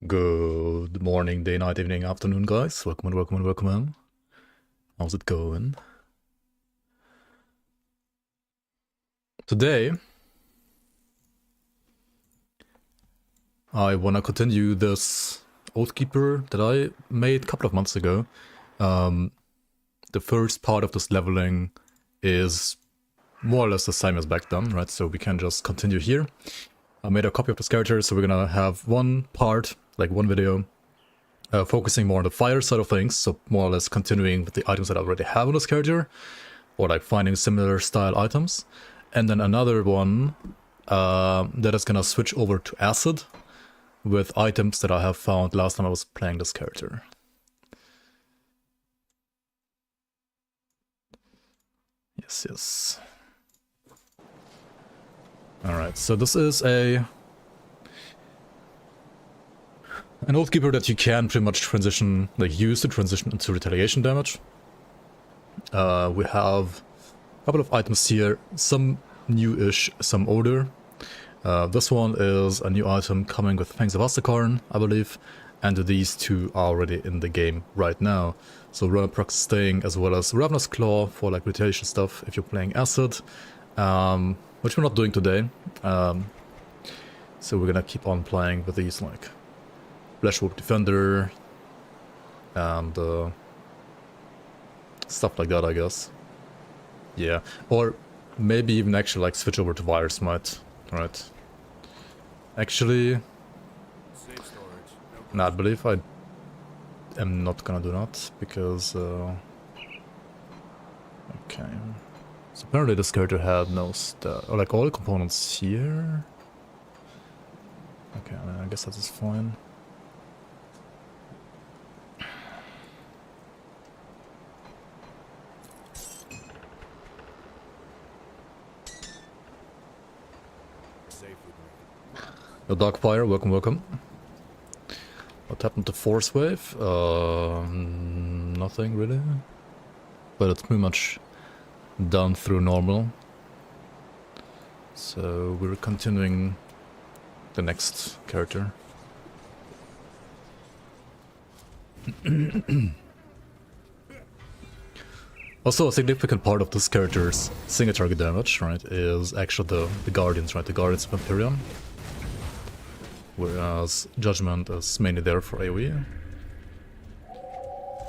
Good morning, day, night, evening, afternoon, guys. Welcome in. How's it going? Today, I want to continue this Oathkeeper that I made a couple of months ago. The first part of this leveling is more or less the same as back then, right? So we can just continue here. I made a copy of this character, so we're gonna have one part, like one video, focusing more on the fire side of things, so more or less continuing with the items that I already have on this character, or like finding similar style items. And then another one that is gonna switch over to acid with items that I have found last time I was playing this character. Yes. Alright, so this is an Oathkeeper that you can pretty much transition, like use to transition into retaliation damage. We have a couple of items here, some new-ish, some older. This one is a new item coming with Fangs of Astakarn, I believe, and these two are already in the game right now. So Proc staying, as well as Ravenous Claw for like retaliation stuff if you're playing Acid, which we're not doing today. So we're gonna keep on playing with these like Fleshwolf Defender and stuff like that, I guess. Yeah, or maybe even actually like switch over to Wire Smite, right? Actually, nah, I believe I am not gonna do that because okay. So apparently this character had no or like all the components here. Okay, I guess that is fine. The Darkfire, welcome. What happened to Force Wave? Nothing really. But it's pretty much done through normal. So we're continuing the next character. Also, a significant part of this character's single target damage, right, is actually the Guardians, right? The Guardians of Imperium. Whereas Judgment is mainly there for AoE.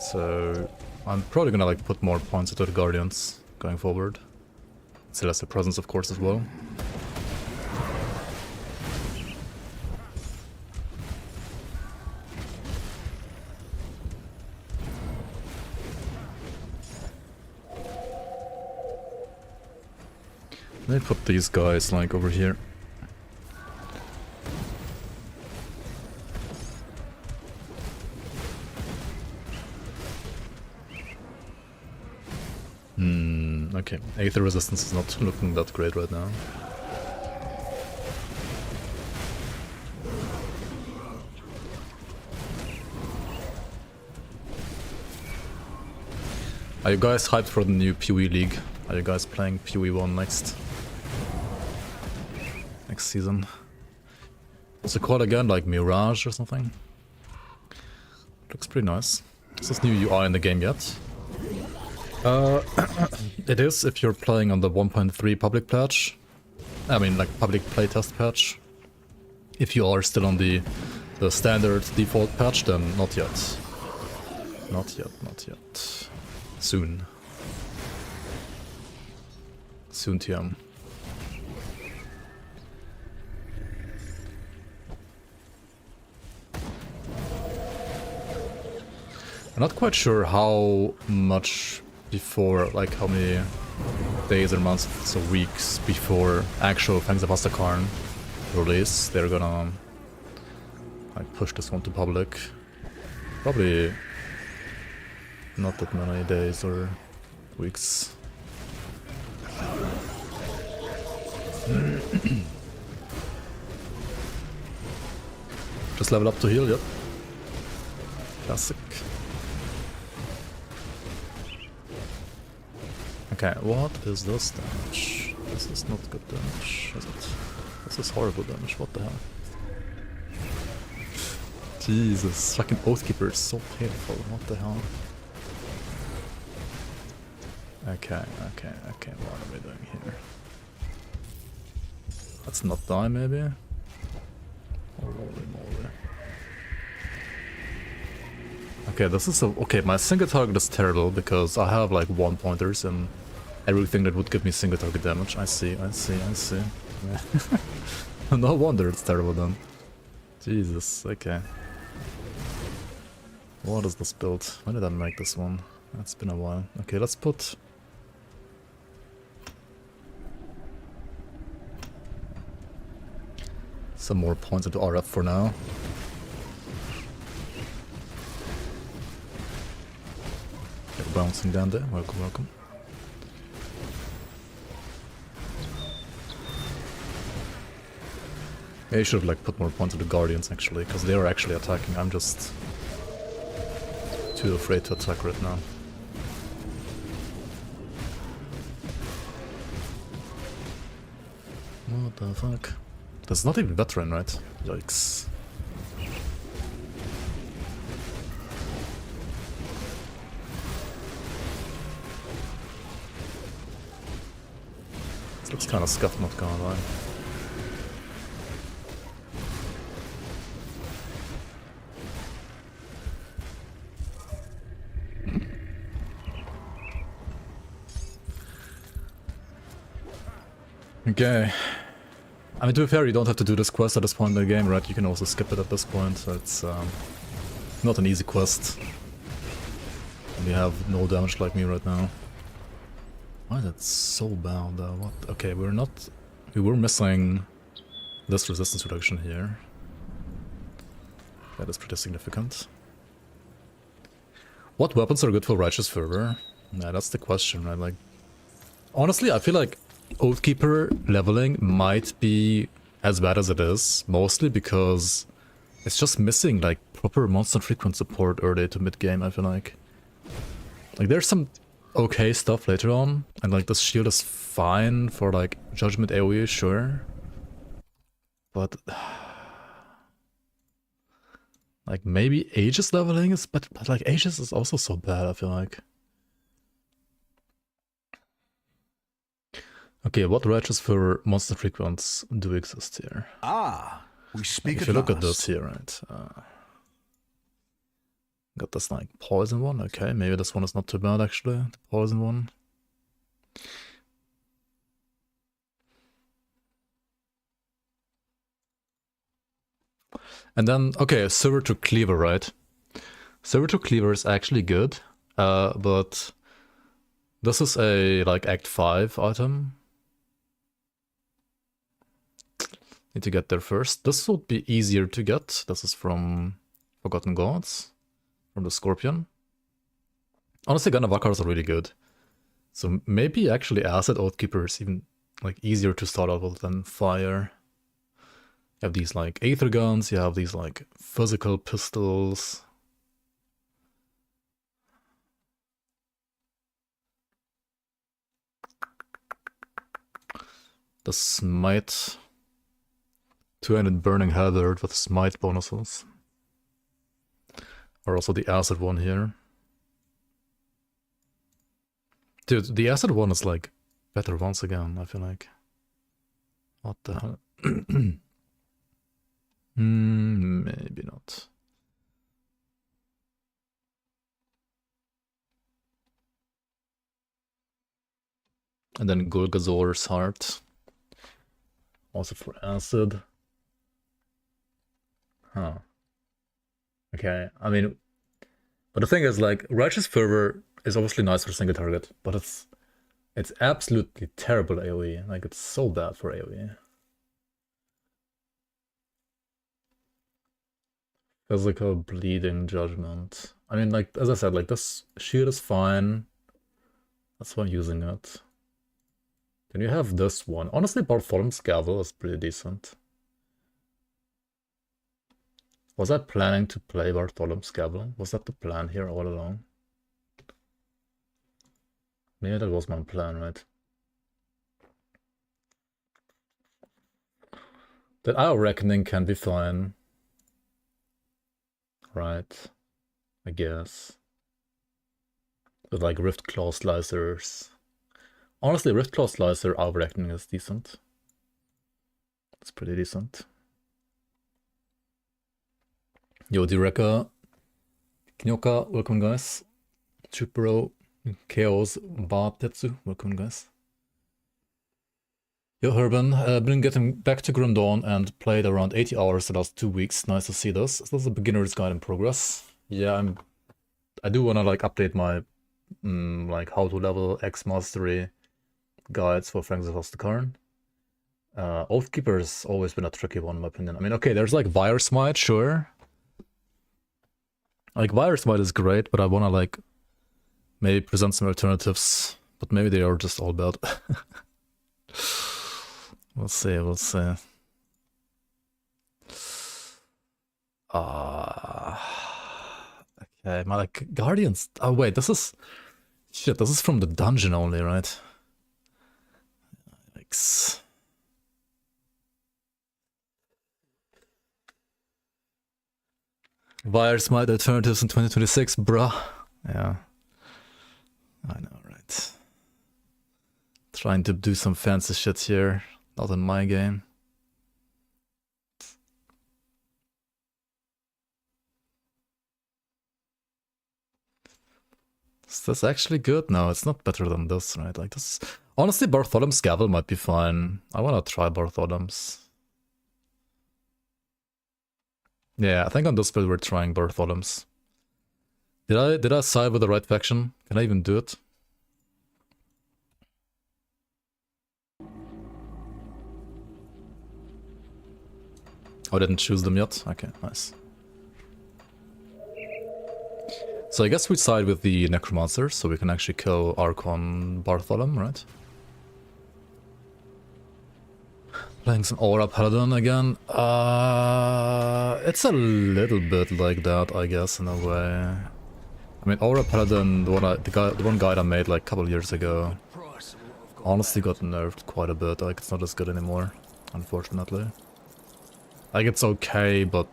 So I'm probably gonna like put more points into the Guardians going forward. Celestial Presence, of course, as well. Let me put these guys like over here. Okay, Aether resistance is not looking that great right now. Are you guys hyped for the new PoE League? Are you guys playing PoE 1 next season? What's it called again? Like Mirage or something? Looks pretty nice. Is this new UI in the game yet? It is if you're playing on the 1.3 public patch. I mean, like public playtest patch. If you are still on the standard default patch, then not yet. Not yet. Soon. Soon, TM. I'm not quite sure how much before, like how many days or months, so weeks before actual Fangs of Astakarn release, they're gonna like push this one to public. Probably not that many days or weeks. Just level up to heal, yep. Classic. Okay, what is this damage? This is not good damage, is it? This is horrible damage, what the hell? Jesus, fucking Oathkeeper is so painful. What the hell? Okay. What are we doing here? Let's not die, maybe. Holy moly. Okay, this is okay, my single target is terrible because I have like 1 pointers and everything that would give me single target damage. I see. No wonder it's terrible then. Jesus, okay. What is this build? When did I make this one? It's been a while. Okay, let's put... some more points into RF for now. Okay, bouncing down there. Welcome. Maybe I should have like put more points into Guardians actually, because they are actually attacking. I'm just too afraid to attack right now. What the fuck? That's not even veteran, right? Yikes. This looks kind of scuffed, not gonna lie. Okay. I mean, to be fair, you don't have to do this quest at this point in the game, right? You can also skip it at this point, so it's not an easy quest. And we have no damage like me right now. Why is that so bad though? What? Okay, we were missing this resistance reduction here. That is pretty significant. What weapons are good for Righteous Fervor? Yeah, that's the question, right? Like, honestly, I feel like Oathkeeper leveling might be as bad as it is, mostly because it's just missing like proper monster frequent support early to mid game. I feel like there's some okay stuff later on, and like this shield is fine for like Judgment AoE, sure, but like maybe Aegis leveling is better, but like Aegis is also so bad. I feel like. Okay, what Righteous for monster frequents do exist here? Ah, we speak. If you look at this here, right? Got this like poison one. Okay, maybe this one is not too bad actually. The poison one. And then okay, Silver to Cleaver, right? Silver to Cleaver is actually good, but this is a like Act 5 item. Need to get there first. This would be easier to get. This is from Forgotten Gods, from the Scorpion. Honestly, Ganavakars are really good. So maybe actually Acid Oathkeeper is even like easier to start out with than Fire. You have these like Aether Guns, you have these like physical pistols. The Smite. 200 Burning Hazard with Smite bonuses. Or also the Acid one here. Dude, the Acid one is like better once again, I feel like. What the hell? Maybe not. And then Golgazor's Heart. Also for Acid. Huh. Okay, I mean, but the thing is, like, Righteous Fervor is obviously nice for single target, but it's absolutely terrible AoE. Like, it's so bad for AoE. Physical Bleeding Judgment. I mean, like, as I said, like, this shield is fine. That's why I'm using it. Then you have this one. Honestly, Bartholomew's Gavel is pretty decent. Was I planning to play Bartholomew's Gavel? Was that the plan here all along? Maybe that was my plan, right? That Hour Reckoning can be fine. right? I guess. With like Rift Claw Slicers. Honestly, Rift Claw Slicer overacting is decent. It's pretty decent. Yo, Direka, Kinyoka, welcome guys. Chupro, Chaos, Bar Tetsu, welcome guys. Yo, Herban, been getting back to Grim Dawn and played around 80 hours the last 2 weeks. Nice to see this. This is a beginner's guide in progress. Yeah, I do want to like update my like how to level X mastery guides for Frank the Karn. Oathkeeper has always been a tricky one in my opinion. I mean, okay, there's like Virus Smite, sure. Like Virus Smite is great, but I want to like maybe present some alternatives, but maybe they are just all bad. We'll see, we'll see. Okay, my like Guardians. Oh wait, this is shit. This is from the dungeon only, right? Yikes. Virus Smite alternatives in 2026, bruh. Yeah, I know, right? Trying to do some fancy shit here. Not in my game. Is this actually good? No, it's not better than this, right? Like this. Honestly, Bartholom's Gavel might be fine. I wanna try Bartholom's. Yeah, I think on this build we're trying Bartholom's. Did I side with the right faction? Can I even do it? Oh, I didn't choose them yet? Okay, nice. So I guess we side with the Necromancer, so we can actually kill Archon Bartholom, right? Playing some Aura Paladin again. It's a little bit like that, I guess, in a way. I mean, Aura Paladin, the one guide I made like a couple years ago, honestly got nerfed quite a bit. Like, it's not as good anymore, unfortunately. Like, it's okay, but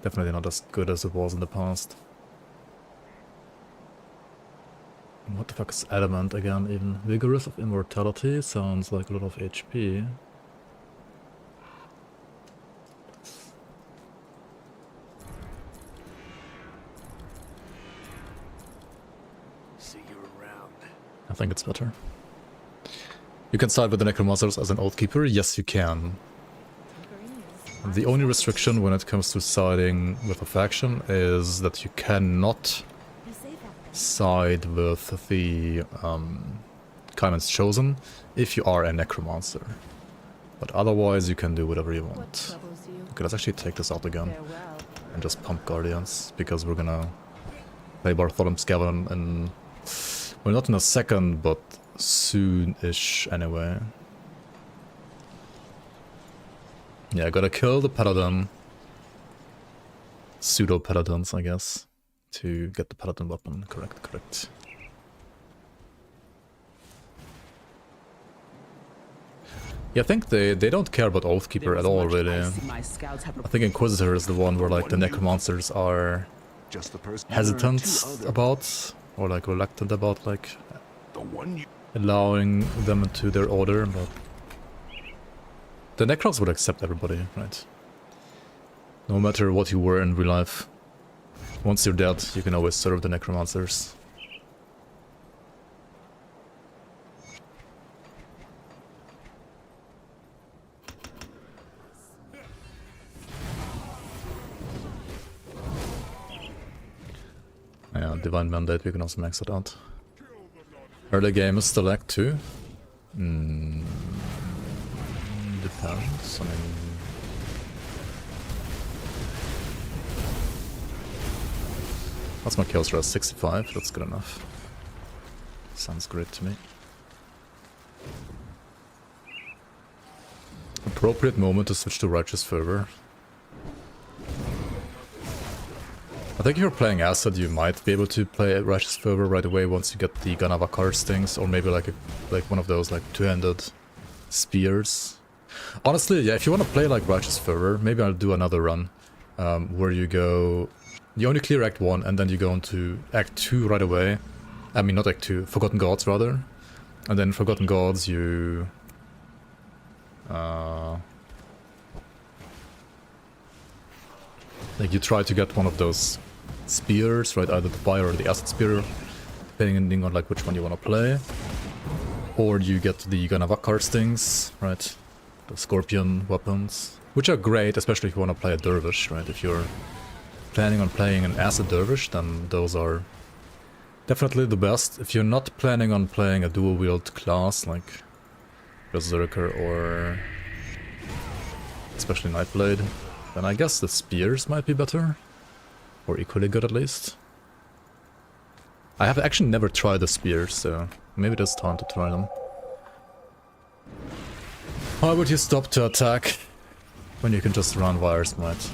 definitely not as good as it was in the past. What the fuck is Adamant again, even? Vigorous of Immortality sounds like a lot of HP. See you around. I think it's better. You can side with the Necromancers as an Oathkeeper? Yes, you can. The only restriction when it comes to siding with a faction is that you cannot side with the Kaiman's Chosen if you are a Necromancer. But otherwise you can do whatever you want. Okay, let's actually take this out again and just pump Guardians, because we're gonna play Bartholom's Gavel in well, not in a second, but soon-ish anyway. Yeah, I gotta kill the Paladin. Pseudo-Paladins, I guess. To get the Paladin weapon. Correct. Yeah, I think they don't care about Oathkeeper at all, really. I think Inquisitor is the one where like the Necromancers are hesitant about, or like reluctant about, like allowing them into their order, but the Necrons would accept everybody, right? No matter what you were in real life. Once you're dead, you can always serve the Necromancers. Yeah, Divine Mandate, we can also max it out. Early game is still Act 2. Depends, I mean... That's my kills rate, 65, that's good enough. Sounds great to me. Appropriate moment to switch to Righteous Fervor. I think if you're playing Acid, you might be able to play Righteous Fervor right away once you get the Ganavakar stings, or maybe like one of those like two-handed spears. Honestly, yeah, if you want to play like Righteous Fervor, maybe I'll do another run where you go... You only clear Act 1 and then you go into Act 2 right away. I mean, not Act 2, Forgotten Gods rather. And then Forgotten Gods you... like you try to get one of those spears, right? Either the fire or the acid spear, depending on like which one you want to play. Or you get the Ganavakar stings, right? The scorpion weapons, which are great, especially if you want to play a dervish, right? If you're planning on playing an acid dervish, then those are definitely the best. If you're not planning on playing a dual wield class like Berserker or especially Nightblade, then I guess the spears might be better, or equally good at least. I have actually never tried the spears, so maybe it is time to try them. Why would you stop to attack when you can just run Wire Smite?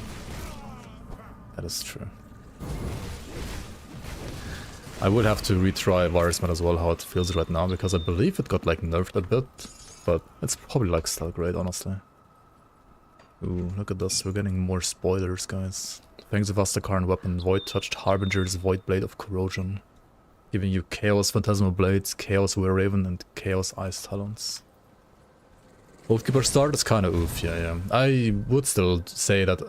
That is true. I would have to retry Wire Smite as well, how it feels right now, because I believe it got like nerfed a bit, but it's probably like still great, honestly. Ooh, look at this, we're getting more spoilers, guys. Thanks to Vastakarn weapon, Void Touched Harbinger's Void Blade of Corrosion. Giving you Chaos Phantasmal Blades, Chaos Were Raven, and Chaos Ice Talons. Oathkeeper start is kinda oof, yeah. I would still say that...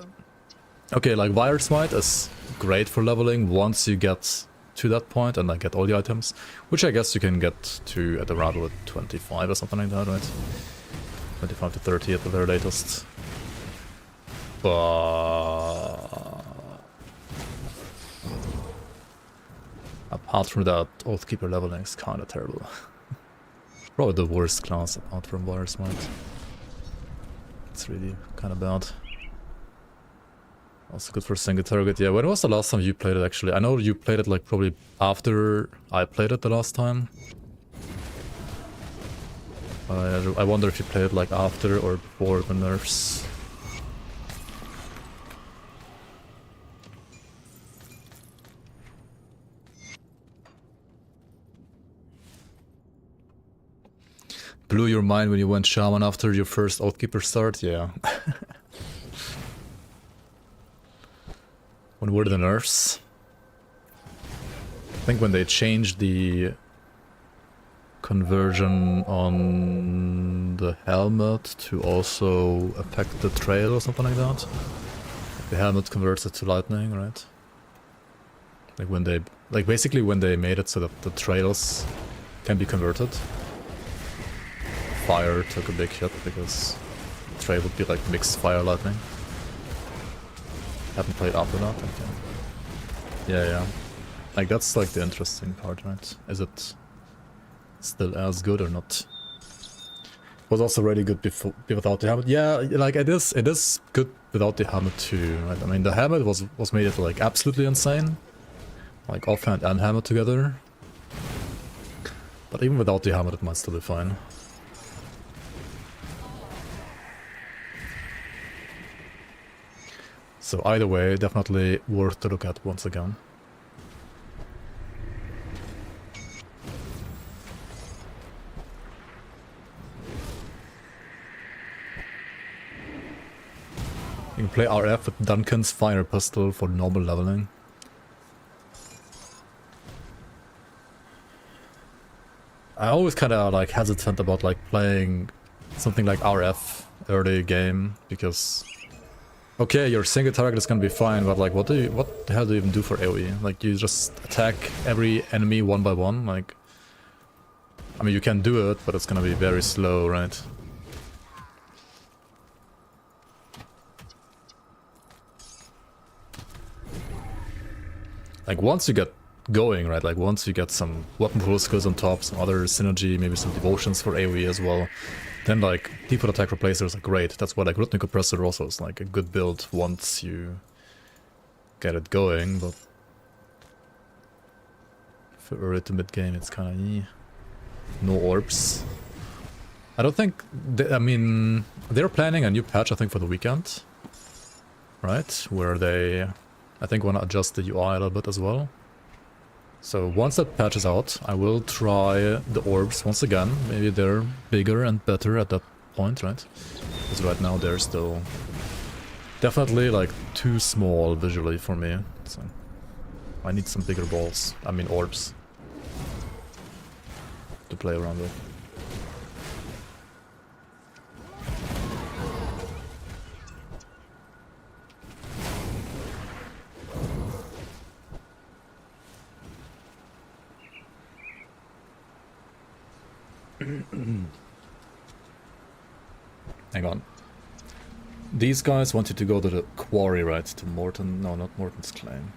Okay, like Wire Smite is great for leveling once you get to that point and like get all the items. Which I guess you can get to at around what, 25 or something like that, right? 25 to 30 at the very latest. But... apart from that, Oathkeeper leveling is kinda terrible. Probably the worst class apart from Wire Smite. It's really kinda bad. Also good for single target. Yeah, when was the last time you played it actually? I know you played it like probably after I played it the last time. I wonder if you played it like after or before the nerfs. Blew your mind when you went Shaman after your first Oathkeeper start? Yeah. When were the nerfs? I think when they changed the conversion on the helmet to also affect the trail or something like that. The helmet converts it to lightning, right? Like when they... like basically when they made it so that the trails can be converted. Fire took a big hit because the trail would be like mixed fire lightning. Haven't played after that, I think. Yeah. Like that's like the interesting part, right? Is it still as good or not? Was also really good before without the helmet. Yeah, like it is good without the helmet too, right? I mean the helmet was made it like absolutely insane. Like offhand and helmet together. But even without the helmet it might still be fine. So either way, definitely worth to look at once again. You can play RF with Duncan's Fire Pistol for normal leveling. I always kinda like hesitant about like playing something like RF early game because okay, your single target is gonna be fine, but like what the hell do you even do for AoE? Like you just attack every enemy one by one, like I mean you can do it, but it's gonna be very slow, right? Like once you get going, right, like once you get some weapon pool skills on top, some other synergy, maybe some devotions for AoE as well, then like default attack replacers are great. That's why like Rhythmic Compressor also is like a good build once you get it going, but for early to mid game it's kinda no orbs. I don't think, I mean, they're planning a new patch I think for the weekend, right, where they I think want to adjust the UI a little bit as well. So once that patch is out, I will try the orbs once again. Maybe they're bigger and better at that point, right? Because right now they're still Definitely like too small visually for me, so I need some bigger balls, I mean orbs, to play around with. Hang on. These guys wanted to go to the quarry, right? To Morton... No, not Morton's claim.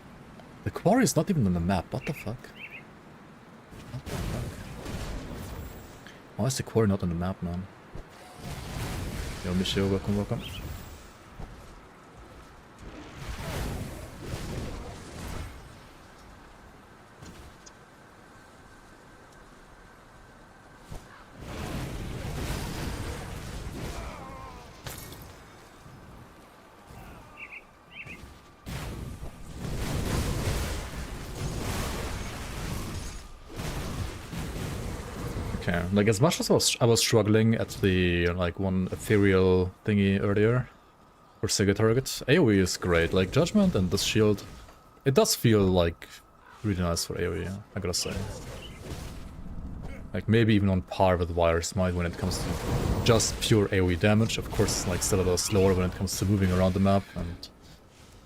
The quarry is not even on the map. What the fuck? What the fuck? Why is the quarry not on the map, man? Yo, Michio, welcome, welcome. Okay, like as much as I was struggling at the like one ethereal thingy earlier for Sega targets, AoE is great. Like Judgment and this shield, it does feel like really nice for AoE, I gotta say. Like maybe even on par with Wire Smite when it comes to just pure AoE damage. Of course, like still a little slower when it comes to moving around the map, and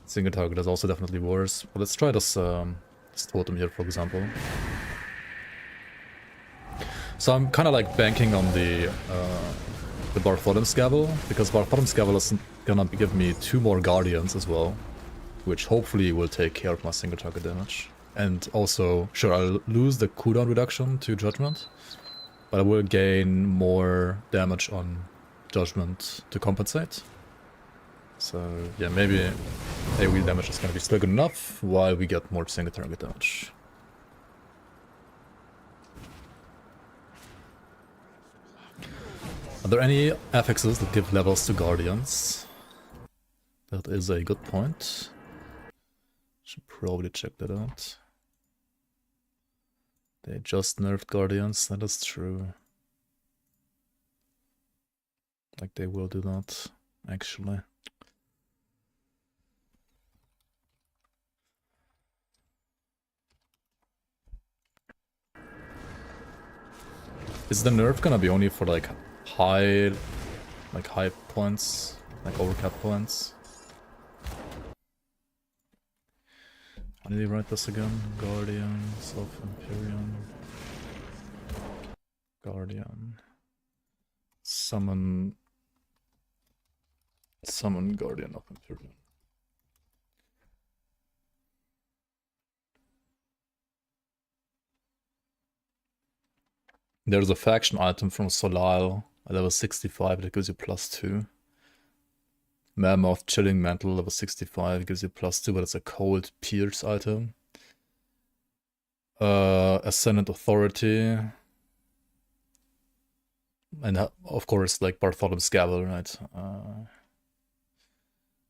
single target is also definitely worse. But let's try this totem here, for example. So I'm kind of like banking on the Bartholomew Gavel, because Bartholomew Gavel is gonna give me 2 more Guardians as well, which hopefully will take care of my single target damage. And also, sure, I'll lose the cooldown reduction to Judgment, but I will gain more damage on Judgment to compensate. So yeah, maybe AoE damage is gonna be still good enough while we get more single target damage. Are there any affixes that give levels to Guardians? That is a good point. Should probably check that out. They just nerfed Guardians, that is true. Like they will do that, actually. Is the nerf gonna be only for like high points, like overcap points? How did he write this again? Guardians of Empyrean. Guardian. Summon Guardian of Empyrean. There's a faction item from Solile at level 65 that gives you +2. Mammoth Chilling Mantle level 65 gives you +2, but it's a cold pierce item. Ascendant Authority. And of course, like Bartholomew's Gavel, right?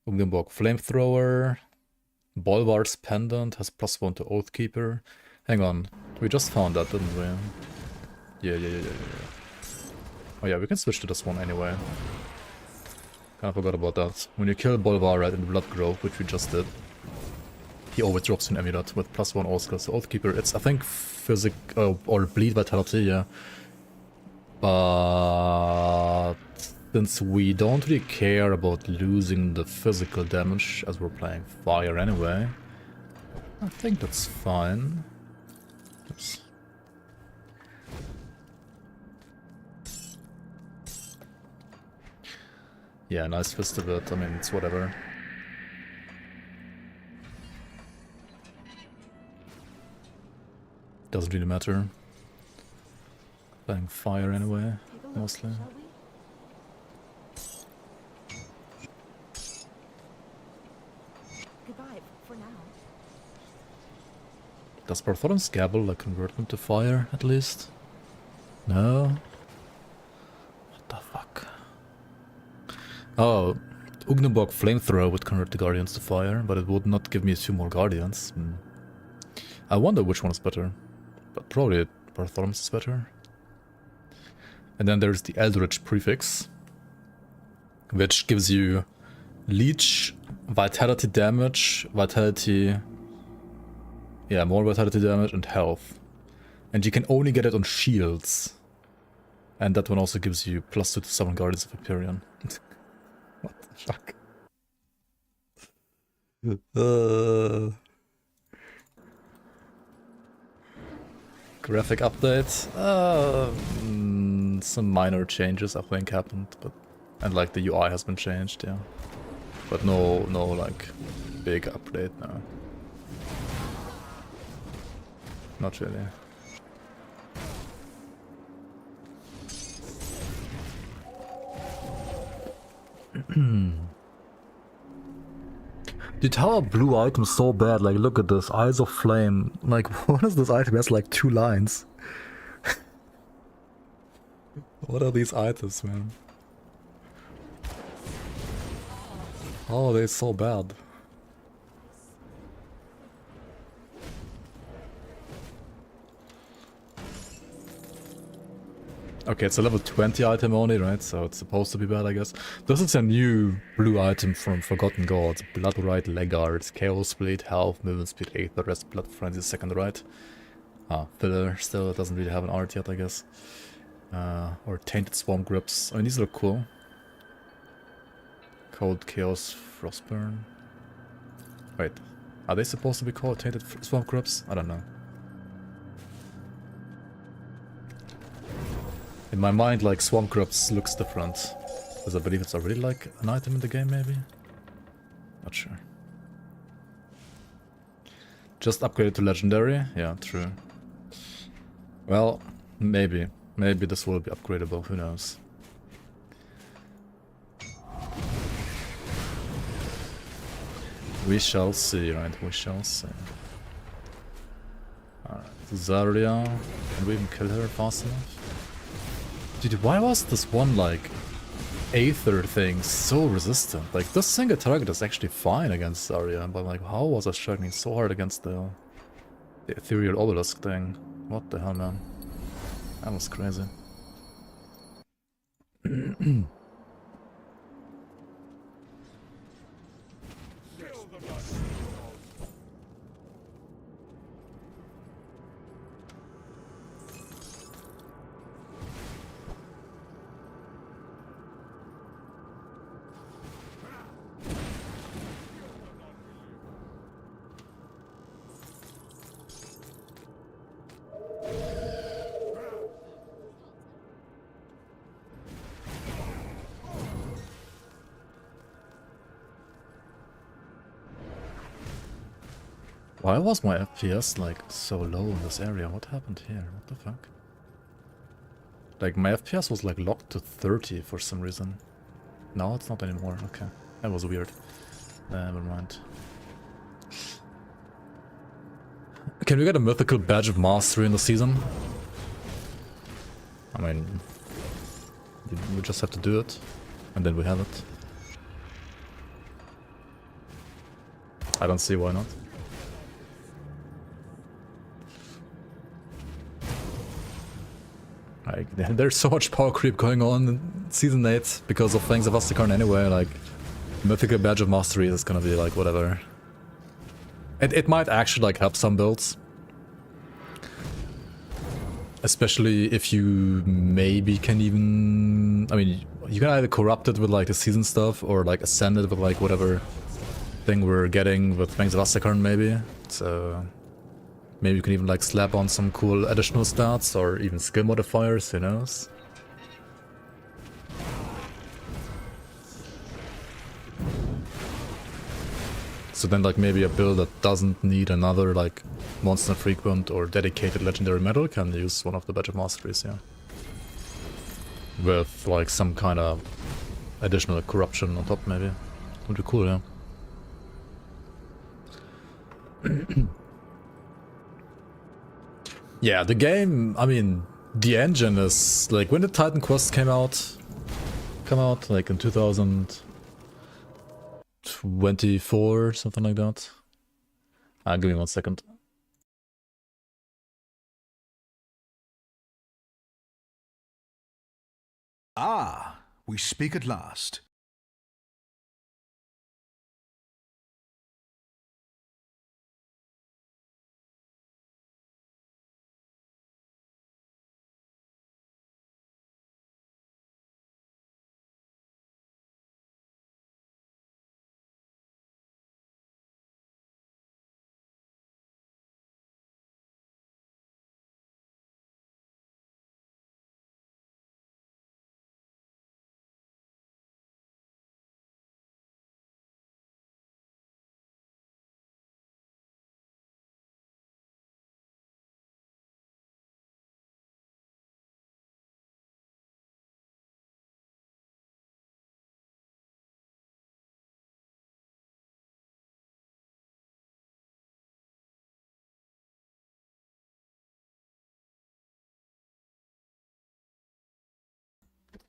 Ugnenborg Flamethrower. Bolvar's Pendant has +1 to Oathkeeper. Hang on, we just found that, didn't we? Yeah. Oh yeah, we can switch to this one anyway. Kinda forgot about that. When you kill Bolvar right in the Blood Grove, which we just did, he always drops an amulet with +1 also. So Oathkeeper, it's I think physic or bleed vitality, yeah. But since we don't really care about losing the physical damage as we're playing fire anyway, I think that's fine. Oops. Yeah, nice fist of it. I mean, it's whatever. Doesn't really matter. Playing fire anyway, mostly. Goodbye for now. Does Bartholomew's Gavel like convert them to fire at least? No? What the fuck? Oh, Ugnenborg Flamethrower would convert the Guardians to fire, but it would not give me 2 more Guardians. I wonder which one is better. But probably Bartholomew's is better. And then there's the Eldritch Prefix, which gives you Leech, vitality damage, vitality... Yeah, more vitality damage and health. And you can only get it on shields. And that one also gives you +2 to summon Guardians of Hyperion. What the fuck? Graphic update? Some minor changes I think happened, but... And like the UI has been changed, yeah. But no like big update, no. Not really. Dude, how are blue items so bad? Like, look at this, Eyes of Flame. Like, what is this item? It has like 2 lines. What are these items, man? How are they so bad? Okay, it's a level 20 item only, right? So it's supposed to be bad, I guess. This is a new blue item from Forgotten Gods. Blood Right, Legard, Chaos Blade, Health, Movement Speed 8, the rest Blood Frenzy, second right. Filler still, it doesn't really have an art yet, I guess. Or Tainted Swamp Grips. I mean, these look cool. Cold Chaos Frostburn. Wait, are they supposed to be called Tainted Swamp Grips? I don't know. In my mind, like, Swamp Grips looks different. Because I believe it's already like an item in the game, maybe? Not sure. Just upgraded to Legendary? Yeah, true. Well, maybe. Maybe this will be upgradable, who knows. We shall see, right? We shall see. Alright, Zarya. Can we even kill her fast enough? Dude, why was this one, like, Aether thing so resistant? Like, this single target is actually fine against Zarya, but like, how was I struggling so hard against the Ethereal Obelisk thing? What the hell, man? That was crazy. Why was my FPS like so low in this area? What happened here? What the fuck? Like my FPS was like locked to 30 for some reason. No, it's not anymore. Okay, that was weird. Never mind. Can we get a mythical badge of mastery in the season? I mean, we just have to do it, and then we have it. I don't see why not. Like, there's so much power creep going on in Season 8 because of Fangs of Astikarn anyway, like, Mythical Badge of Mastery is gonna be like, whatever. It might actually, like, help some builds. Especially if you maybe can even... I mean, you can either corrupt it with, like, the season stuff, or, like, ascend it with, like, whatever thing we're getting with Fangs of Astikarn, maybe. So... maybe you can even like slap on some cool additional stats or even skill modifiers, who knows? So then like maybe a build that doesn't need another like monster frequent or dedicated legendary medal can use one of the Badge of Masteries, yeah. With like some kind of additional corruption on top maybe. Would be cool, yeah. Yeah, the game, I mean, the engine is, like, when did Titan Quest come out, like, in 2024, something like that? Give me 1 second. Ah, we speak at last.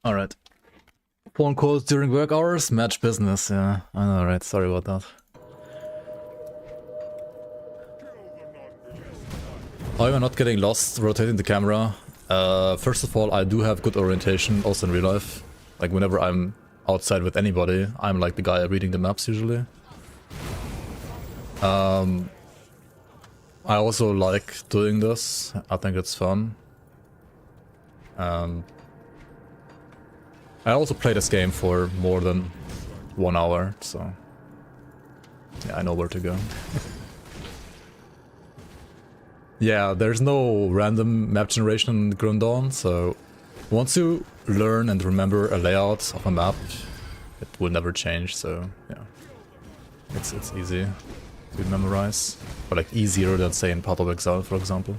Alright. Phone calls during work hours, match business, yeah. I know, right? Sorry about that. How am I not getting lost rotating the camera? First of all, I do have good orientation also in real life. Like whenever I'm outside with anybody, I'm like the guy reading the maps usually. I also like doing this. I think it's fun. I also play this game for more than 1 hour, so yeah, I know where to go. Yeah, there's no random map generation in Grim Dawn, so once you learn and remember a layout of a map, it will never change, so yeah. It's easy to memorize, or like easier than say in Path of Exile, for example.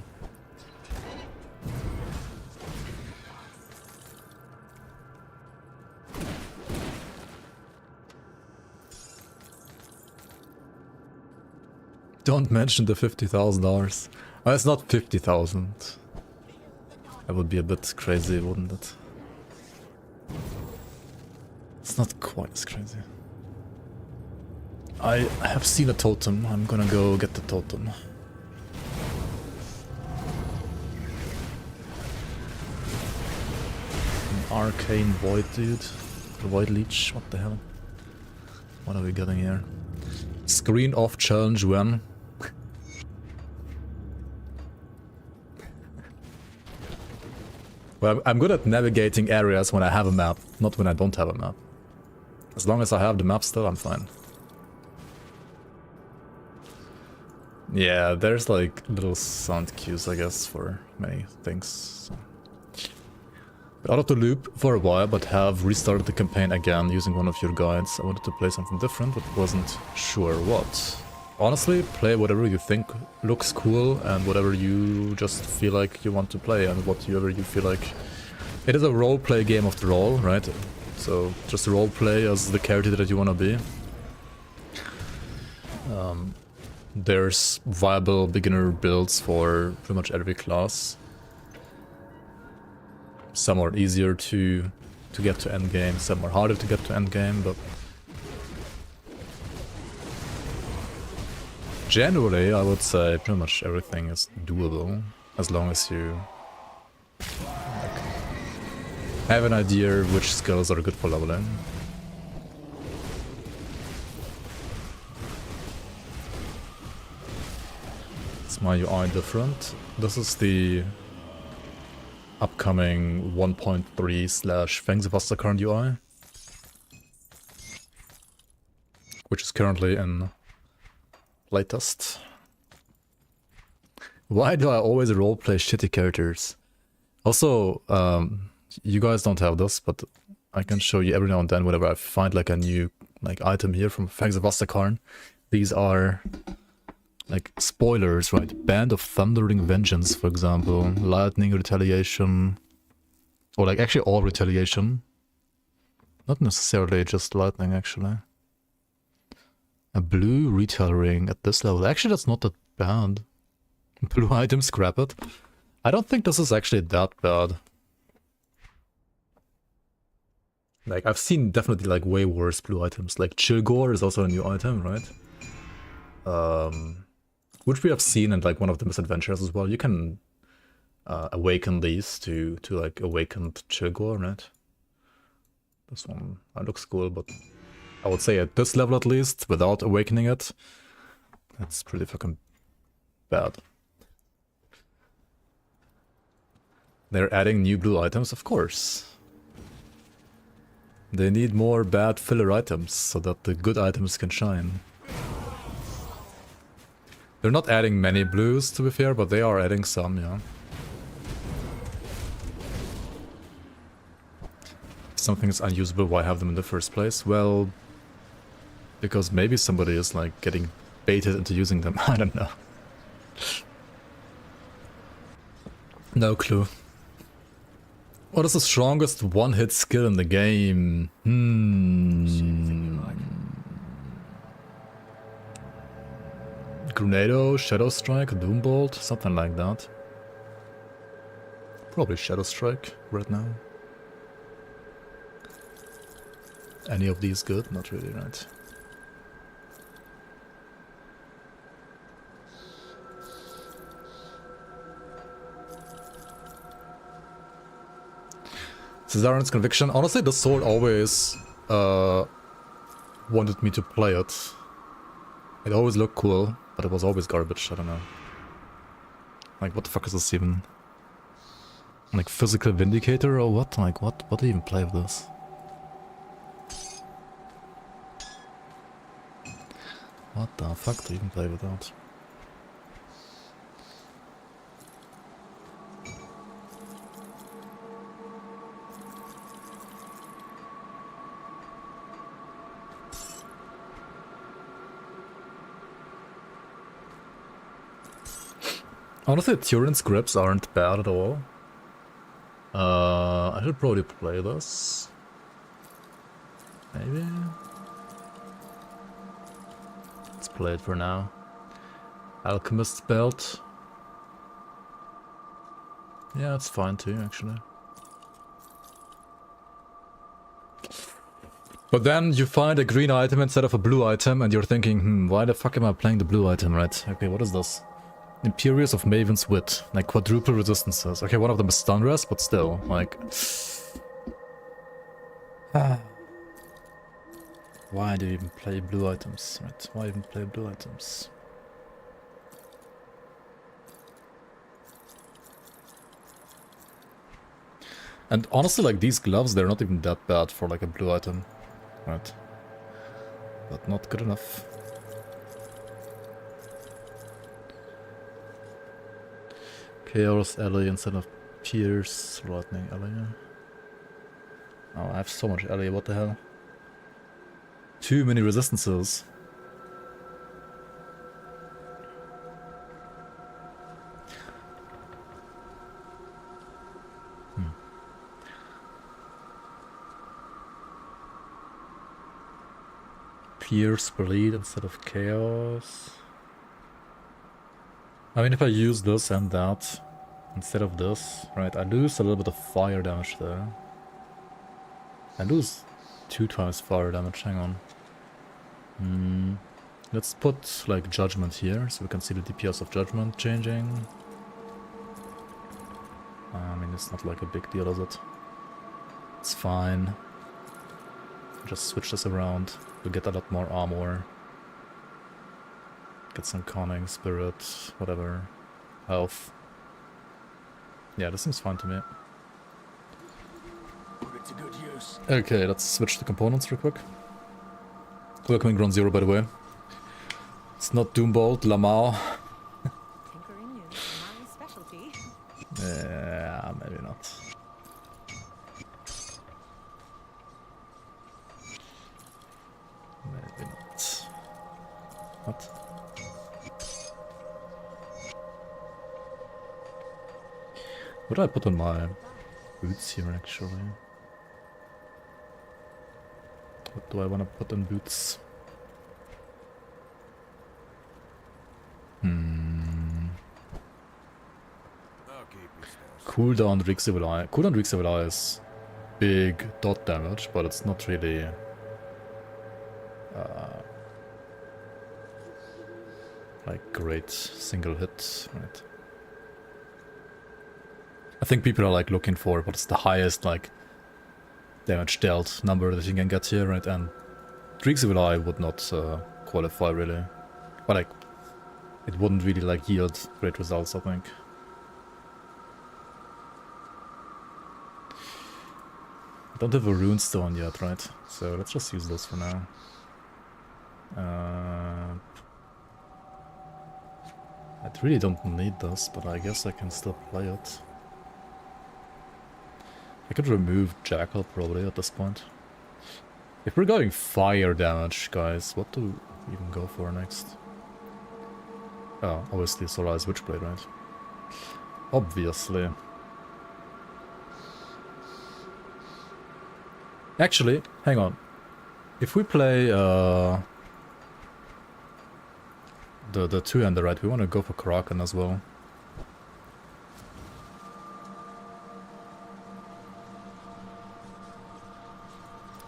Don't mention the $50,000. Well, it's not 50,000. That would be a bit crazy, wouldn't it? It's not quite as crazy. I have seen a totem. I'm gonna go get the totem. An arcane void, dude. The void leech. What the hell? What are we getting here? Screen off challenge when? Well, I'm good at navigating areas when I have a map, not when I don't have a map. As long as I have the map still, I'm fine. Yeah, there's like little sound cues, I guess, for many things. So. Been out of the loop for a while, but have restarted the campaign again using one of your guides. I wanted to play something different, but wasn't sure what. Honestly, play whatever you think looks cool and whatever you just feel like you want to play and whatever you feel like. It is a roleplay game after all, right? So just roleplay as the character that you want to be. There's viable beginner builds for pretty much every class. Some are easier to get to endgame, some are harder to get to endgame, but generally I would say pretty much everything is doable as long as you like, have an idea which skills are good for leveling. Is my UI different? This is the upcoming 1.3/Fängsewaster current UI, which is currently in playtest. Why do I always roleplay shitty characters? Also, you guys don't have this, but I can show you every now and then whenever I find like a new like item here from Fängsewaster. These are like spoilers, right? Band of Thundering Vengeance, for example. Lightning Retaliation. Or like actually all retaliation. Not necessarily just lightning, actually. A blue retail ring at this level. Actually, that's not that bad. Blue item, scrap it. I don't think this is actually that bad. Like, I've seen definitely like way worse blue items. Like Chilgore is also a new item, right? Which we have seen in like one of the misadventures as well. You can awaken these to like awakened Chilgore, right? This one looks cool, but I would say at this level at least, without awakening it, that's pretty fucking bad. They're adding new blue items, of course. They need more bad filler items so that the good items can shine. They're not adding many blues, to be fair, but they are adding some, yeah. If something is unusable, why have them in the first place? Well, because maybe somebody is like getting baited into using them. I don't know. No clue. What is the strongest one-hit skill in the game? Grenado, Shadow Strike, Doombolt, something like that. Probably Shadow Strike right now. any of these good? Not really, right? Cesarean's Conviction. Honestly, the sword always wanted me to play it. It always looked cool, but it was always garbage. I don't know. Like, what the fuck is this even? Like, Physical Vindicator or what? Like, what do you even play with this? What the fuck do you even play with that? Honestly, Turin's grips aren't bad at all. I should probably play this. Maybe? Let's play it for now. Alchemist's Belt. Yeah, it's fine too, actually. But then you find a green item instead of a blue item and you're thinking, why the fuck am I playing the blue item, right? Okay, what is this? Imperious of Maven's Wit. Like, quadruple resistances. Okay, one of them is stun rest, but still, like... Why do you even play blue items, right? Why even play blue items? And honestly, like, these gloves, they're not even that bad for, like, a blue item. Right? But not good enough. Chaos Alley instead of Pierce Lightning Alley. Oh, I have so much Alley, what the hell? Too many resistances. Pierce Bleed instead of Chaos. I mean, if I use this and that instead of this, right, I lose a little bit of fire damage there. I lose 2 times fire damage, hang on. Let's put, like, Judgment here, so we can see the DPS of Judgment changing. I mean, it's not like a big deal, is it? It's fine. Just switch this around. We'll get a lot more armor. Get some Conning, Spirit, whatever. Health. Yeah, this seems fine to me. Put it to good use. Okay, let's switch the components real quick. Welcoming Ground Zero, by the way. It's not Doombolt, Lamau. Tinkering is my specialty. Yeah, maybe not. Maybe not. What? What do I put on my boots here, actually? What do I want to put on boots? Cooldown Reexable Eye. Cooldown Reexable Eye is big dot damage, but it's not really... like great single hit, right? I think people are like looking for what's the highest like damage dealt number that you can get here, right? And Reexable Eye would not qualify really, but like it wouldn't really like yield great results, I think. I don't have a runestone yet, right? So let's just use this for now. I really don't need this, but I guess I can still play it. I could remove Jackal probably at this point. If we're going fire damage, guys, what do we even go for next? Oh, obviously Solaris Witchblade, right? Obviously. Actually, hang on. If we play the two-hander, right, we want to go for Kraken as well.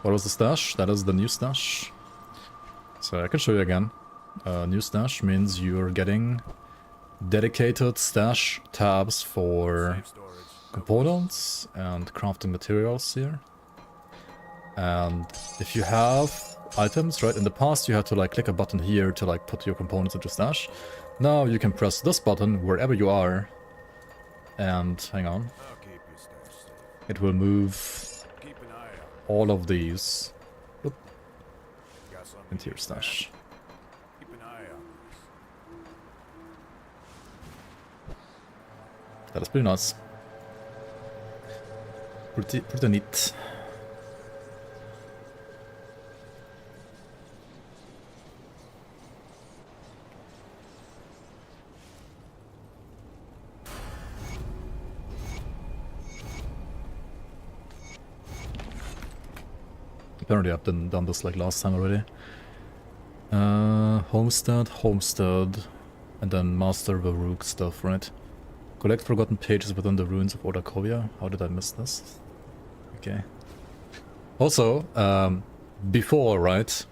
What was the stash? That is the new stash. So I can show you again. New stash means you're getting dedicated stash tabs for Safe storage. components and crafting materials here. And if you have items, right, in the past you had to like click a button here to like put your components into stash. Now you can press this button wherever you are, and hang on, I'll keep your stash safe. it will move Keep an eye out. all of these Got something into your you stash. can- Keep an eye out. That is pretty nice. Pretty neat. Apparently I've done this like last time already. Homestead, and then Master Varuk stuff, right? Collect forgotten pages within the ruins of Odakovia. How did I miss this? Okay. Also, before, right?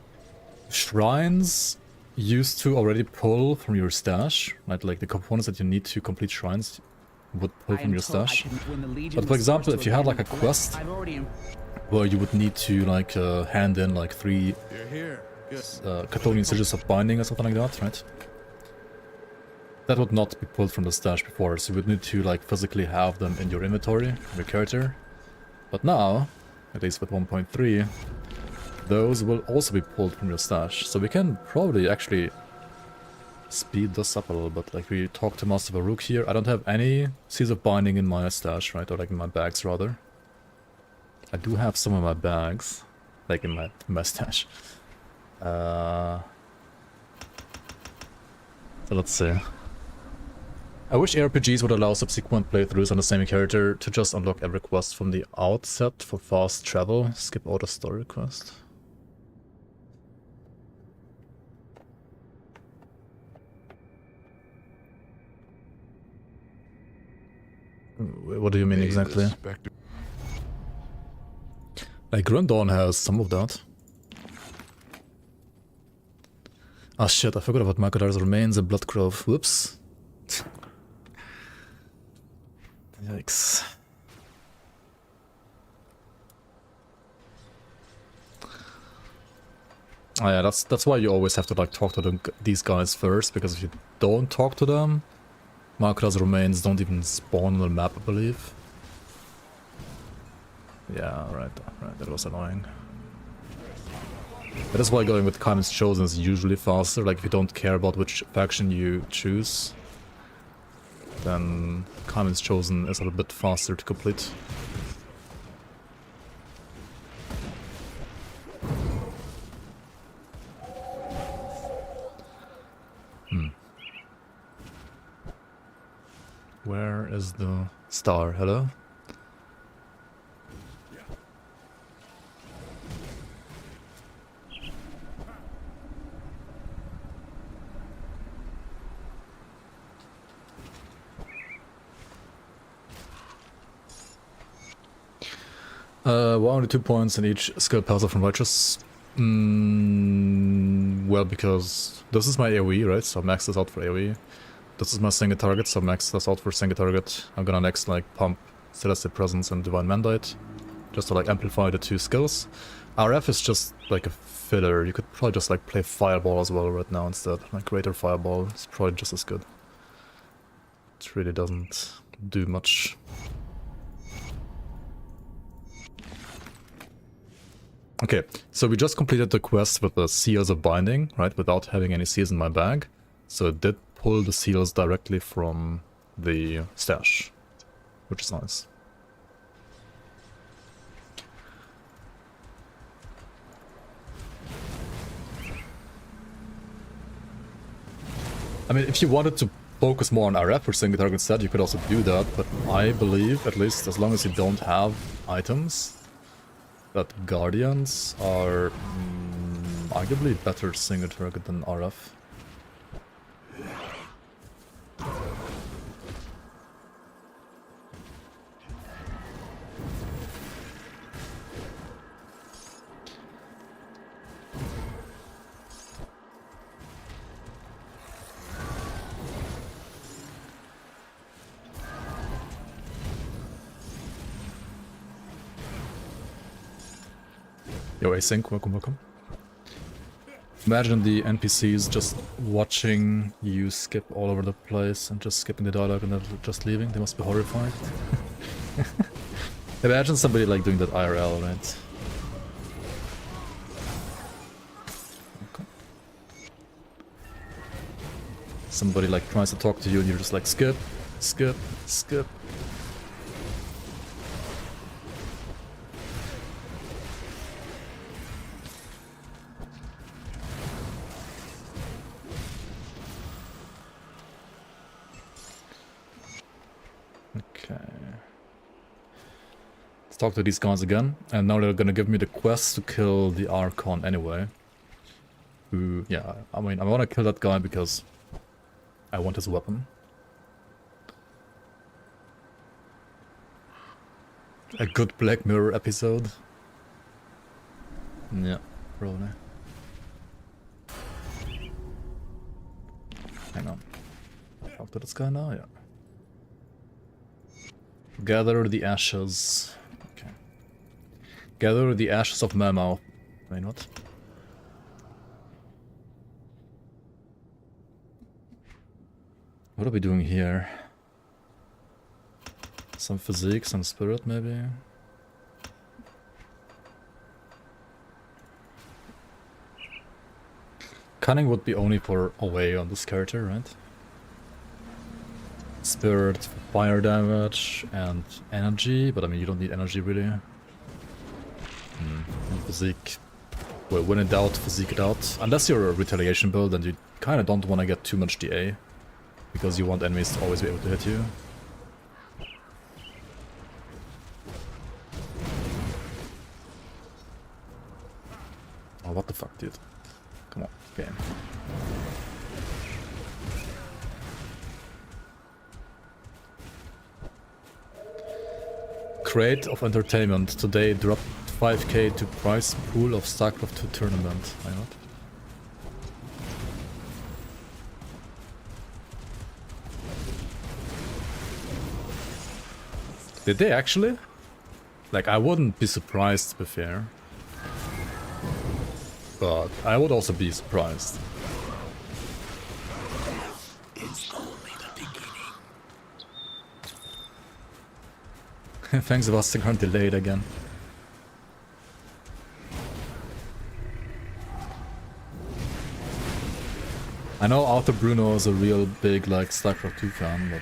Shrines used to already pull from your stash, right? Like the components that you need to complete shrines would pull from your stash. But for example, if you had like a quest where you would need to like hand in like 3 You're here. Good. Catonian Sigils of Binding or something like that, right? That would not be pulled from the stash before, so you would need to like physically have them in your inventory, of your character. But now, at least with 1.3, those will also be pulled from your stash. So we can probably actually speed this up a little bit. Like we talked to Master Varuk here. I don't have any Seals of Binding in my stash, right? Or like in my bags rather. I do have some in my bags, like in my stash. So let's see. I wish RPGs would allow subsequent playthroughs on the same character to just unlock every quest from the outset for fast travel. Skip all the story quest. What do you mean exactly? Like Grundawn has some of that. Ah shit, I forgot about Makadar's remains and Bloodgrove. Whoops. Yikes. Oh yeah, that's why you always have to like talk to these guys first, because if you don't talk to them, Makadar's remains don't even spawn on the map, I believe. Yeah, right, that was annoying. That is why going with Kaiman's Chosen is usually faster. Like if you don't care about which faction you choose, then Kaiman's Chosen is a little bit faster to complete. Where is the star? Hello? Why only 2 points in each skill passive from Righteous? Well, because this is my AoE, right? So max this out for AoE. This is my single target, so max this out for single target. I'm gonna next like pump Celestial Presence and Divine Mandate, just to like amplify the 2 skills. RF is just like a filler. You could probably just like play Fireball as well right now instead. Like Greater Fireball is probably just as good. It really doesn't do much. Okay, so we just completed the quest with the Seals of Binding, right, without having any seals in my bag. So it did pull the seals directly from the stash, which is nice. I mean, if you wanted to focus more on RF or single target instead, you could also do that, but I believe, at least as long as you don't have items, that Guardians are arguably better single target than RF. Yo, async, welcome, welcome. Imagine the NPCs just watching you skip all over the place and just skipping the dialogue and then just leaving. They must be horrified. Imagine somebody like doing that IRL, right? Okay. Somebody like tries to talk to you and you're just like skip, skip, skip. Okay. Let's talk to these guys again. And now they're gonna give me the quest to kill the Archon anyway. Who, yeah, I mean, I wanna kill that guy because I want his weapon. A good Black Mirror episode. Yeah, probably. Hang on. Talk to this guy now, yeah. Gather the ashes. Okay. Gather the ashes of Mammoth. Wait, what? What are we doing here? Some physique, some spirit, maybe? Cunning would be only for away on this character, right? Spirit, fire damage, and energy, but I mean, you don't need energy really. And physique. Well, when in doubt, physique it out. Unless you're a retaliation build, then you kind of don't want to get too much DA. Because you want enemies to always be able to hit you. Oh, what the fuck, dude? Come on, game. Crate of entertainment. Today dropped 5k to prize pool of StarCraft 2 tournament. Why not? Did they actually? Like, I wouldn't be surprised, to be fair. But I would also be surprised. It's only the beginning. Thanks, Vastic, aren't delayed again. I know Arthur Bruno is a real big, like, StarCraft 2 fan, but...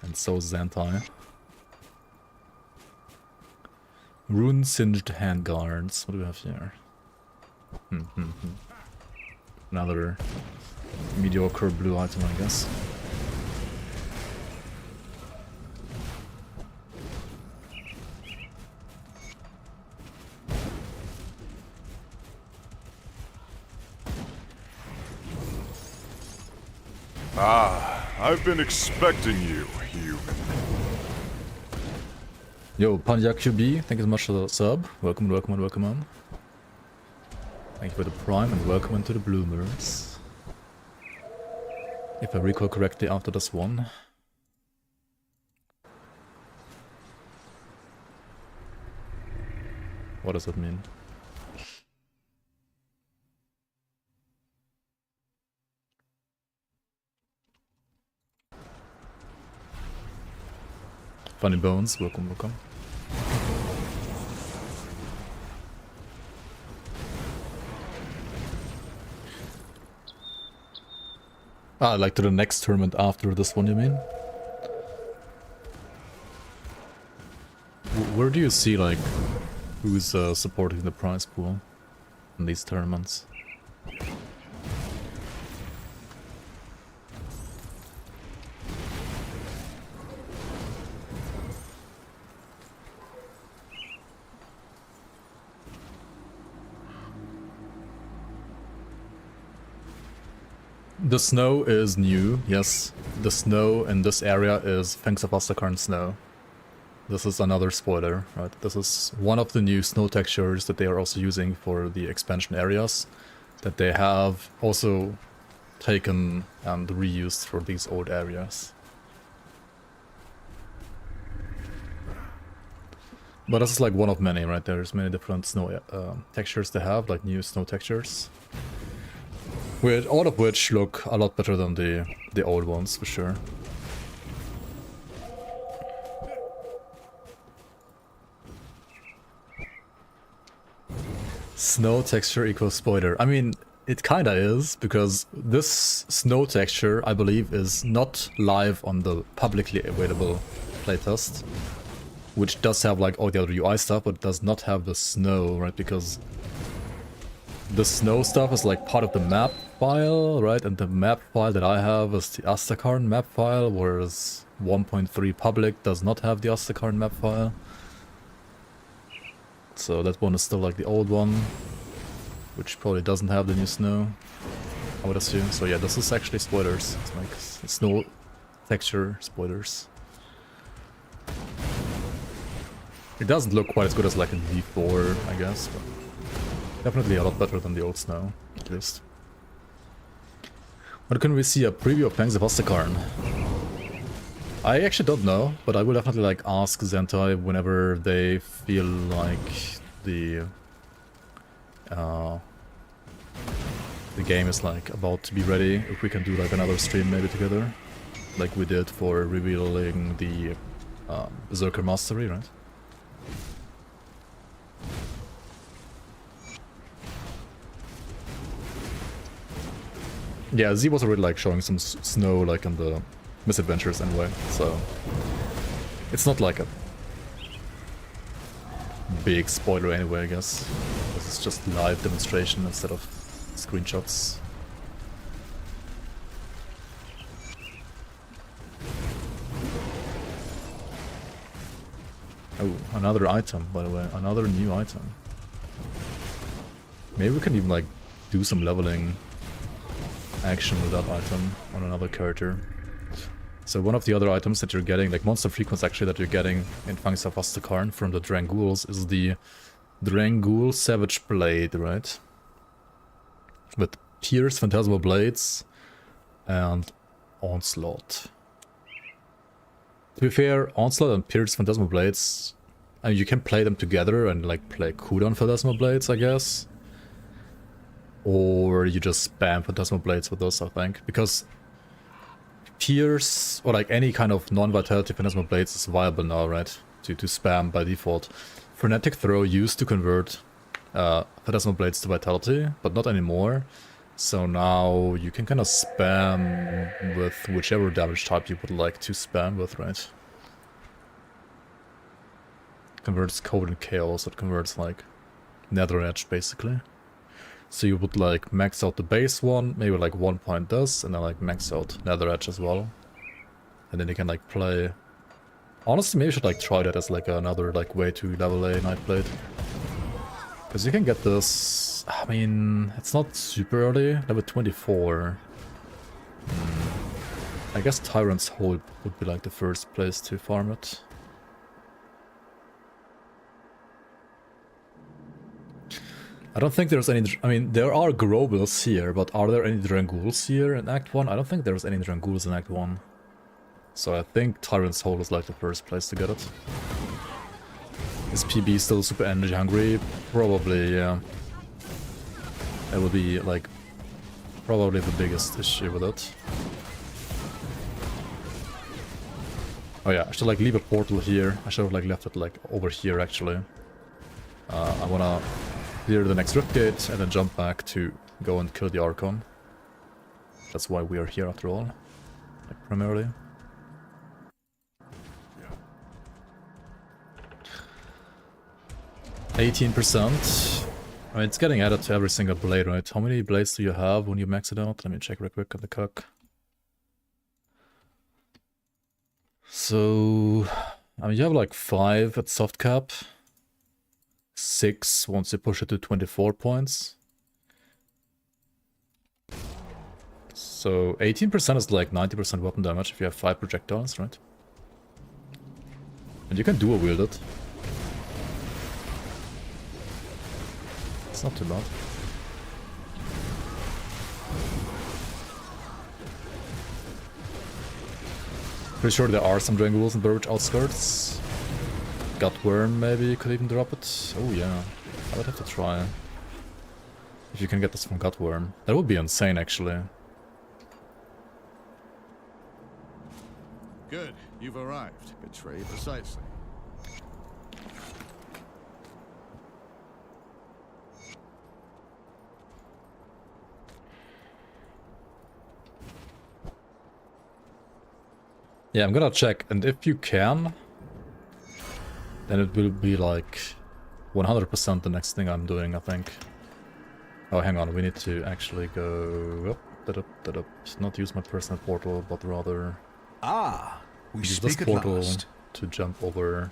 And so is Zentai. Rune-singed handguards. What do we have here? Another mediocre blue item, I guess. I've been expecting you, human. Yo, Panja QB, thank you so much for the sub. Welcome, welcome, and welcome on. Thank you for the prime and welcome into the bloomers. If I recall correctly, after this one. What does that mean? Funny Bones, welcome, welcome. Ah, like to the next tournament after this one, you mean? Where do you see, like, who's supporting the prize pool in these tournaments? The snow is new, yes. The snow in this area is thanks to Vastakarn snow. This is another spoiler, right? This is one of the new snow textures that they are also using for the expansion areas that they have also taken and reused for these old areas. But this is like one of many, right? There's many different snow textures they have, like new snow textures. All of which look a lot better than the old ones, for sure. Snow texture equals spoiler. I mean, it kinda is, because this snow texture, I believe, is not live on the publicly available playtest. Which does have like all the other UI stuff, but does not have the snow, right? Because the snow stuff is like part of the map file, right? And the map file that I have is the Astakarn map file, whereas 1.3 public does not have the Astakarn map file. So that one is still like the old one, which probably doesn't have the new snow, I would assume. So yeah, this is actually spoilers. It's like snow texture spoilers. It doesn't look quite as good as like in V4, I guess, but definitely a lot better than the old snow, at least. When can we see a preview of Pangs of Astakarn? I actually don't know, but I will definitely like ask Zentai whenever they feel like the game is like about to be ready, if we can do like another stream maybe together, like we did for revealing the Berserker Mastery, right? Yeah, Z was already like showing some snow like in the misadventures anyway, so it's not like a big spoiler anyway, I guess. This is just live demonstration instead of screenshots. Oh, another item, by the way, another new item. Maybe we can even like do some leveling action with that item on another character. So one of the other items that you're getting, like monster frequency actually that you're getting in Fangs of Astakarn from the Drangools is the Drangool Savage Blade, right? With Pierce, Phantasmal Blades, and Onslaught. To be fair, Onslaught and Pierce Phantasmal Blades, I mean, you can play them together and like play cooldown Phantasmal Blades, I guess. Or you just spam Phantasmal Blades with those, I think. Because Pierce, or like any kind of non-vitality Phantasmal Blades is viable now, right? To spam by default. Frenetic Throw used to convert Phantasmal Blades to vitality, but not anymore. So now you can kind of spam with whichever damage type you would like to spam with, right? Converts Code and Chaos, it converts like Nether Edge basically. So you would like max out the base one, maybe like 1 point does, and then like max out Nether Edge as well. And then you can like play... Honestly, maybe you should like try that as like another like way to level a Nightblade. Because you can get this... I mean, it's not super early, level 24. I guess Tyrant's Hold would be like the first place to farm it. I don't think there's any... I mean, there are Grobels here, but are there any Drangools here in Act 1? I don't think there's any Drangools in Act 1. So I think Tyrant's Hold is like the first place to get it. Is PB still super energy hungry? Probably, yeah. That would be like probably the biggest issue with it. Oh yeah, I should like leave a portal here. I should have like left it like over here actually. I wanna clear the next Rift Gate and then jump back to go and kill the Archon. That's why we are here after all, like primarily. 18%. I mean, it's getting added to every single blade, right? How many blades do you have when you max it out? Let me check real quick on the cuck. So, I mean, you have like 5 at soft cap. 6 once you push it to 24 points. So 18% is like 90% weapon damage if you have 5 projectiles, right? And you can dual wield it. It's not too bad. Pretty sure there are some Drangools in Burbage outskirts. Gutworm maybe could even drop it. Oh yeah, I would have to try. If you can get this from Gutworm. That would be insane actually. Good, you've arrived. Betray precisely. Yeah, I'm gonna check, and if you can, then it will be like 100% the next thing I'm doing, I think. Oh, hang on, we need to actually go up. Not use my personal portal, but rather Ah, we use this speak at portal last. to jump over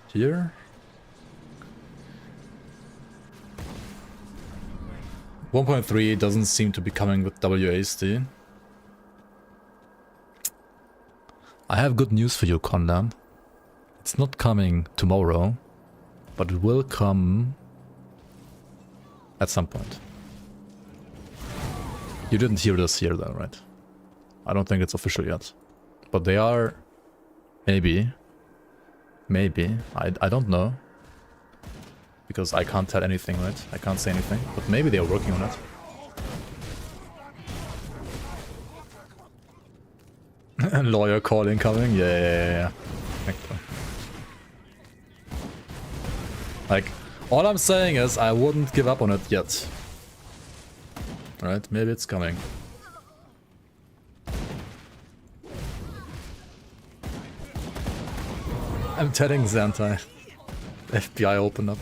here. 1.3 doesn't seem to be coming with WASD. I have good news for you, Condan. It's not coming tomorrow, but it will come at some point. You didn't hear this here though, right? I don't think it's official yet. But they are... Maybe. I don't know. Because I can't tell anything, right? I can't say anything. But maybe they are working on it. Lawyer call incoming? Yeah. Like, all I'm saying is I wouldn't give up on it yet. Right? Maybe it's coming. I'm telling Xantai. FBI open up.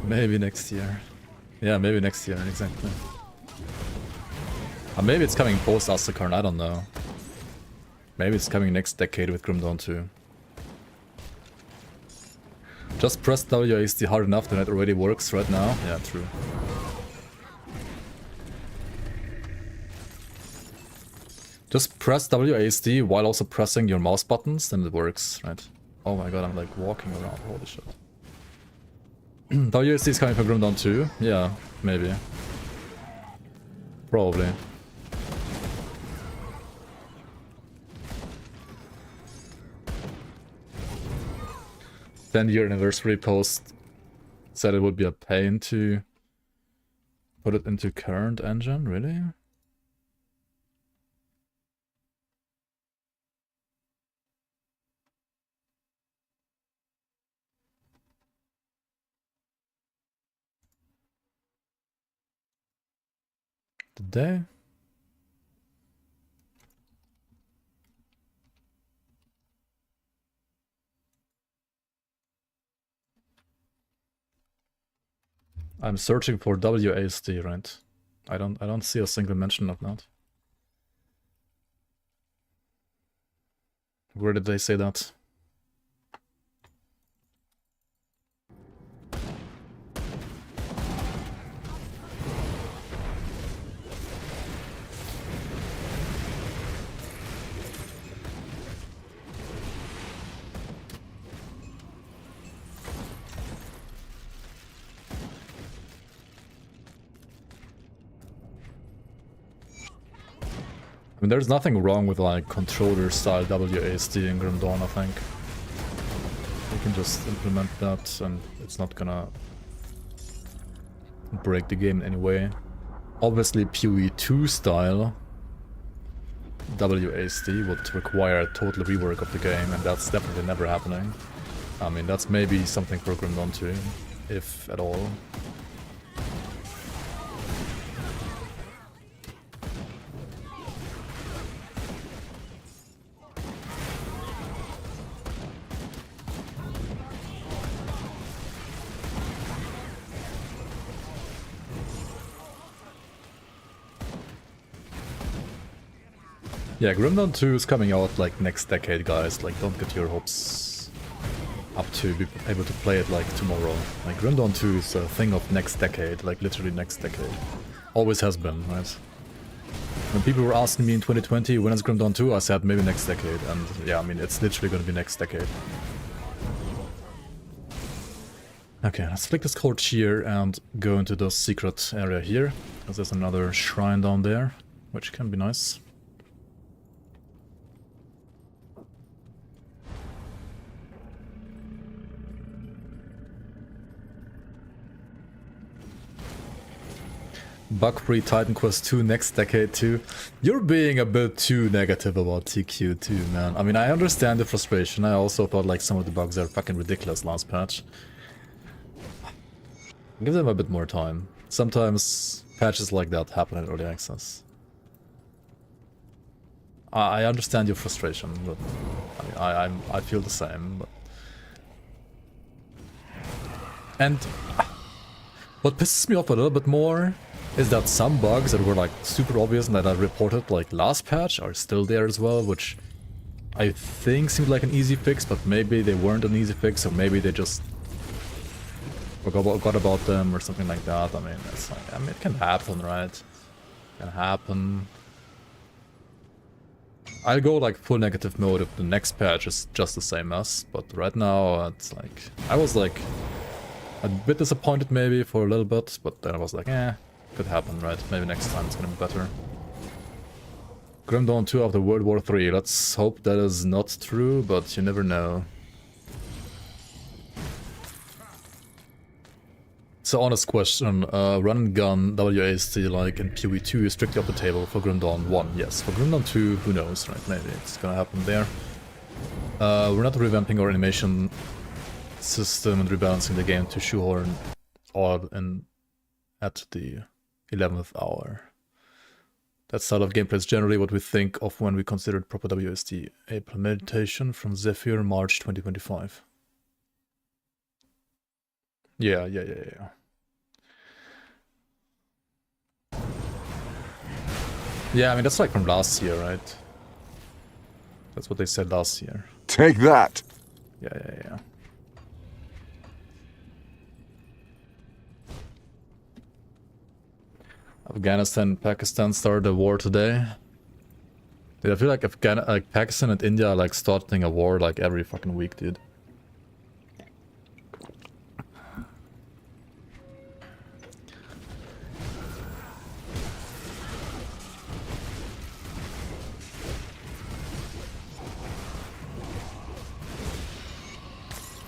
Maybe next year. Yeah, maybe next year, exactly. Or maybe it's coming post Astakarn, I don't know. Maybe it's coming next decade with Grim Dawn 2. Just press WASD hard enough then it already works right now. Yeah, true. Just press WASD while also pressing your mouse buttons, then it works, right? Oh my god, I'm like walking around, holy shit. WASD is coming from Grim Dawn 2? Yeah, maybe. Probably. Then-year anniversary post said it would be a pain to put it into current engine, really? Did they? I'm searching for WASD, right? I don't see a single mention of that. Where did they say that? I mean, there's nothing wrong with like controller style WASD in Grim Dawn, I think. You can just implement that and it's not gonna break the game in any way. Obviously PoE2 style WASD would require a total rework of the game, and that's definitely never happening. I mean, that's maybe something for Grim Dawn 2, if at all. Yeah, Grim Dawn 2 is coming out like next decade, guys. Like, don't get your hopes up to be able to play it like tomorrow. Like, Grim Dawn 2 is a thing of next decade, like literally next decade. Always has been, right? When people were asking me in 2020, when is Grim Dawn 2, I said maybe next decade. And yeah, I mean, it's literally gonna be next decade. Okay, let's flick this torch here and go into the secret area here. Because there's another shrine down there, which can be nice. Bug-free Titan Quest 2 next decade too. You're being a bit too negative about TQ too, man. I mean, I understand the frustration. I also thought like some of the bugs are fucking ridiculous last patch. Give them a bit more time. Sometimes patches like that happen in early access. I understand your frustration, but I mean, I feel the same. But... And what pisses me off a little bit more is that some bugs that were like super obvious and that I reported like last patch are still there as well, which I think seemed like an easy fix, but maybe they weren't an easy fix, or maybe they just forgot about them or something like that. I mean, it's like, I mean, it can happen, right? It can happen. I'll go like full negative mode if the next patch is just the same mess, but right now it's like, I was like a bit disappointed maybe for a little bit, but then I was like, eh, could happen, right? Maybe next time it's gonna be better. Grim Dawn 2 after World War 3. Let's hope that is not true, but you never know. So honest question, run and gun WASD like in PoE2 is strictly off the table. For Grim Dawn 1, yes. For Grim Dawn 2, who knows, right? Maybe it's gonna happen there. We're not revamping our animation system and rebalancing the game to shoehorn all in at the 11th hour. That style of gameplay is generally what we think of when we considered proper WSD implementation from Zephyr March 2025. Yeah. Yeah, I mean, that's like from last year, right? That's what they said last year. Take that! Yeah. Afghanistan and Pakistan started a war today. Dude, I feel like Pakistan and India are like starting a war like every fucking week, dude.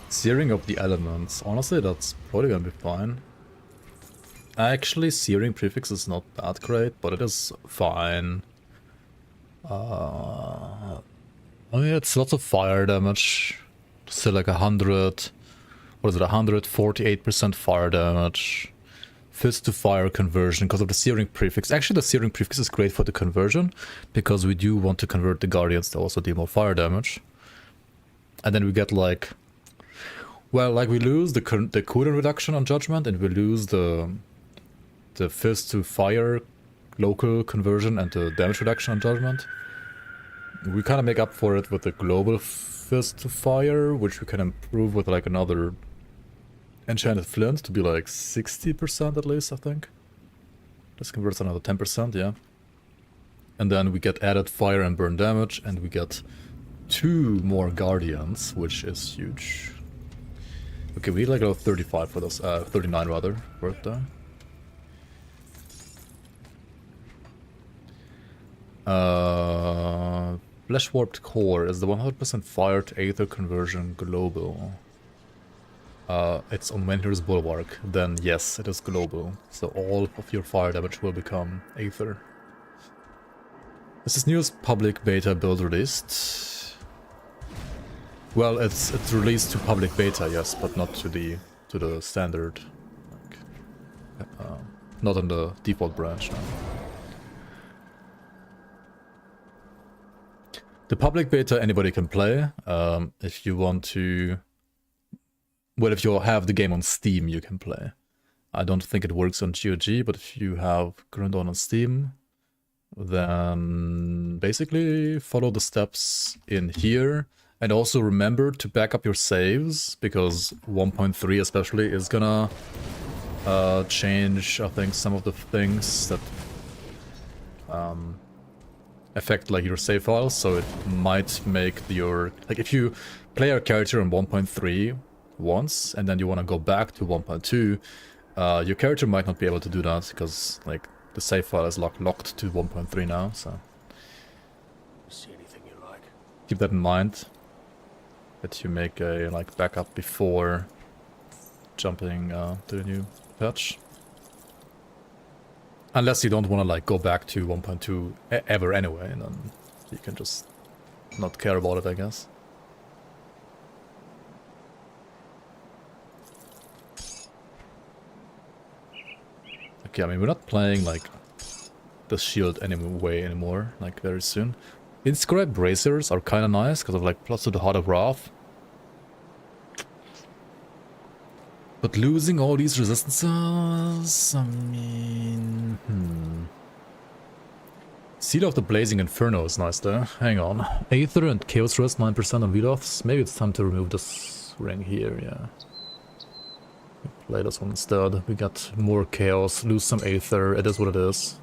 Searing of the elements. Honestly, that's probably gonna be fine. Actually, searing prefix is not that great, but it is fine. I mean, it's lots of fire damage. Still like 100... What is it? 148% fire damage. Fist to fire conversion because of the searing prefix. Actually, the searing prefix is great for the conversion, because we do want to convert the guardians to also deal more fire damage. And then we get like... Well, like we lose the cooldown reduction on judgment, and we lose the fist to fire local conversion and the damage reduction on judgment. We kind of make up for it with the global fist to fire, which we can improve with like another enchanted flint to be like 60% at least, I think. This converts another 10%, yeah. And then we get added fire and burn damage, and we get 2 more guardians, which is huge. Okay, we like level 35 for those, 39 rather, worth that. Flesh Warped Core is the 100% fire to Aether conversion global. It's on Menhir's Bulwark, then yes, it is global. So all of your fire damage will become Aether. Is this newest public beta build released? Well, it's released to public beta, yes, but not to the standard. Like, not in the default branch now. The public beta anybody can play. If you want to... Well, if you have the game on Steam, you can play. I don't think it works on GOG, but if you have Grim Dawn on Steam, then basically follow the steps in here. And also remember to back up your saves, because 1.3 especially is gonna change, I think, some of the things that affect like your save files. So it might make your... Like if you play your character on 1.3 once, and then you want to go back to 1.2, your character might not be able to do that, because like the save file is locked to 1.3 now, so... See anything you like? Keep that in mind. That you make a like backup before jumping to the new patch. Unless you don't want to like go back to 1.2 ever anyway, and then you can just not care about it, I guess. Okay, I mean, we're not playing like the shield anymore, like very soon. Inscribed bracers are kind of nice because of like plus to the Heart of Wrath. But losing all these resistances, I mean... Seal of the Blazing Inferno is nice there. Hang on. Aether and Chaos Rest 9% on lead-offs. Maybe it's time to remove this ring here, yeah. Play this one instead. We got more Chaos, lose some Aether, it is what it is.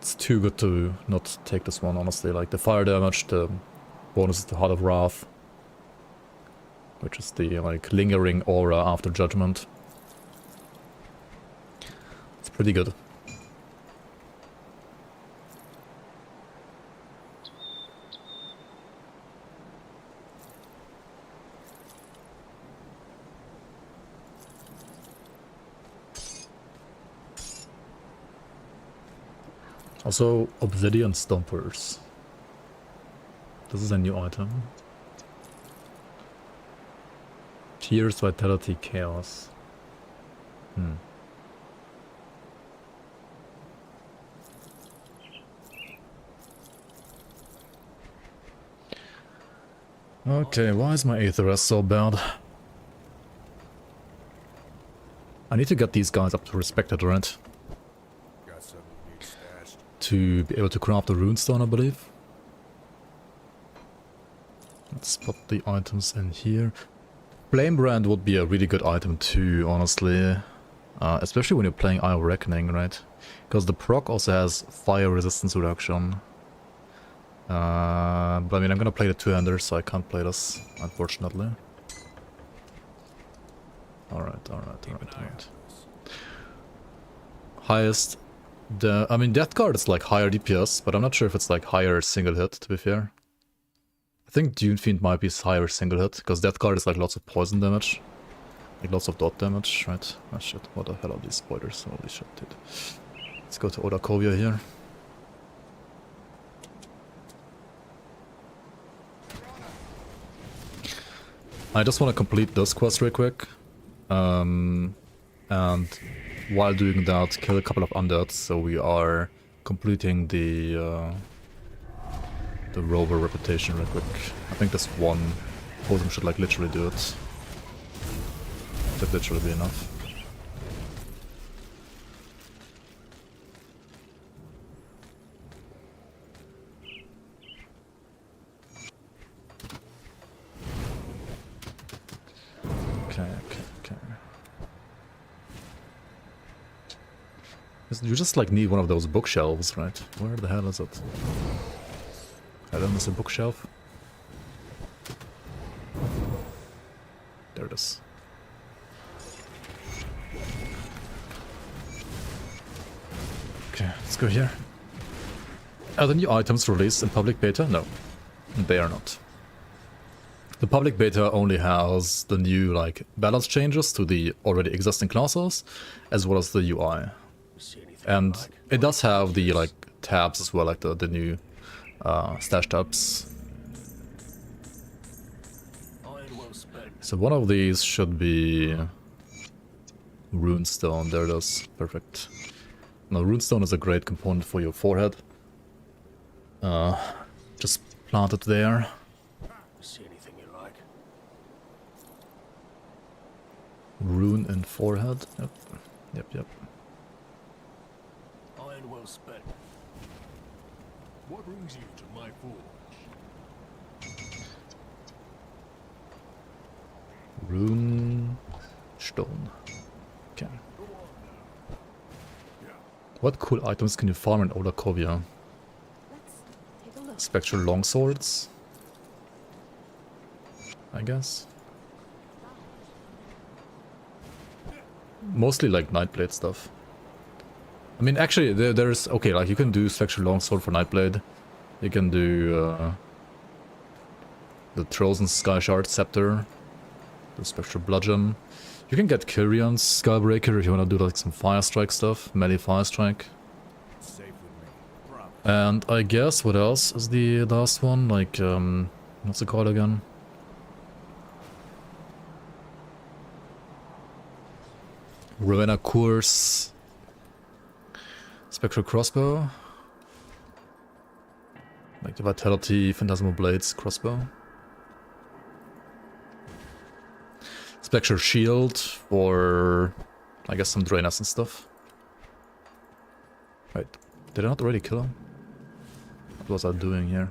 It's too good to not take this one, honestly. Like the fire damage, the bonus is the Heart of Wrath. Which is the like lingering aura after judgment. It's pretty good. Also, Obsidian Stompers. This is a new item. Tears, Vitality, Chaos. Okay, why is my Aether Rest so bad? I need to get these guys up to respected, right? Got something big stashed. To be able to craft the runestone, I believe. Let's put the items in here. Flame Brand would be a really good item too, honestly. Especially when you're playing Eye of Reckoning, right? Because the proc also has fire resistance reduction. But I mean, I'm gonna play the two-hander, so I can't play this, unfortunately. Alright. Highest... I mean, Death Guard is like higher DPS, but I'm not sure if it's like higher single hit, to be fair. I think Dune Fiend might be higher single hit, because Death Guard is like lots of poison damage. Like lots of dot damage, right? Oh shit, what the hell are these spoilers? Holy shit, dude. Let's go to Oathkeeper here. I just want to complete this quest real quick. And while doing that, kill a couple of undeads, so we are completing the rover reputation real quick. I think this one totem should like literally do it. Should literally be enough. Okay. You just like need one of those bookshelves, right? Where the hell is it? I don't miss a bookshelf. There it is. Okay, let's go here. Are the new items released in public beta? No, they are not. The public beta only has the new like balance changes to the already existing classes, as well as the UI. And it does have the like tabs as well, like the new stash tabs. So one of these should be runestone. There it is. Perfect. Now runestone is a great component for your forehead. Just plant it there. See anything you like? Rune and forehead. Yep. Iron well spent. What brings you to my forge? Rune stone. Okay. What cool items can you farm in Oathkeeper? Let's take a look. Spectral longswords, I guess. Mostly like Nightblade stuff. I mean, actually, there's... Okay, like you can do Spectral Longsword for Nightblade. You can do the Trojan Sky Shard Scepter. The Spectral Bludgeon. You can get Kyrion's Skullbreaker if you want to do like some Fire Strike stuff, melee Fire Strike. It's safe with me. Promise. And I guess what else is the last one? Like, what's it called again? Rowena Course Spectral Crossbow. Like the Vitality Phantasmal Blades crossbow. Spectral Shield for, I guess, some Draeners and stuff. Wait, did I not already kill him? What was I doing here?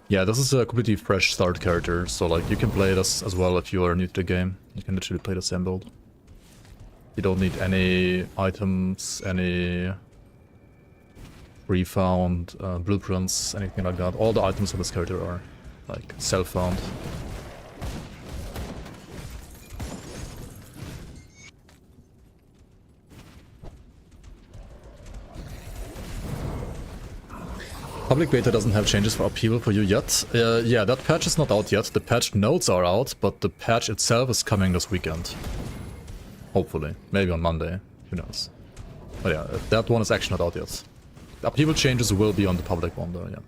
Yeah, this is a completely fresh start character, so like you can play this as well if you are new to the game. You can literally play the same build. You don't need any items, any refound blueprints, anything like that. All the items of this character are like self-found. Public beta doesn't have changes for upheaval for you yet. Yeah, that patch is not out yet. The patch notes are out, but the patch itself is coming this weekend. Hopefully. Maybe on Monday. Who knows. But yeah, that one is actually not out yet. The upheaval changes will be on the public one though, yeah.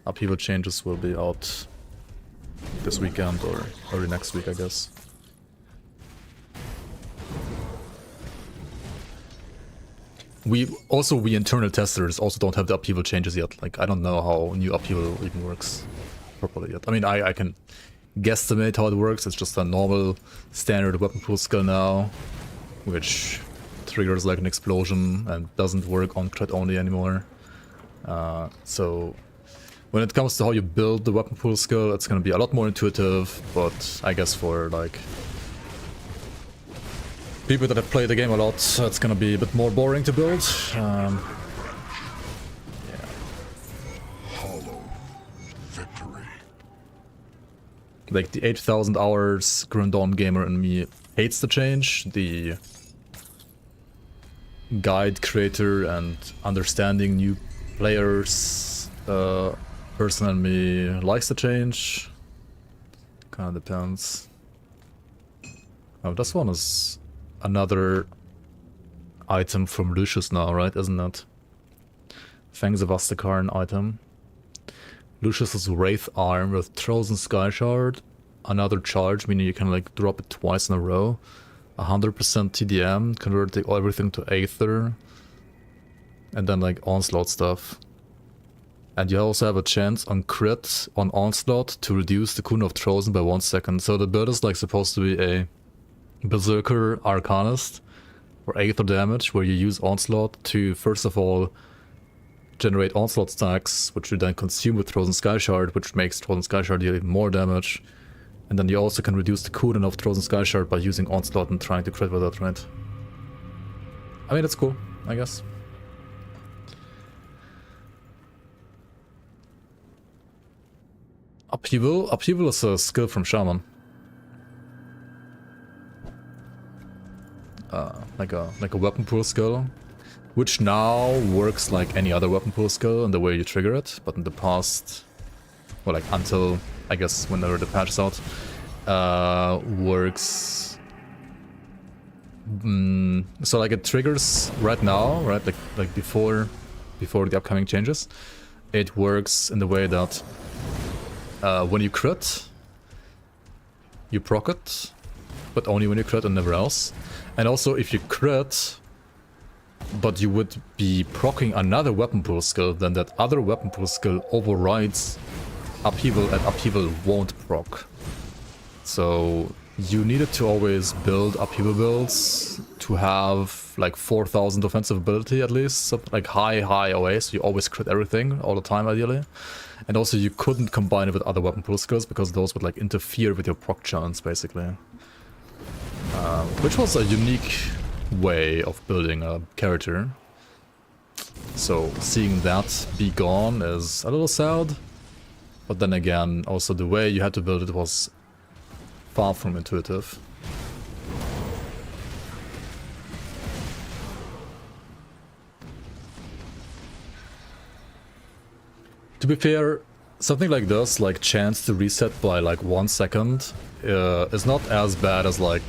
Upheaval changes will be out this weekend or early next week, I guess. We internal testers also don't have the upheaval changes yet. Like, I don't know how new upheaval even works properly yet. I mean, I can guesstimate how it works. It's just a normal standard weapon pool skill now, which triggers like an explosion and doesn't work on crit only anymore. So when it comes to how you build the weapon pool skill, it's gonna be a lot more intuitive, but I guess for like people that have played the game a lot, it's gonna be a bit more boring to build. Yeah. Like the 8,000 hours Grim Dawn gamer in me hates the change. The guide creator and understanding new players person in me likes the change. Kinda depends. Oh, this one is another item from Lucius now, right? Isn't it? Fangs of Astakarn item. Lucius's Wraith Arm with Frozen Sky Shard. Another charge, meaning you can like drop it twice in a row. 100% TDM, converting everything to Aether. And then like Onslaught stuff. And you also have a chance on crit on Onslaught to reduce the cooldown of Frozen by 1 second. So the build is like supposed to be a Berserker Arcanist for Aether damage, where you use Onslaught to first of all generate Onslaught stacks, which you then consume with Frozen Sky Shard, which makes Frozen Sky Shard deal even more damage. And then you also can reduce the cooldown of Frozen Sky Shard by using Onslaught and trying to crit with that, right? I mean, it's cool, I guess. Upheaval? Upheaval is a skill from Shaman. Like a weapon pool skill, which now works like any other weapon pool skill in the way you trigger it, but in the past, well, like until I guess whenever the patch is out, works. So like it triggers right now, right? Like before the upcoming changes, it works in the way that when you crit, you proc it, but only when you crit and never else. And also if you crit, but you would be proccing another weapon pool skill, then that other weapon pool skill overrides Upheaval, and Upheaval won't proc. So you needed to always build Upheaval builds to have like 4,000 offensive ability at least, so like high OA, so you always crit everything all the time ideally. And also you couldn't combine it with other weapon pool skills because those would like interfere with your proc chance basically. Which was a unique way of building a character. So seeing that be gone is a little sad. But then again, also the way you had to build it was far from intuitive. To be fair, something like this, like chance to reset by like 1 second, is not as bad as like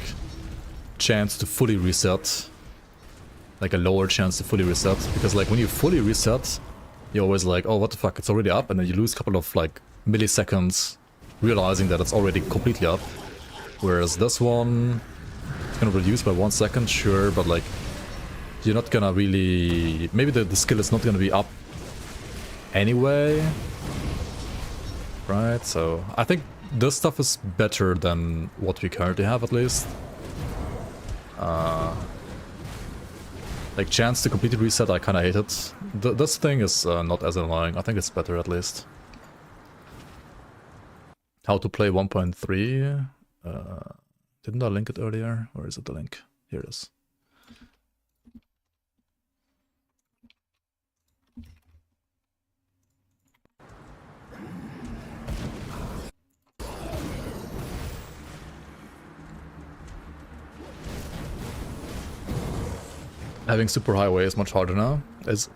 chance to fully reset. Like a lower chance to fully reset, because like when you fully reset, you're always like, oh what the fuck, it's already up, and then you lose a couple of like milliseconds realizing that it's already completely up. Whereas this one, it's gonna reduce by 1 second, sure, but like you're not gonna really, maybe the skill is not gonna be up anyway, right? So I think this stuff is better than what we currently have, at least. Like chance to completely reset, I kinda hate it. This thing is not as annoying. I think it's better, at least. How to play 1.3? Didn't I link it earlier? Where is it, the link? Here it is. Having super highway is much harder now. Is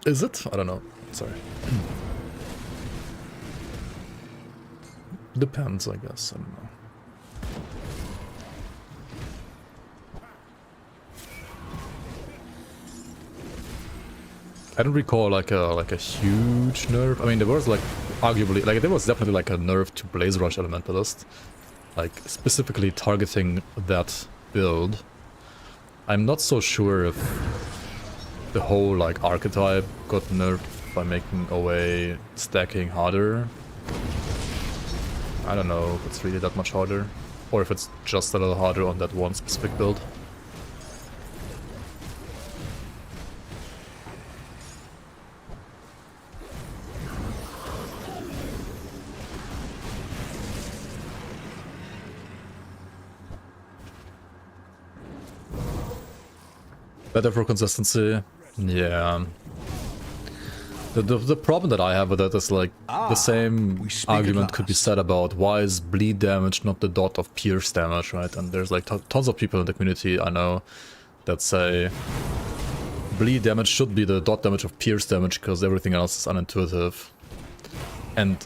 it? I don't know. Sorry. Depends, I guess. I don't know. I don't recall like a huge nerf. I mean, there was like arguably, like there was definitely like a nerf to Blaze Rush Elementalist, like specifically targeting that build. I'm not so sure if the whole like archetype got nerfed by making away stacking harder. I don't know if it's really that much harder, or if it's just a little harder on that one specific build. Better for consistency, yeah. The problem that I have with it is like the same argument could be said about why is bleed damage not the dot of pierce damage, right? And there's like tons of people in the community I know that say bleed damage should be the dot damage of pierce damage because everything else is unintuitive. And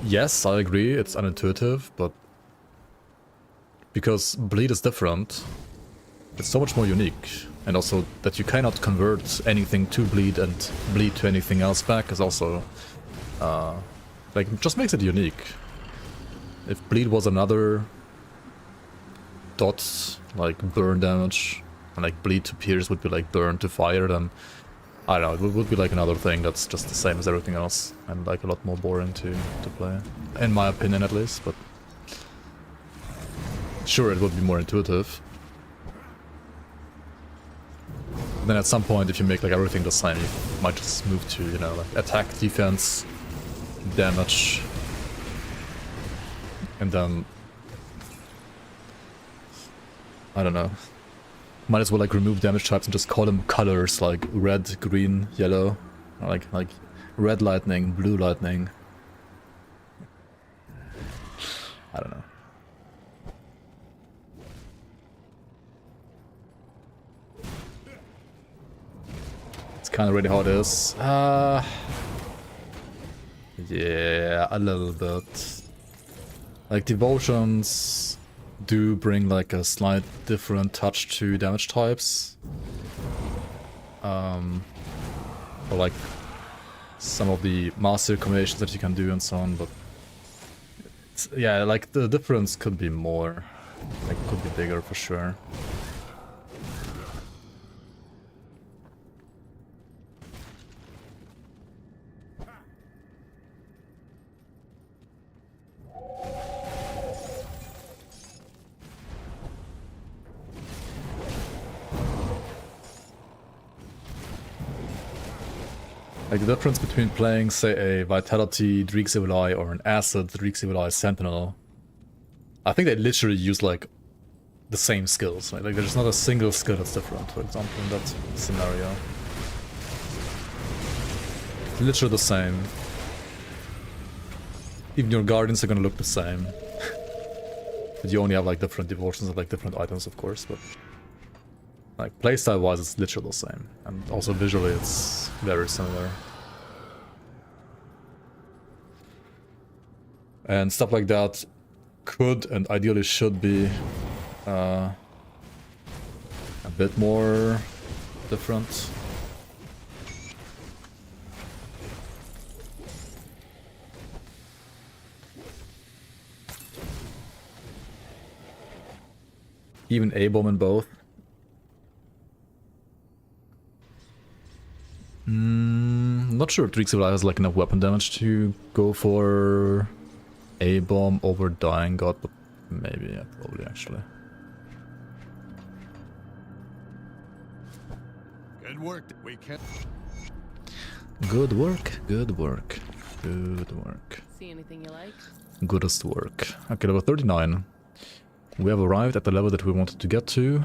yes, I agree, it's unintuitive, but because bleed is different, it's so much more unique. And also that you cannot convert anything to bleed and bleed to anything else back is also like just makes it unique. If bleed was another dot, like burn damage, and like bleed to pierce would be like burn to fire, then I don't know, it would be like another thing that's just the same as everything else and like a lot more boring to play, in my opinion at least. But sure, it would be more intuitive. Then at some point, if you make like everything the same, you might just move to, you know, like attack, defense, damage, and then I don't know. Might as well like remove damage types and just call them colors like red, green, yellow, or like red lightning, blue lightning. I don't know. Kind of really how it is. Yeah, a little bit. Like devotions do bring like a slight different touch to damage types. Or like some of the master combinations that you can do and so on, but yeah, like the difference could be more, like could be bigger for sure. Like the difference between playing, say, a Vitality Dreeksivili or an Acid Dreeksivili Sentinel, I think they literally use like the same skills, right? Like there's not a single skill that's different, for example, in that scenario. It's literally the same. Even your Guardians are gonna look the same. But you only have like different devotions and like different items, of course, but like playstyle wise it's literally the same. And also visually it's very similar. And stuff like that could and ideally should be a bit more different. Even A-bomb in both. Not sure if Drixel has like enough weapon damage to go for A-bomb over Dying God, but maybe, yeah, probably actually. Good work. We can. Good work, good work, good work. See anything you like? Goodest work. Okay, level 39. We have arrived at the level that we wanted to get to.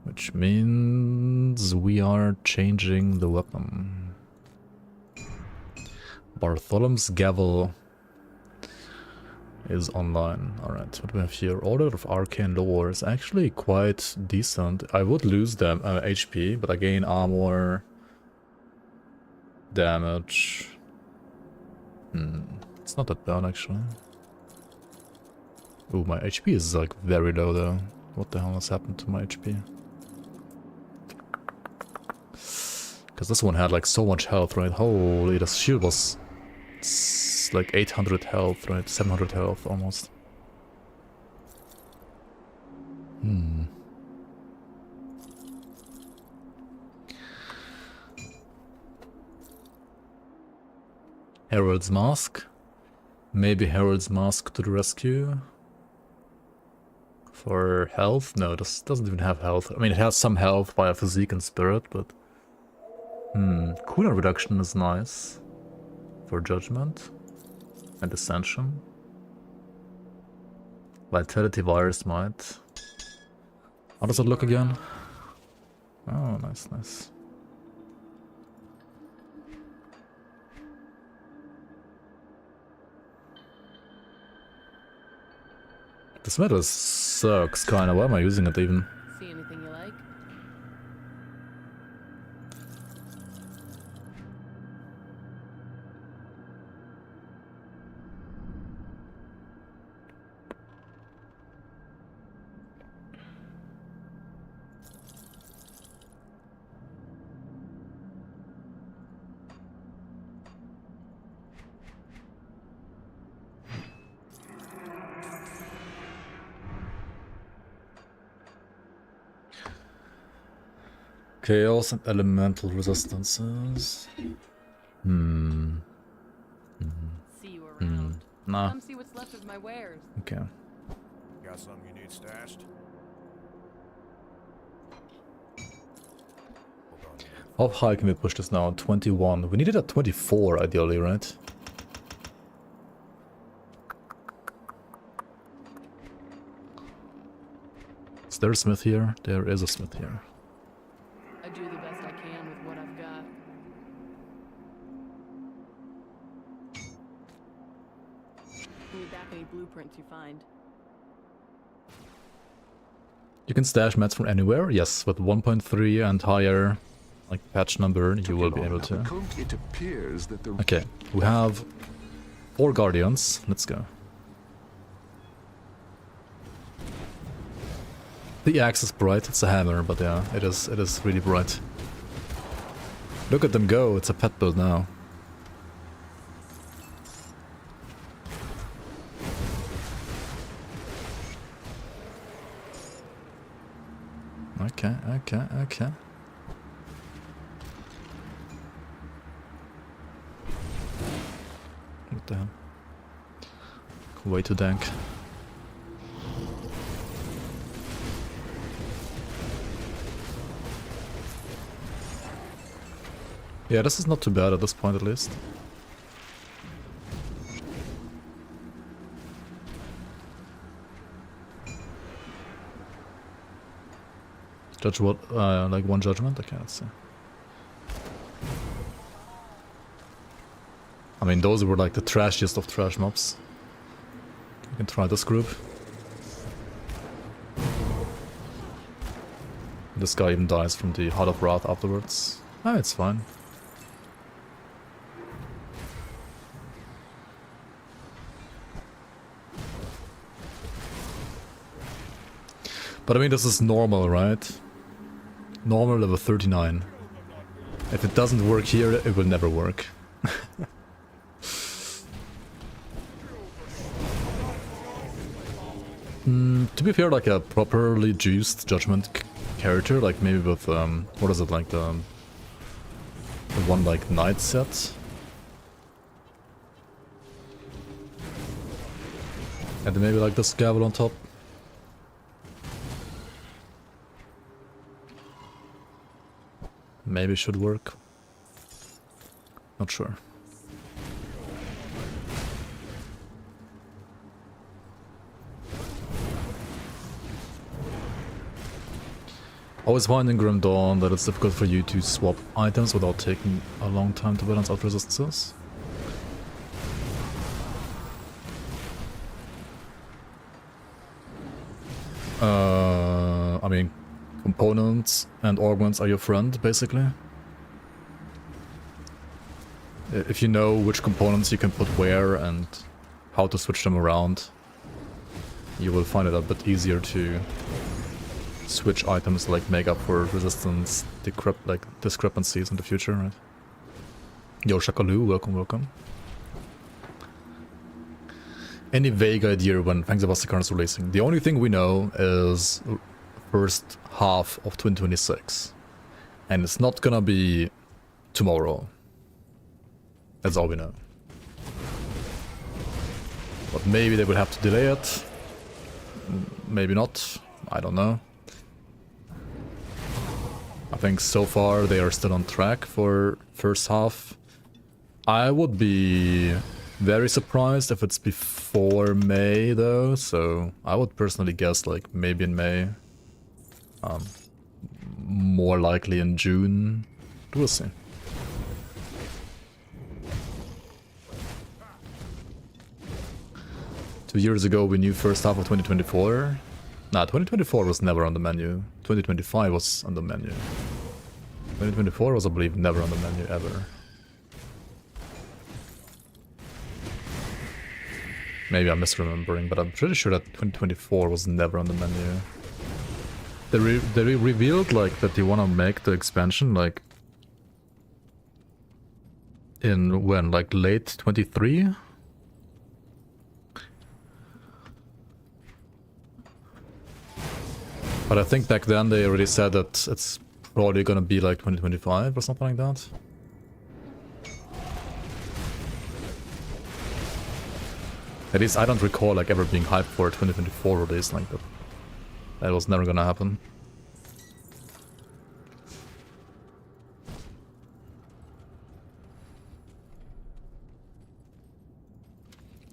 Which means we are changing the weapon. Bartholom's Gavel is online. Alright, what do we have here? Order of Arcane Lore is actually quite decent. I would lose them HP, but I gain armor, damage. It's not that bad actually. Ooh, my HP is like very low though. What the hell has happened to my HP? Because this one had like so much health, right? Holy, the shield was like 800 health, right? 700 health almost. Herald's Mask. Maybe Herald's Mask to the rescue. For health? No, this doesn't even have health. I mean, it has some health via physique and spirit, but... Cooldown reduction is nice. For Judgment. And Ascension. Vitality Virus Might. How does it look again? Oh, nice, nice. This metal sucks kinda. Why am I using it even? See anything you like? Chaos and elemental resistances. See you around. Nah. Come see what's left of my wares. Okay. Got something you need stashed? How high can we push this now? 21. We need it at 24 ideally, right? Is there a smith here? There is a smith here. I do the best I can with what I've got. Need back any blueprints you find. You can stash mats from anywhere. Yes, with 1.3 and higher, like patch number, you will be able to. It appears that the Okay, we have 4 guardians. Let's go. The axe is bright. It's a hammer, but yeah, it is really bright. Look at them go. It's a pet build now. Okay, okay, okay. What the hell? Way too dank. Yeah, this is not too bad at this point at least. Judge what? Like 1 judgment? Okay, let's see. I mean, those were like the trashiest of trash mobs. You can try this group. This guy even dies from the Heart of Wrath afterwards. Ah, it's fine. But I mean, this is normal, right? Normal level 39. If it doesn't work here, it will never work. To be fair, like a properly juiced judgment character, like maybe with, what is it, like the one like knight set? And then maybe like the scavel on top. Maybe should work. Not sure. Always find in Grim Dawn that it's difficult for you to swap items without taking a long time to balance out resistances. I mean, components and augments are your friend, basically. If you know which components you can put where and how to switch them around, you will find it a bit easier to switch items, like make up for resistance, discrepancies in the future, right? Yo, Shakalu, welcome, welcome. Any vague idea when Fangs of Asikar is releasing? The only thing we know is first half of 2026. And it's not gonna be tomorrow. That's all we know. But maybe they will have to delay it. Maybe not. I don't know. I think so far they are still on track for first half. I would be very surprised if it's before May though, so I would personally guess like maybe in May. More likely in June. We'll see. Two years ago we knew first half of 2024. Nah, 2024 was never on the menu. 2025 was on the menu. 2024 was, I believe, never on the menu ever. Maybe I'm misremembering, but I'm pretty sure that 2024 was never on the menu. They revealed like that they want to make the expansion like in when, like late 23? But I think back then they already said that it's probably gonna be like 2025 or something like that. At least I don't recall like ever being hyped for a 2024 release like that. That was never gonna happen.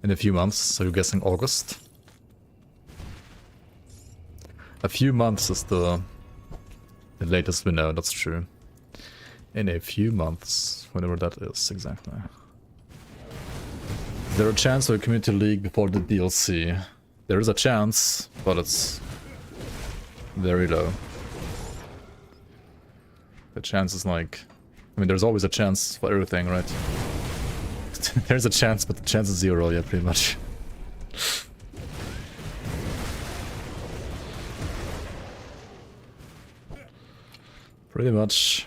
In a few months, so you're guessing August? A few months is the latest we know, that's true. In a few months, whenever that is, exactly. Is there a chance for a community league before the DLC? There is a chance, but it's very low. The chance is like... I mean, there's always a chance for everything, right? There's a chance, but the chance is zero, yeah, pretty much. Pretty much.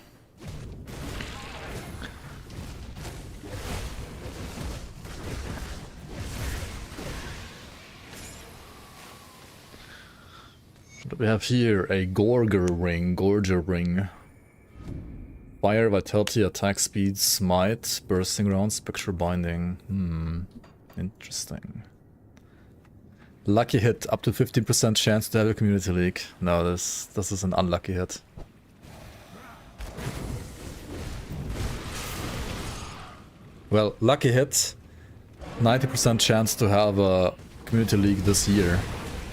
What do we have here? A Gorger ring. Fire, vitality, attack speed, smite, bursting round, spectral binding. Interesting. Lucky hit, up to 15% chance to have a community league. No, this is an unlucky hit. Well, lucky hit, 90% chance to have a community league this year.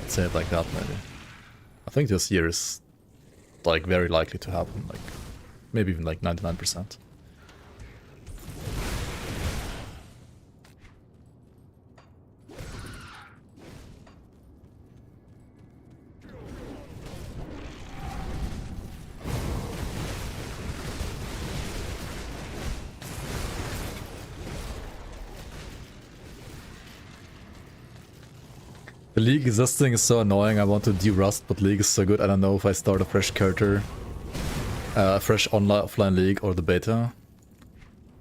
Let's say it like that, maybe. I think this year is like very likely to happen, like maybe even like 99%. The League existing is so annoying. I want to de-rust, but League is so good. I don't know if I start a fresh character, a fresh online offline League or the beta.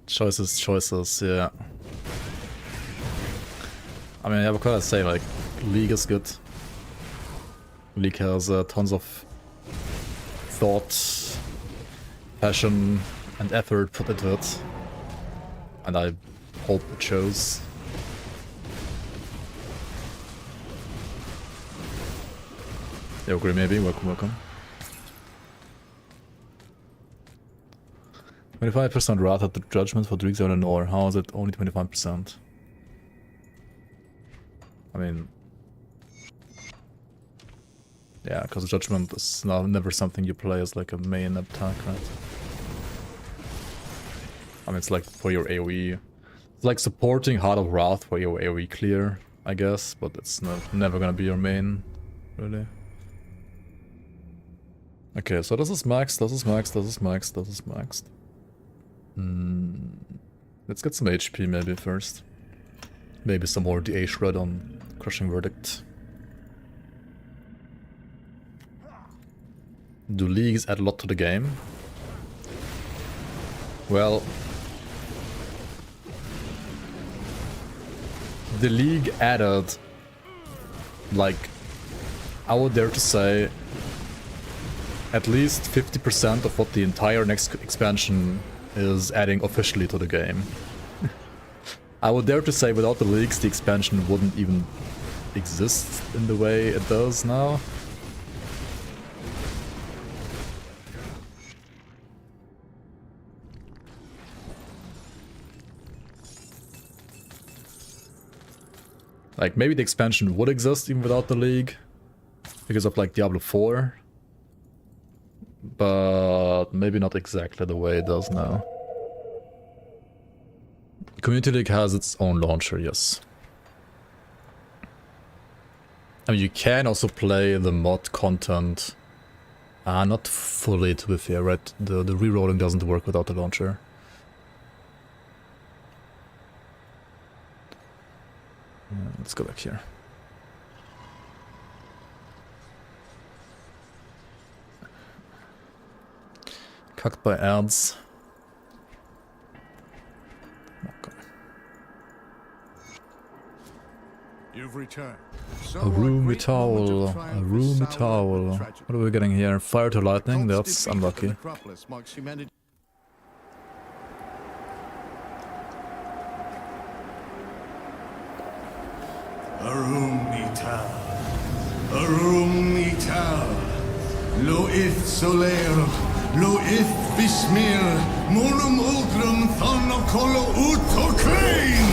Choices, yeah. I mean, yeah, what can I say? Like, League is good. League has tons of thought, passion, and effort put into it, and I hope it shows. Yeah, agree, maybe. Welcome. 25% wrath at the judgment for Dreeks out of Nor. How is it only 25%? I mean, yeah, because judgment is never something you play as like a main attack, right? I mean, it's like for your AoE. It's like supporting Heart of Wrath for your AoE clear, I guess, but it's never gonna be your main, really. Okay, so this is maxed, this is maxed, this is maxed, this is maxed. Let's get some HP maybe first. Maybe some more DA shred on Crushing Verdict. Do leagues add a lot to the game? Well, the league added, like, I would dare to say, at least 50% of what the entire next expansion is adding officially to the game. I would dare to say without the leagues the expansion wouldn't even exist in the way it does now. Like, maybe the expansion would exist even without the league, because of like Diablo 4. But maybe not exactly the way it does now. Community League has its own launcher, yes. I mean, you can also play the mod content. Not fully, to be fair, right? The rerolling doesn't work without the launcher. Let's go back here. Cucked by ads. Okay. You've returned. A roomy towel. A roomy towel. What are we getting here? Fire to lightning? That's unlucky. Arumi tal, lo'ith soler, lo'ith bismir, monum ultrum thonokolo utokrain!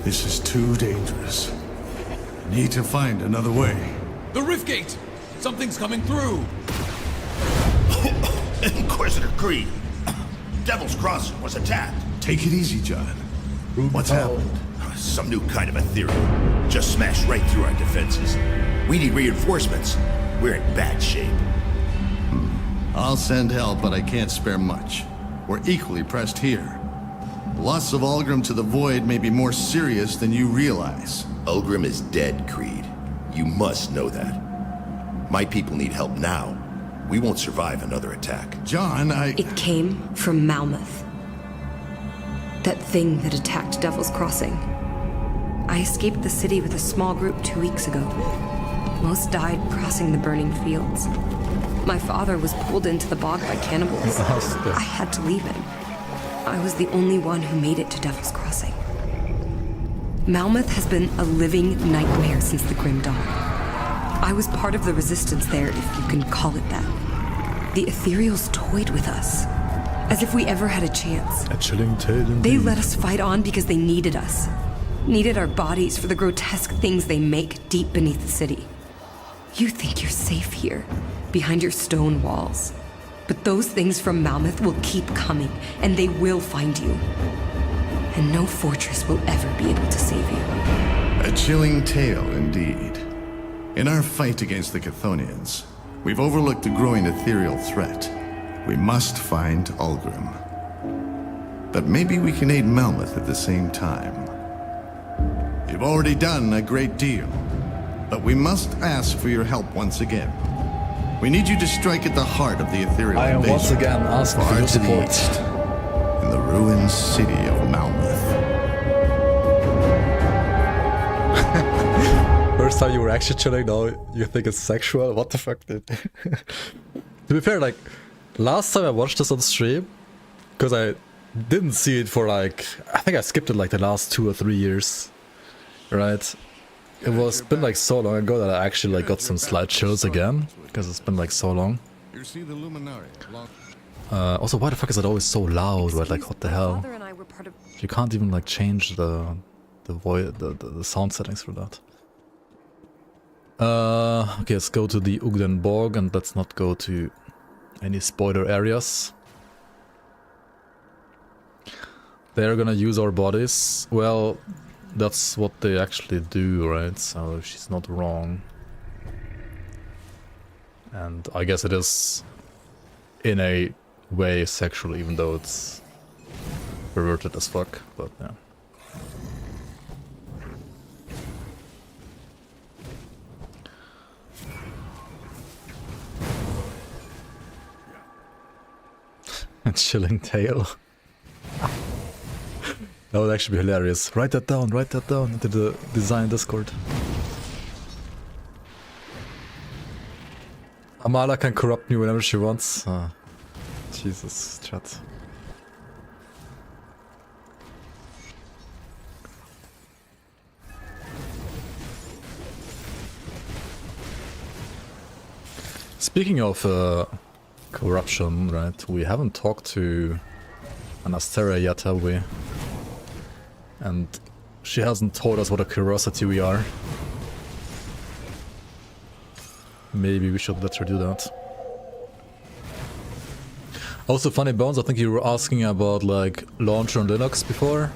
This is too dangerous. Need to find another way. The rift gate! Something's coming through! Inquisitor Creed. Devil's Crossing was attacked. Take it easy, John. What's happened? Some new kind of Ethereal. Just smashed right through our defenses. We need reinforcements. We're in bad shape. I'll send help, but I can't spare much. We're equally pressed here. Loss of Ulgrim to the Void may be more serious than you realize. Ulgrim is dead, Creed. You must know that. My people need help now. We won't survive another attack. John, It came from Malmoth. That thing that attacked Devil's Crossing. I escaped the city with a small group 2 weeks ago. Most died crossing the burning fields. My father was pulled into the bog by cannibals. I had to leave him. I was the only one who made it to Devil's Crossing. Malmoth has been a living nightmare since the Grim Dawn. I was part of the resistance there, if you can call it that. The Ethereals toyed with us, as if we ever had a chance. A chilling tale indeed. They let us fight on because they needed us. Needed our bodies for the grotesque things they make deep beneath the city. You think you're safe here, behind your stone walls. But those things from Malmoth will keep coming, and they will find you. And no fortress will ever be able to save you. a chilling tale indeed. In our fight against the Chthonians, we've overlooked a growing ethereal threat. We must find Ulgrim. But maybe we can aid Melmoth at the same time. You've already done a great deal, but we must ask for your help once again. We need you to strike at the heart of the ethereal I am invasion, once again asking for far your to the support. east, in the ruined city of Malmouth. First time you were actually chilling, now you think it's sexual? What the fuck, dude? To be fair, like, last time I watched this on stream, because I didn't see it for like, I think I skipped it like the last 2 or 3 years, right? It was been like so long ago that I actually like got some slideshows again, because it's been like so long. You see the Luminari along. Also, why the fuck is it always so loud, right? Like, what the hell? Father and I were part of. You can't even like change the sound settings for that. Okay, let's go to the Ugdenborg and let's not go to any spoiler areas. They're gonna use our bodies. Well, that's what they actually do, right? So she's not wrong. And I guess it is, in a way, sexual, even though it's perverted as fuck, but yeah. A chilling tale. That would actually be hilarious. Write that down into the design Discord. Amala can corrupt me whenever she wants. Jesus, chat. Speaking of corruption, right? We haven't talked to Anastasia yet, have we? And she hasn't told us what a curiosity we are. Maybe we should let her do that. Also, Funny Bones, I think you were asking about like launcher on Linux before.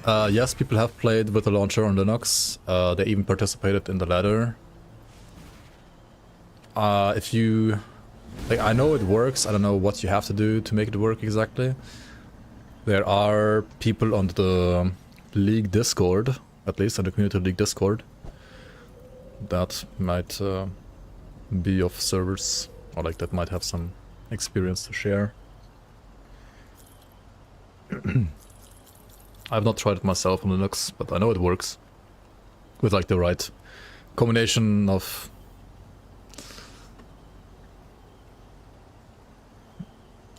Yes, people have played with the launcher on Linux. They even participated in the ladder. If you... Like, I know it works, I don't know what you have to do to make it work exactly. There are people on the League Discord, at least on the Community League Discord, that might be of service, or like that might have some experience to share. I've not tried it myself on Linux, but I know it works. With like the right combination of...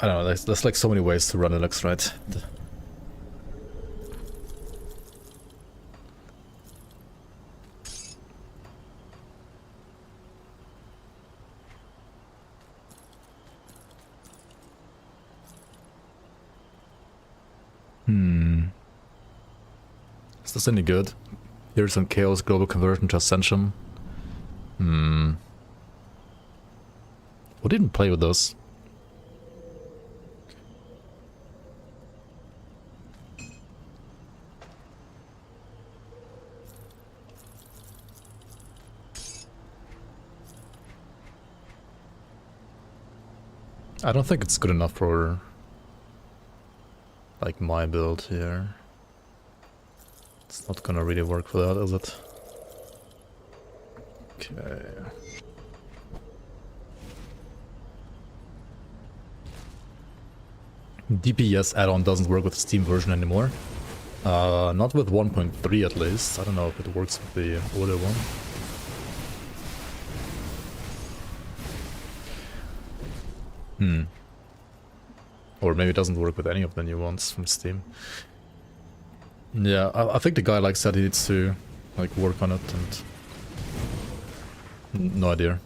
I don't know, there's like so many ways to run Linux, right? Is this any good? Here's some chaos, global conversion to Ascension. Would even play with those. I don't think it's good enough for like my build here. It's not gonna really work for that, is it? Okay. DPS add-on doesn't work with the Steam version anymore. Not with 1.3 at least. I don't know if it works with the older one. Or maybe it doesn't work with any of the new ones from Steam. Yeah, I think the guy like said he needs to like work on it and... No idea.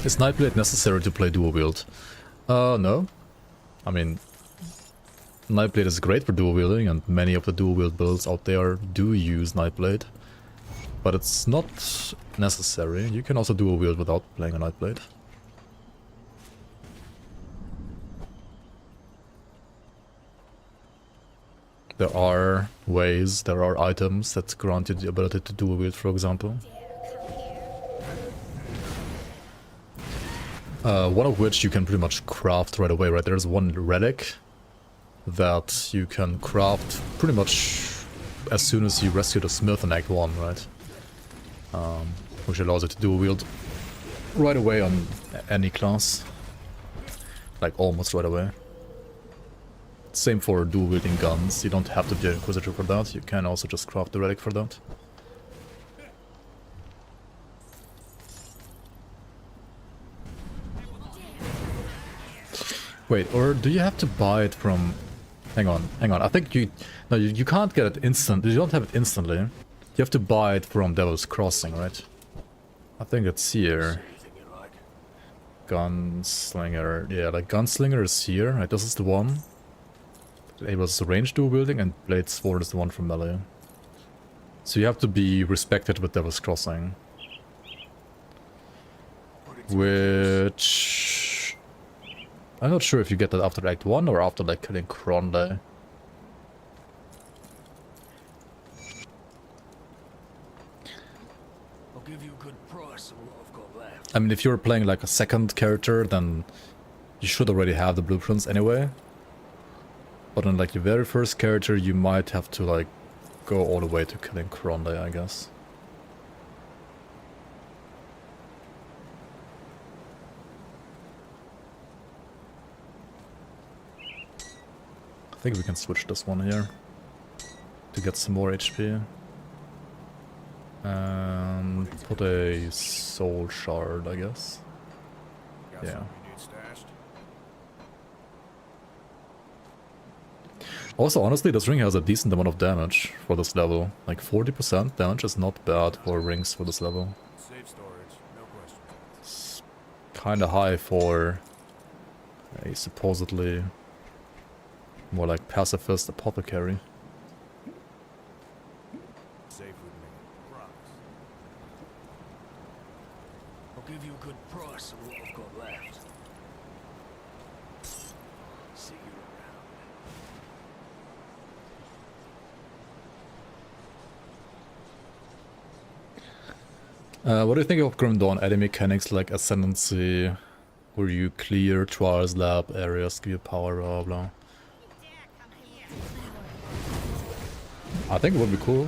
Is Nightblade necessary to play dual wield? No. I mean, Nightblade is great for dual wielding and many of the dual wield builds out there do use Nightblade. But it's not necessary. You can also dual wield without playing a Nightblade. There are ways, there are items that grant you the ability to dual wield, for example. One of which you can pretty much craft right away, right? There's one relic that you can craft pretty much as soon as you rescue the smith in Act 1, right? Which allows you to dual wield right away on any class. Like almost right away. Same for dual wielding guns. You don't have to be an Inquisitor for that. You can also just craft the relic for that. Wait, or do you have to buy it from... Hang on. I think you... No, you can't get it instant. You don't have it instantly. You have to buy it from Devil's Crossing, right? I think it's here. Gunslinger. Yeah, like Gunslinger is here, right? This is the one. It enables range dual wielding, and Blade Sword is the one from melee. So you have to be respected with Devil's Crossing. Which... I'm not sure if you get that after Act 1 or after like killing Cronley. I'll give you a good price on what I've got left. I mean, if you're playing like a second character, then you should already have the blueprints anyway. But on like your very first character, you might have to like go all the way to killing Cronley, I guess. I think we can switch this one here to get some more HP. And put a soul shard, I guess. Yeah. Also, honestly, this ring has a decent amount of damage for this level. Like 40% damage is not bad for rings for this level. It's kinda high for a supposedly more like pacifist apothecary. I'll give you a good price on what I've got left. See you What do you think of Grim Dawn adding mechanics like Ascendancy, where you clear Trials Lab areas, give you power, blah blah? I think it would be cool.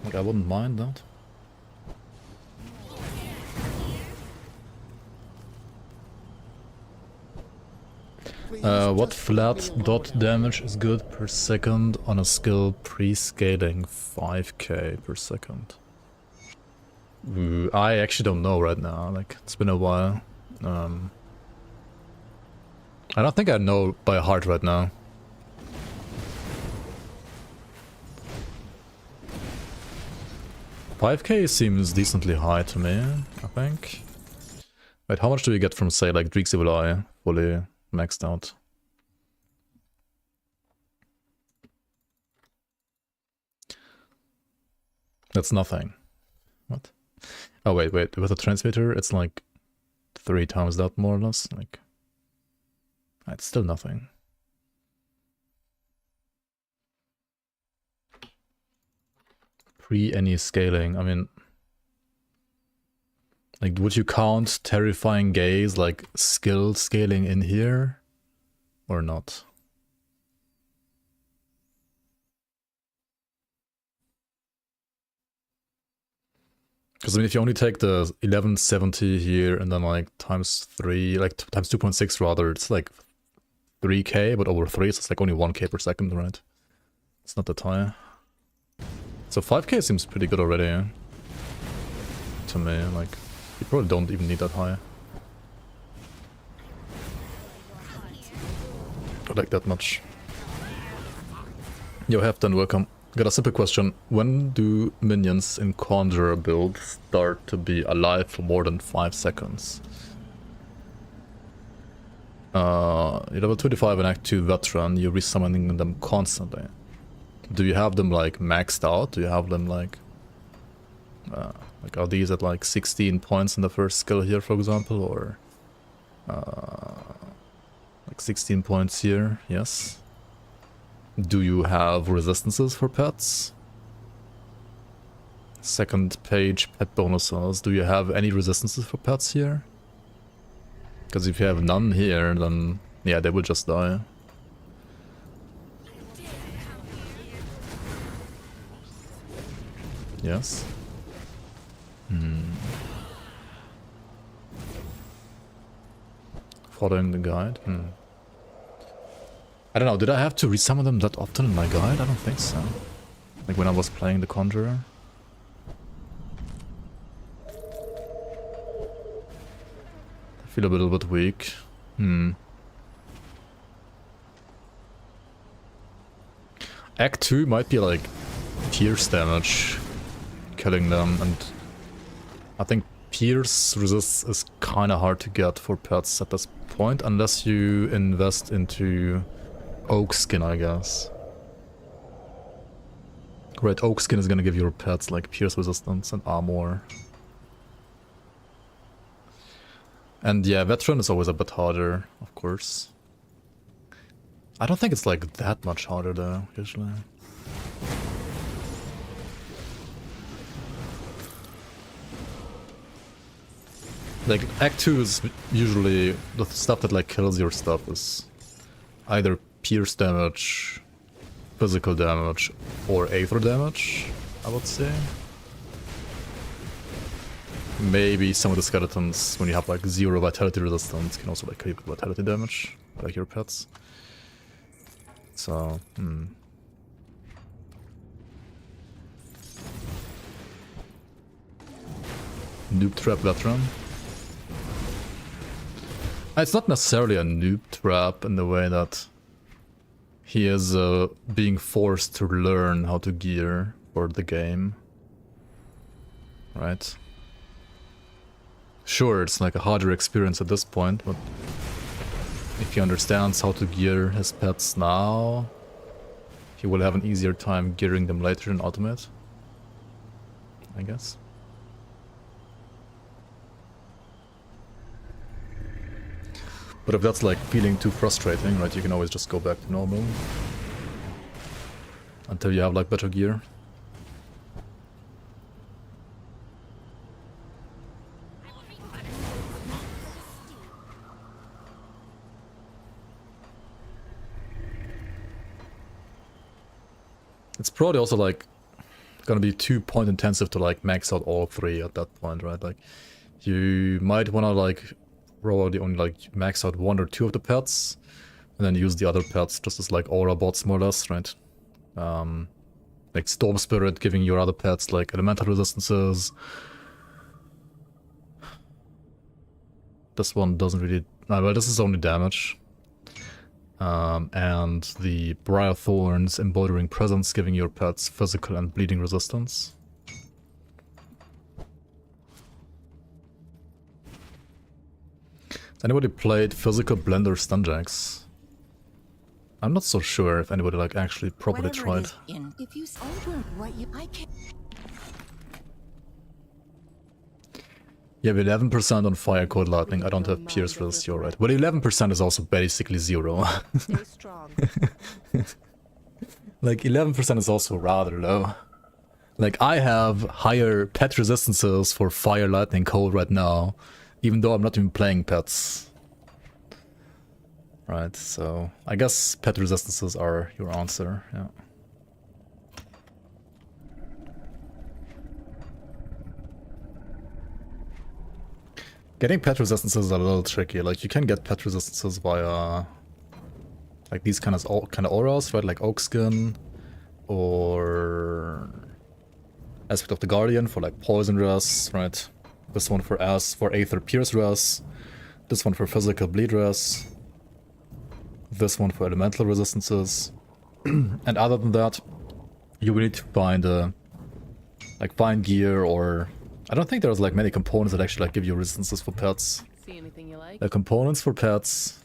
Like, I wouldn't mind that. What flat dot damage is good per second on a skill pre-scaling 5k per second? I actually don't know right now, like, it's been a while. I don't think I know by heart right now. $5k seems decently high to me, I think. Wait, how much do you get from, say, like, Dreek's Evil Eye fully maxed out? That's nothing. What? Oh, wait, with a transmitter, it's like 3 times that, more or less. Like, it's still nothing. Pre any scaling, I mean, like, would you count Terrifying Gaze like skill scaling in here or not? Because I mean, if you only take the 1170 here and then like times 3, like times 2.6 rather, it's like 3k, but over 3, so it's like only 1k per second, right? It's not that high. So 5k seems pretty good already, yeah? To me, like, you probably don't even need that high. I like that much. Yo, Hefton, welcome. Got a simple question. When do minions in Conjurer build start to be alive for more than 5 seconds? You're level 25 and Act 2 veteran, you're resummoning them constantly. Do you have them like maxed out? Do you have them like are these at like 16 points in the first skill here, for example, or like 16 points here? Yes. Do you have resistances for pets? Second page, pet bonuses. Do you have any resistances for pets here? Because if you have none here, then yeah, they will just die. Yes. Following the guide. I don't know, did I have to resummon them that often in my guide? I don't think so. Like when I was playing the Conjurer. I feel a little bit weak. Act 2 might be like pierce damage killing them, and I think pierce resist is kinda hard to get for pets at this point, unless you invest into oak skin, I guess. Right, oak skin is gonna give your pets like pierce resistance and armor. And yeah, veteran is always a bit harder, of course. I don't think it's like that much harder though, usually. Like, Act 2 is usually the stuff that like kills your stuff is either pierce damage, physical damage, or aether damage, I would say. Maybe some of the skeletons, when you have like 0 vitality resistance, can also like kill you with vitality damage, like your pets. So, Noob Trap Veteran. It's not necessarily a noob trap in the way that he is being forced to learn how to gear for the game. Right? Sure, it's like a harder experience at this point, but if he understands how to gear his pets now, he will have an easier time gearing them later in Ultimate, I guess. But if that's like feeling too frustrating, right, you can always just go back to normal until you have like better gear. It's probably also like gonna be too point intensive to like max out all 3 at that point, right? Like you might wanna like probably only like max out 1 or 2 of the pets and then use the other pets just as like aura bots more or less, right? Like Storm Spirit giving your other pets like elemental resistances. This one doesn't really... well, this is only damage. And the Briar Thorns Embouldering Presence giving your pets physical and bleeding resistance. Anybody played Physical Blender Stunjacks? I'm not so sure if anybody like actually properly tried. If you what you I can Yeah, with 11% on Fire Code Lightning, I don't have Pierce Resist, you're right. But 11% is also basically 0. stay strong. Like 11% is also rather low. Like I have higher pet resistances for Fire, Lightning, Cold right now, even though I'm not even playing pets. Right, so I guess pet resistances are your answer, yeah. Getting pet resistances is a little tricky. Like you can get pet resistances via like these kind of auras, right? Like Oak Skin or Aspect of the Guardian for like poison res, right? This one for Aether Pierce res. This one for physical bleed res. This one for elemental resistances. And other than that, you will need to find like find gear, or I don't think there's like many components that actually like give you resistances for pets. See anything you like? The components for pets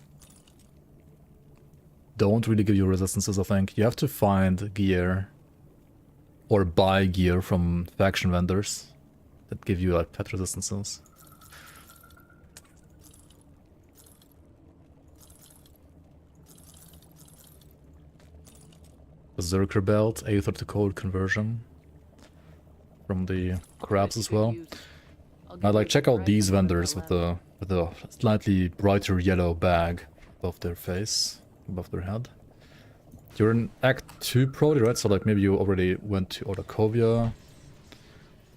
don't really give you resistances, I think. You have to find gear or buy gear from faction vendors that give you like pet resistances. Berserker belt, Aether to Cold conversion from the crabs as well. I like check out these vendors with the slightly brighter yellow bag above their face, above their head. You're in Act 2 probably, right? So like maybe you already went to Otakovia.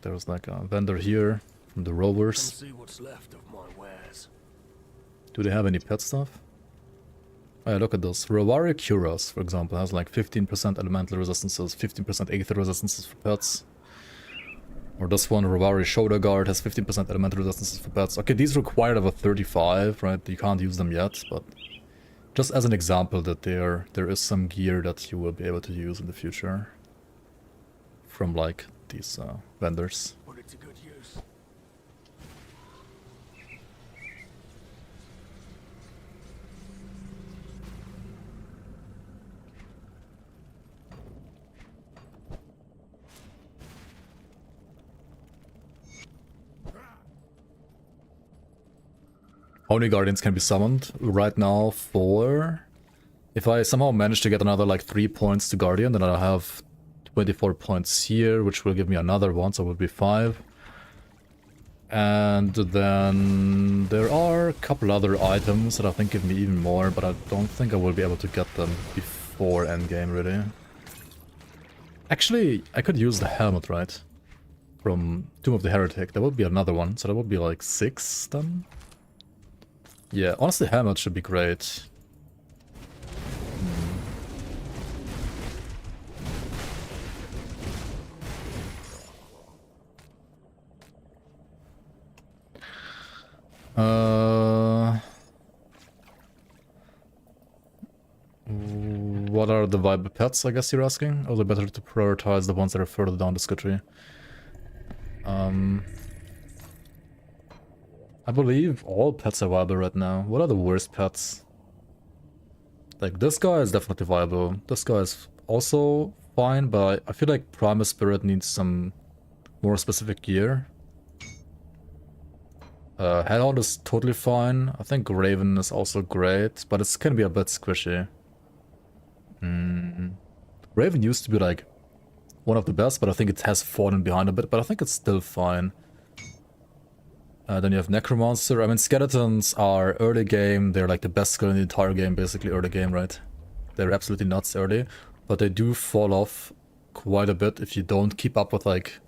There's like a vendor here from the rovers. See what's left of my wares. Do they have any pet stuff? Oh, yeah, look at this. Rawari Curas, for example, has like 15% elemental resistances, 15% aether resistances for pets. Or this one, Rawari Shoulder Guard, has 15% elemental resistances for pets. Okay, these require of a 35, right? You can't use them yet, but just as an example that there is some gear that you will be able to use in the future from like these vendors. Put it to good use. Only Guardians can be summoned right now for... If I somehow manage to get another like 3 points to Guardian, then I'll have 24 points here, which will give me another one, so it will be 5. And then there are a couple other items that I think give me even more, but I don't think I will be able to get them before endgame, really. Actually, I could use the helmet, right? From Tomb of the Heretic. That would be another one, so that would be like 6 then? Yeah, honestly, helmet should be great. What are the viable pets, I guess you're asking? Or is it better to prioritize the ones that are further down the skill tree? I believe all pets are viable right now. What are the worst pets? Like, this guy is definitely viable. This guy is also fine, but I feel like Primus Spirit needs some more specific gear. Hellhound is totally fine. I think Raven is also great, but it's gonna be a bit squishy. Raven used to be like one of the best, but I think it has fallen behind a bit, but I think it's still fine. Then you have Necromancer. I mean, Skeletons are early game. They're like the best skill in the entire game, basically early game, right? They're absolutely nuts early, but they do fall off quite a bit if you don't keep up with like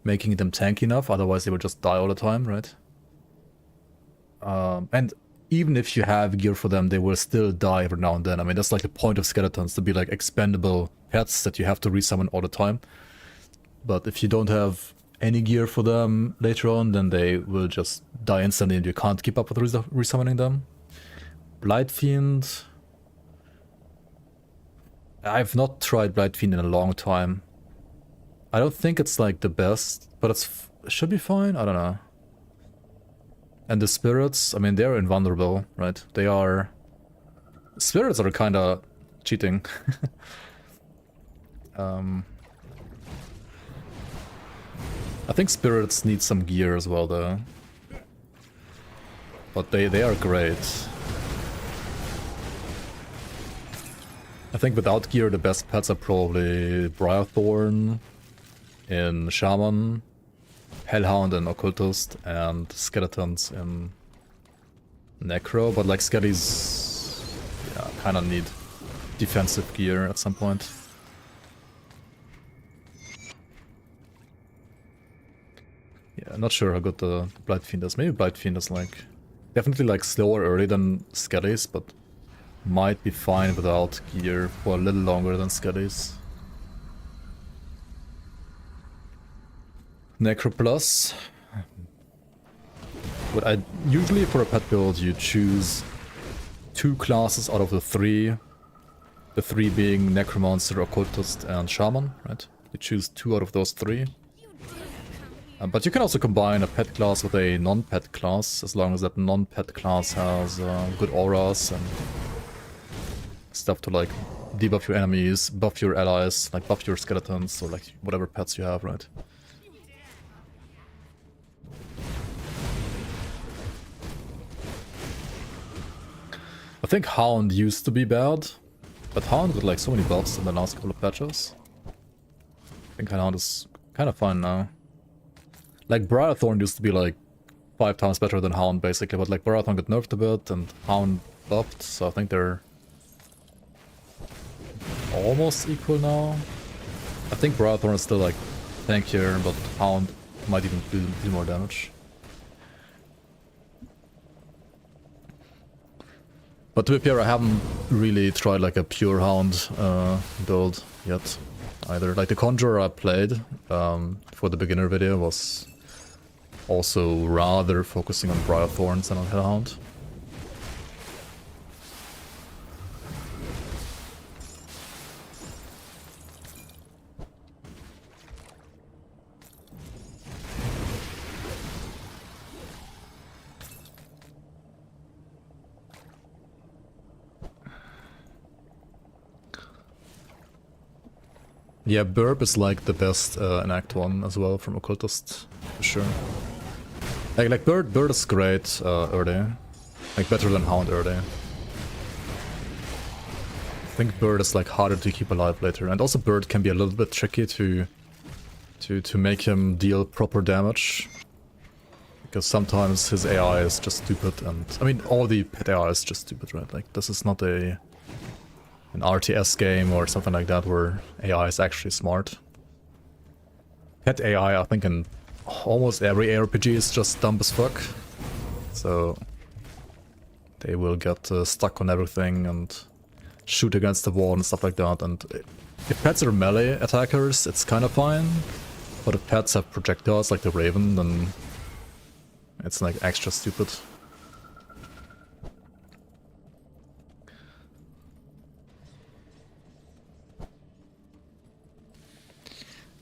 making them tanky enough. Otherwise, they will just die all the time, right? And even if you have gear for them, they will still die every now and then. I mean, that's like the point of Skeletons, to be like expendable pets that you have to resummon all the time. But if you don't have any gear for them later on, then they will just die instantly and you can't keep up with resummoning them. Blight Fiend. I've not tried Blight Fiend in a long time. I don't think it's like the best, but it should be fine. I don't know. And the spirits, I mean, they're invulnerable, right? They are... Spirits are kind of cheating. I think spirits need some gear as well, though. But they are great. I think without gear, the best pets are probably Briarthorn in Shaman, Hellhound in Occultist, and Skeletons in Necro. But like Skellies, yeah, kind of need defensive gear at some point. Yeah, not sure how good the Blight Fiend is. Maybe Blight Fiend is like definitely like slower early than Skellies, but might be fine without gear for a little longer than Skellies. Necro Plus. But I usually for a pet build you choose 2 classes out of the 3. The 3 being Necromancer, Occultist, and Shaman, right? You choose 2 out of those 3. But you can also combine a pet class with a non-pet class, as long as that non-pet class has good auras and stuff to like debuff your enemies, buff your allies, like buff your skeletons, or like whatever pets you have, right? I think Hound used to be bad, But Hound got like so many buffs in the last couple of patches. I think Hound is kind of fine now. Like Briarthorn used to be like 5 times better than Hound basically, but like Briarthorn got nerfed a bit and Hound buffed, so I think they're almost equal now. I think Briarthorn is still like tankier, but Hound might even do more damage. But to be fair, I haven't really tried like a pure Hound build yet either. Like the Conjurer I played for the beginner video was also rather focusing on Briarthorns than on Hellhound. Yeah, Burp is like the best in Act 1 as well from Occultist, for sure. Like Bird is great early. Like better than Hound early. I think Bird is like harder to keep alive later. And also Bird can be a little bit tricky to make him deal proper damage. Because sometimes his AI is just stupid and... I mean, all the pet AI is just stupid, right? Like, this is not an RTS game or something like that where AI is actually smart. Pet AI, I think in almost every ARPG is just dumb as fuck. So they will get stuck on everything and shoot against the wall and stuff like that. And if pets are melee attackers, it's kind of fine. But if pets have projectiles like the Raven, then it's like extra stupid.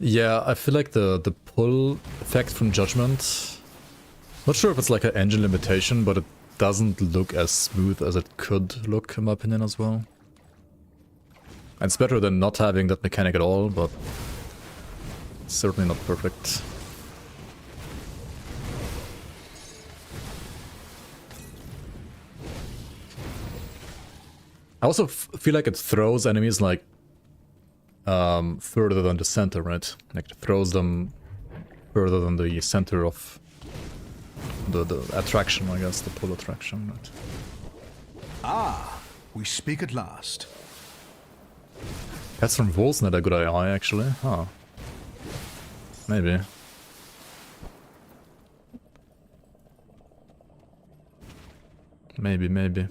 Yeah, I feel like the pull effect from Judgment, not sure if it's like an engine limitation, but it doesn't look as smooth as it could look in my opinion as well. And it's better than not having that mechanic at all, but it's certainly not perfect. I also feel like it throws enemies like further than the center, right? Like it throws them further than the center of the attraction, I guess, the pull attraction, right? Ah, we speak at last. Pets from Volsnet a good AI, actually. Huh. Maybe. Maybe.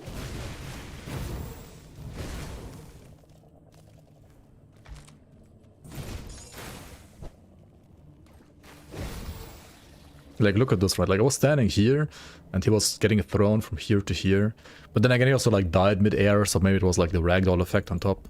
Like, look at this, right? Like, I was standing here, and he was getting thrown from here to here. But then again, he also, like, died mid-air, so maybe it was, like, the ragdoll effect on top.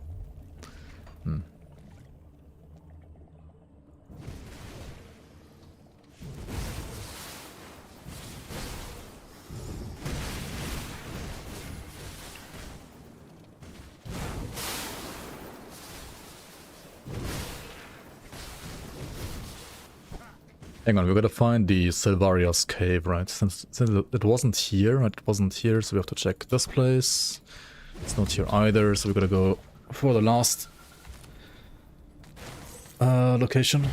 Hang on, we gotta find the Silvaria's cave, right? Since it wasn't here, so we have to check this place. It's not here either, so we gotta go for the last location.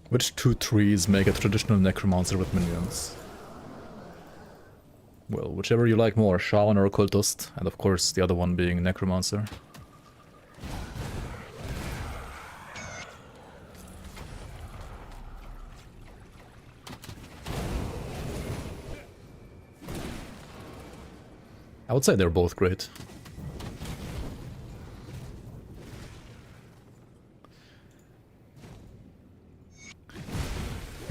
Which two trees make a traditional necromancer with minions? Well, whichever you like more, Shaman or Occultist, and of course the other one being Necromancer. I would say they're both great.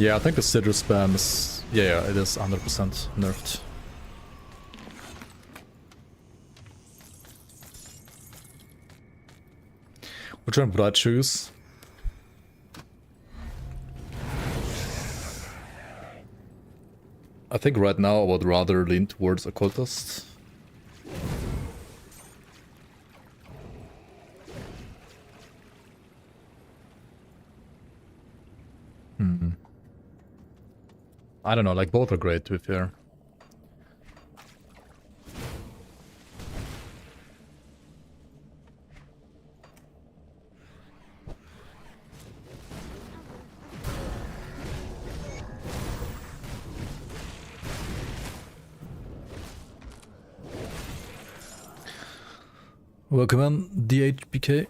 Yeah, I think the Sidra spam is... Yeah, it is 100% nerfed. Which one would I choose? I I think right now I would rather lean towards Occultist. I don't know, like both are great to be fair. Welcome in, DHBK.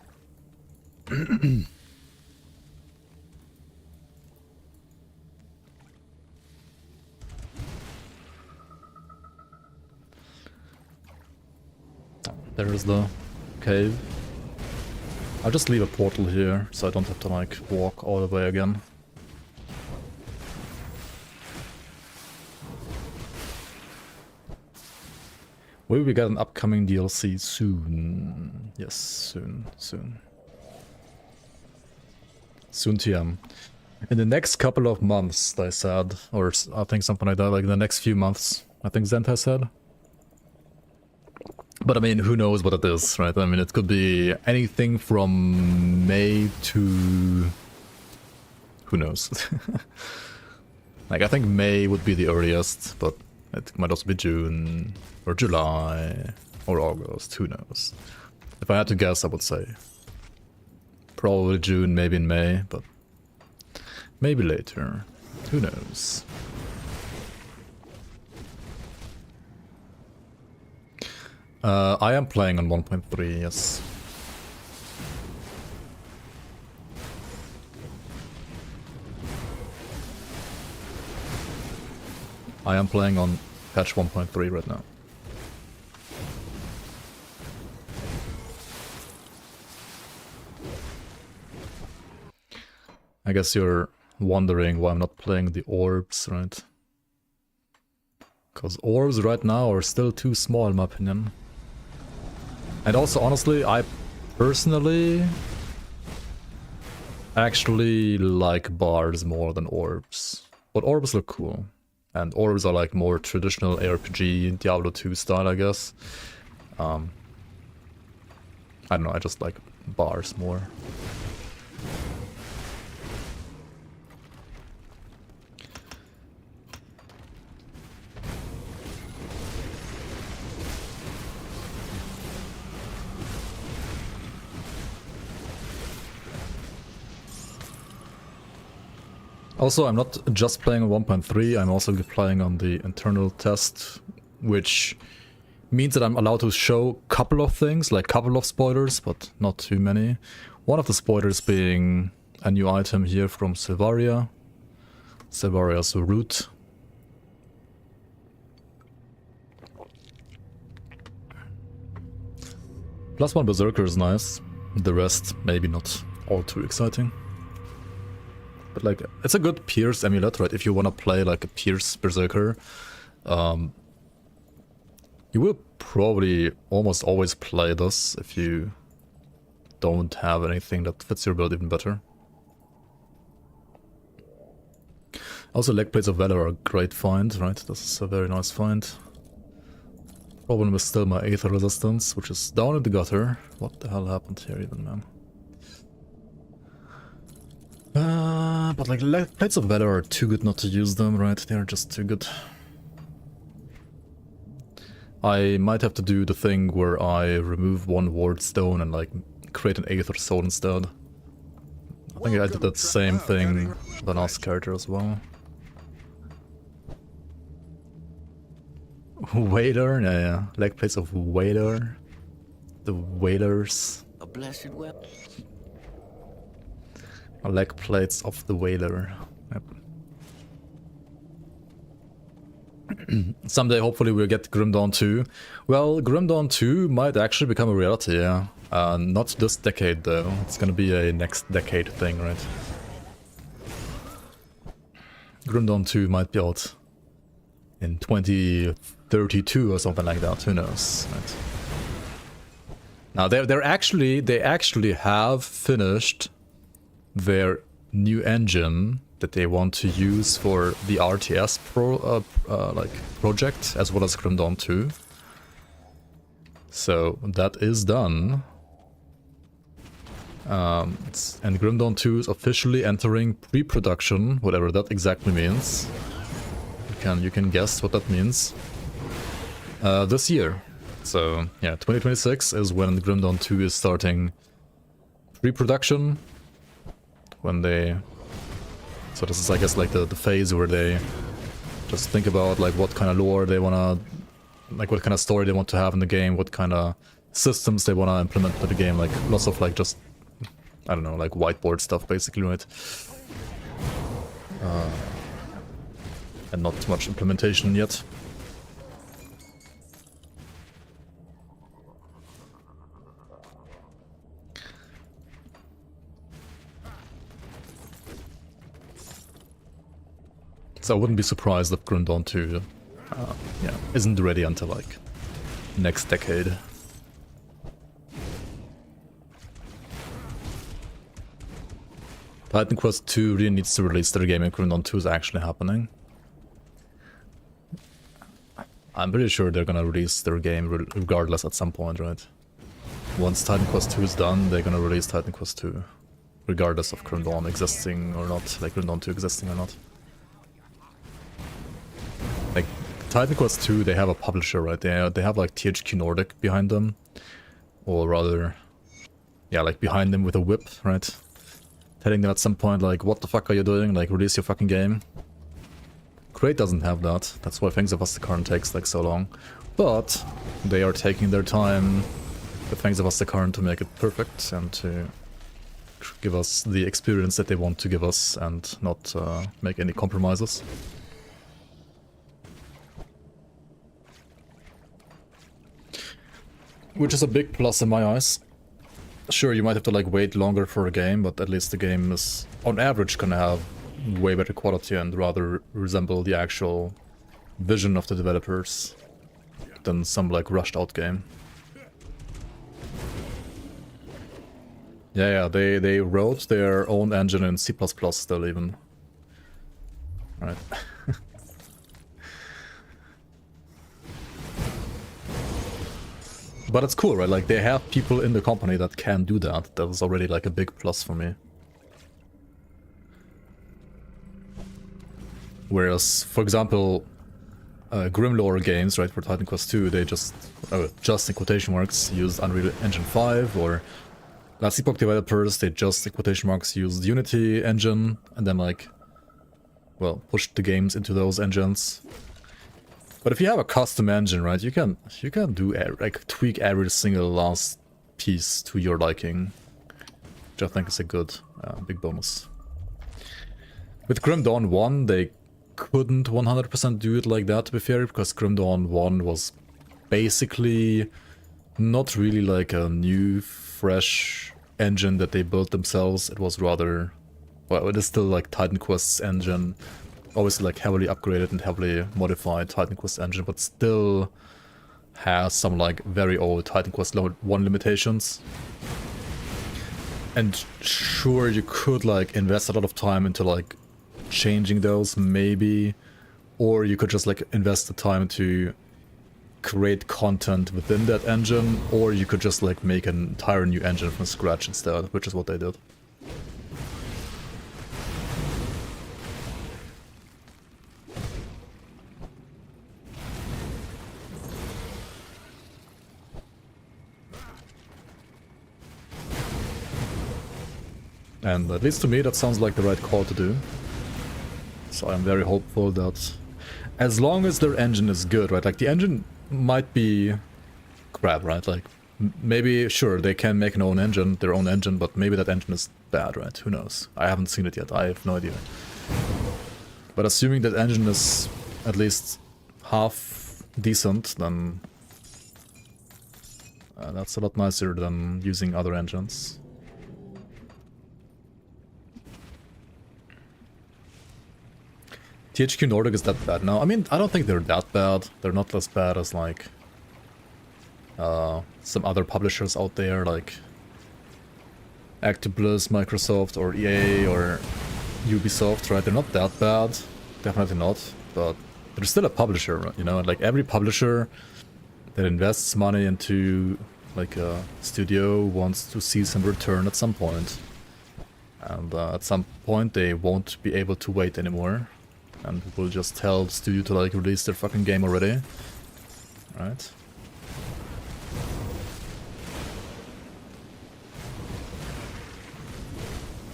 There's the cave. I'll just leave a portal here, so I don't have to like walk all the way again. Will we get an upcoming DLC soon? Yes, soon. Soon TM. In the next couple of months, they said. Or I think something like that, like the next few months, I think Zenta said. But I mean, who knows what it is, right? I mean, it could be anything from May to... who knows? Like, I think May would be the earliest, but it might also be June, or July, or August, who knows? If I had to guess, I would say probably June, maybe in May, but maybe later. Who knows? I am playing on 1.3, yes. I am playing on patch 1.3 right now. I guess you're wondering why I'm not playing the orbs, right? Because orbs right now are still too small in my opinion. And also, honestly, I personally actually like bars more than orbs. But orbs look cool. And orbs are like more traditional ARPG, Diablo 2 style, I guess. I don't know, I just like bars more. Also, I'm not just playing on 1.3, I'm also playing on the internal test, which means that I'm allowed to show a couple of things, like a couple of spoilers, but not too many. One of the spoilers being a new item here from Silvaria. Silvaria's root. +1 Berserker is nice, the rest maybe not all too exciting. But like, it's a good Pierce amulet, right? If you want to play like a Pierce Berserker, you will probably almost always play this if you don't have anything that fits your build even better. Also, Leg Plates of Valor are a great find, right? This is a very nice find. Problem is still my Aether resistance, which is down in the gutter. What the hell happened here even, man? But like, Plates of Valor are too good not to use them, right? They're just too good. I might have to do the thing where I remove one ward stone and like create an Aether Soul instead. I think I did that same thing with the last character as well. Whaler? Yeah. Leg Plates of Whaler. The Whalers. A blessed weapon. Leg Plates of the Whaler. Yep. Someday, hopefully, we'll get Grim Dawn 2. Well, Grim Dawn 2 might actually become a reality, yeah. Not this decade, though. It's gonna be a next decade thing, right? Grim Dawn 2 might be out in 2032 or something like that. Who knows? Right? Now, they actually have finished their new engine that they want to use for the RTS project, as well as Grim Dawn 2. So that is done. And Grim Dawn 2 is officially entering pre-production, whatever that exactly means. You can guess what that means. This year. So yeah, 2026 is when Grim Dawn 2 is starting pre-production. So this is, I guess, like the phase where they just think about like what kind of lore they wanna, like what kind of story they want to have in the game, what kind of systems they wanna implement into the game, like lots of like just, I don't know, like whiteboard stuff basically, right? And not much implementation yet. So I wouldn't be surprised if Grim Dawn 2 isn't ready until like next decade. Titan Quest 2 really needs to release their game, and Grim Dawn 2 is actually happening. I'm pretty sure they're gonna release their game regardless at some point, right? Once Titan Quest 2 is done, they're gonna release Titan Quest 2. Regardless of Grim Dawn existing or not, like Grim Dawn 2 existing or not. Like, Titan Quest 2, they have a publisher, right? They have like THQ Nordic behind them. Or rather, yeah, like behind them with a whip, right? Telling them at some point, like, what the fuck are you doing? Like, release your fucking game. Crate doesn't have that. That's why Fangs of Aztekaran takes like so long. But they are taking their time with Fangs of Aztekaran to make it perfect and to give us the experience that they want to give us and not make any compromises. Which is a big plus in my eyes. Sure, you might have to like wait longer for a game, but at least the game is, on average, gonna have way better quality and rather resemble the actual vision of the developers than some like rushed out game. Yeah, they wrote their own engine in C++ still even. Right. But it's cool, right? Like, they have people in the company that can do that. That was already like a big plus for me. Whereas, for example, Grimlore games, right, for Titan Quest 2, they just in quotation marks, used Unreal Engine 5, or Last Epoch developers, they just in quotation marks used Unity engine, and then like, well, pushed the games into those engines. But if you have a custom engine, right, you can do like tweak every single last piece to your liking, which I think is a good big bonus. With Grim Dawn 1, they couldn't 100% do it like that, to be fair, because Grim Dawn 1 was basically not really like a new, fresh engine that they built themselves. It was rather, well, it is still like Titan Quest's engine, obviously like heavily upgraded and heavily modified Titan Quest engine, but still has some like very old Titan Quest 1 limitations. And sure, you could like invest a lot of time into like changing those, maybe, or you could just like invest the time to create content within that engine, or you could just like make an entire new engine from scratch instead, which is what they did. And at least to me that sounds like the right call to do. So I'm very hopeful that as long as their engine is good, right, like the engine might be crap, right, like maybe, sure, they can make their own engine, but maybe that engine is bad, right, who knows, I haven't seen it yet, I have no idea. But assuming that engine is at least half decent, then that's a lot nicer than using other engines. THQ Nordic is that bad now? I mean, I don't think they're that bad. They're not as bad as like some other publishers out there, like Actibliss, Microsoft, or EA, or Ubisoft, right? They're not that bad, definitely not, but they're still a publisher, you know? Like every publisher that invests money into like a studio wants to see some return at some point. And at some point they won't be able to wait anymore. And will just tell the studio to like release their fucking game already. Right?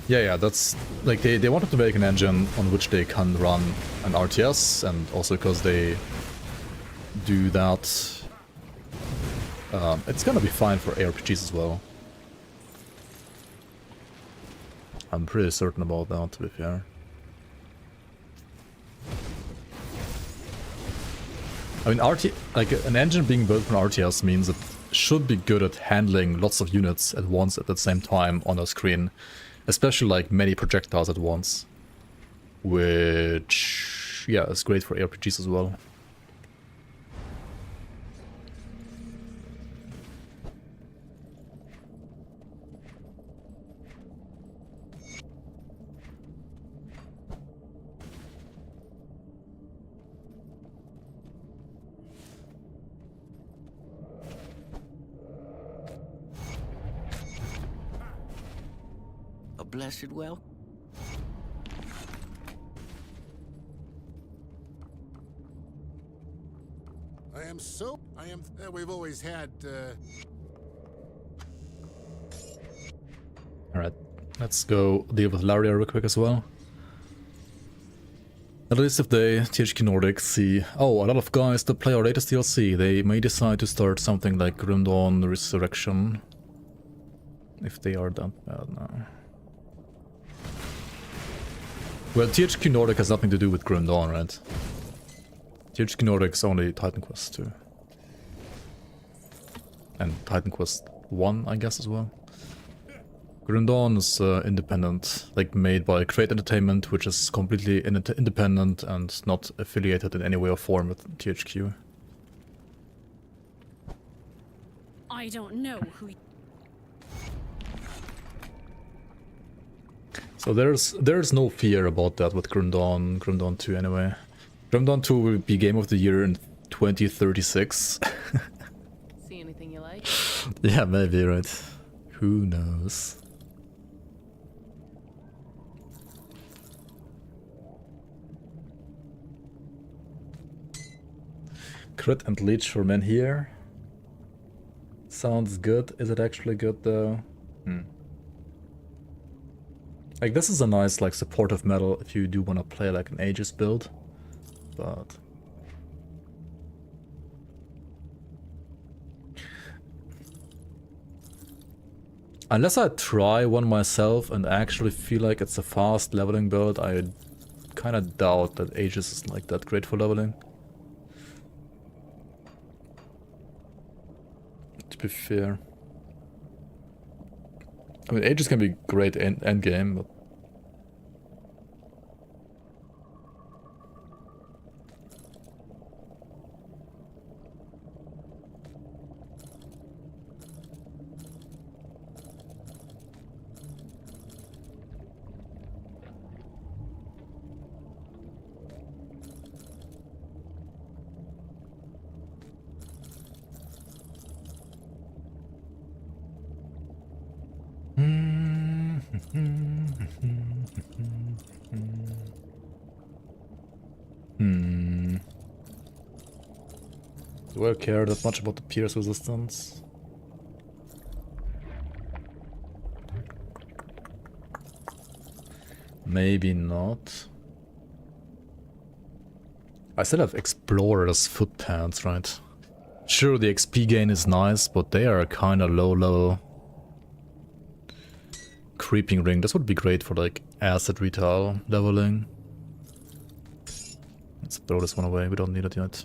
Yeah, that's like they wanted to make an engine on which they can run an RTS, and also because they do that, it's gonna be fine for ARPGs as well. I'm pretty certain about that, to be fair. I mean, like an engine being built for an RTS means it should be good at handling lots of units at once at the same time on a screen. Especially like many projectiles at once. Which, yeah, is great for ARPGs as well. Blessed well. We've always had, Alright, let's go deal with Laria real quick as well. At least if they, THQ Nordic, see, oh, a lot of guys that play our latest DLC, they may decide to start something like Grim Dawn Resurrection. If they are that bad now. Well, THQ Nordic has nothing to do with Grim Dawn, right? THQ Nordic's only Titan Quest 2. And Titan Quest 1, I guess, as well. Grim Dawn is independent, like made by Create Entertainment, which is completely independent and not affiliated in any way or form with THQ. I don't know who. So there's no fear about that with Grim Dawn 2 anyway. Grim Dawn 2 will be Game of the Year in 2036. See anything you like? Yeah, maybe, right? Who knows? Crit and Leech for men here. Sounds good. Is it actually good though? Like, this is a nice, like, supportive medal if you do want to play, like, an Aegis build. But... unless I try one myself and actually feel like it's a fast leveling build, I kind of doubt that Aegis is, like, that great for leveling. To be fair. I mean, Aegis can be great end game, but... Do I care that much about the pierce resistance? Maybe not. I still have Explorer's foot pants, right? Sure, the XP gain is nice, but they are kinda low level. Creeping ring, this would be great for like asset retail leveling. Let's throw this one away, we don't need it yet.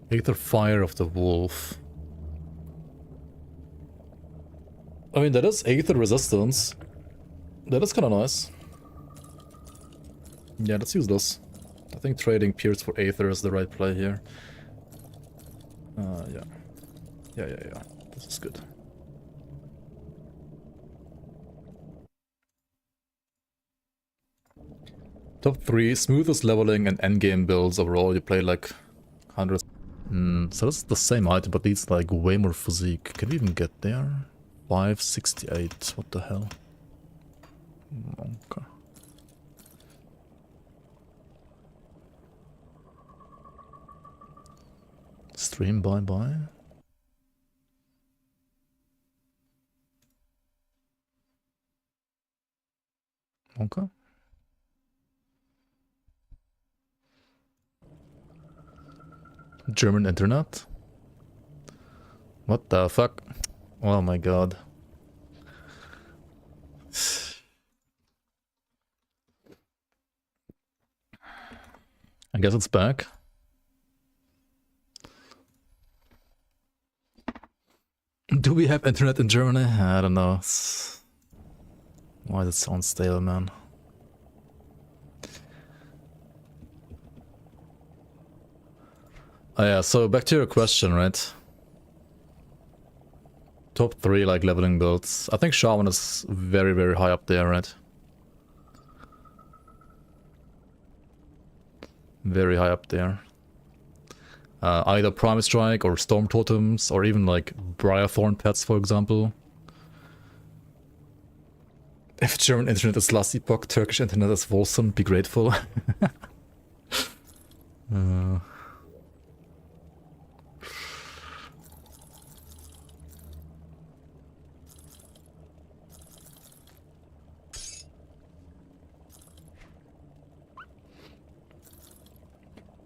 Aether Fire of the Wolf. I mean, that is Aether resistance. That is kinda nice. Yeah, let's use this. I think trading Pierce for Aether is the right play here. Yeah. Yeah. This is good. Top 3 smoothest leveling and endgame builds overall. You play like hundreds. So that's the same item, but needs like way more physique. Can we even get there? 568. What the hell? Okay. Stream bye. Okay. German internet? What the fuck? Oh my god. I guess it's back. Do we have internet in Germany? I don't know. Why does it sound stale, man? Oh yeah, so back to your question, right? Top 3 like leveling builds. I think Shaman is very, very high up there, right? Very high up there. Either Prime Strike or Storm Totems or even like Briarthorn pets, for example. If German internet is last epoch, Turkish internet is Wolfson, be grateful.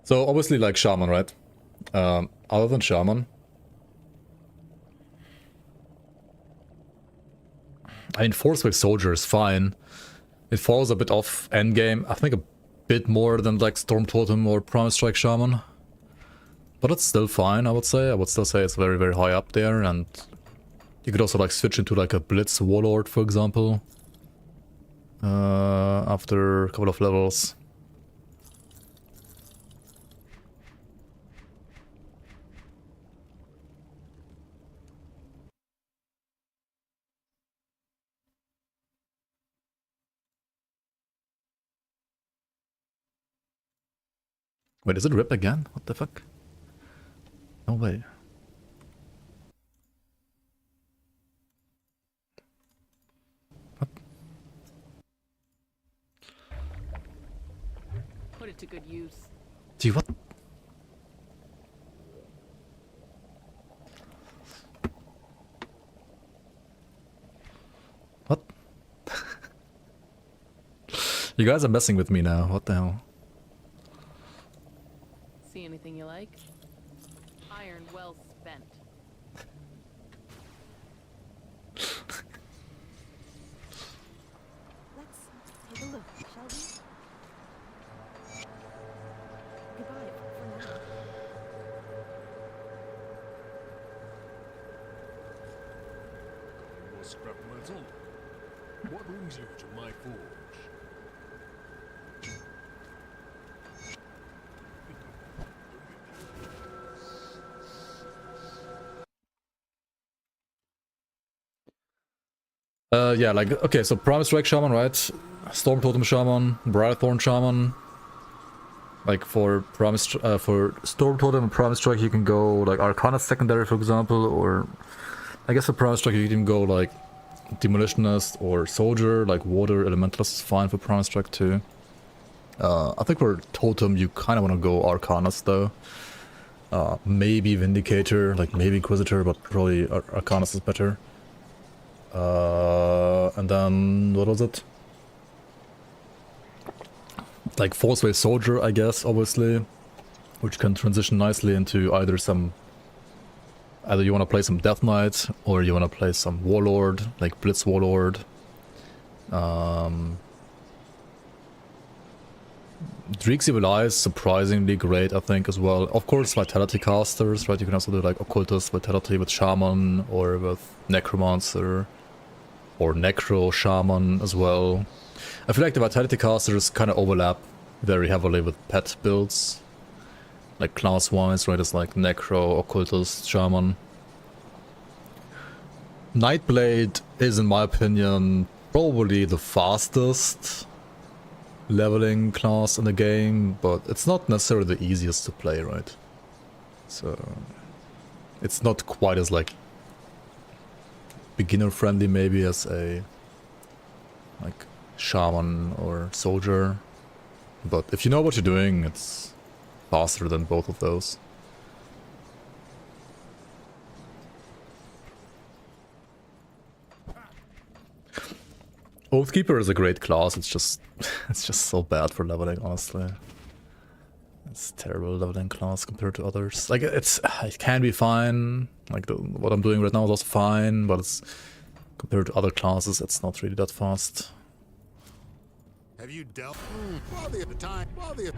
So obviously like Shaman, right? Other than Shaman, I mean Force-Wave Soldier is fine. It falls a bit off endgame. I think a bit more than like Storm Totem or Promise Strike Shaman. But it's still fine, I would say. I would still say it's very, very high up there, and you could also like switch into like a Blitz Warlord, for example. After a couple of levels. Wait, is it rip again? What the fuck? No way. What? Put it to good use. Gee, what? What? You guys are messing with me now. What the hell? See anything you like? Iron well spent. Let's take a look, shall we? Goodbye for now. More scrap metal. What brings you to my forge? Yeah, like, okay, so Promise Strike Shaman, right? Storm Totem Shaman, Briarthorn Shaman. Like, for Storm Totem and Promise Strike, you can go, like, Arcana Secondary, for example, or... I guess for Promise Strike, you can go, like, Demolitionist or Soldier, like, Water Elementalist is fine for Promise Strike, too. I think for Totem, you kind of want to go Arcanist, though. Maybe Vindicator, like, maybe Inquisitor, but probably Arcanist is better. And then, what was it? Like Force-Wave Soldier, I guess, obviously. Which can transition nicely into either you want to play some Death Knight, or you want to play some Warlord, like Blitz Warlord. Dreek's Evil Eye is surprisingly great, I think, as well. Of course, Vitality casters, right? You can also do like Occultist Vitality with Shaman, or with Necromancer. Or Necro Shaman as well. I feel like the Vitality casters kind of overlap very heavily with pet builds. Like class-wise, right? It's like Necro, Occultist, Shaman. Nightblade is, in my opinion, probably the fastest leveling class in the game, but it's not necessarily the easiest to play, right? So it's not quite as like beginner friendly maybe as a like shaman or soldier, but if you know what you're doing, it's faster than both of those. Oathkeeper is a great class, it's just so bad for leveling, honestly. It's a terrible leveling class compared to others. Like, it can be fine, like what I'm doing right now is also fine, but it's compared to other classes, it's not really that fast. Have you dealt? Well, the time. Well, the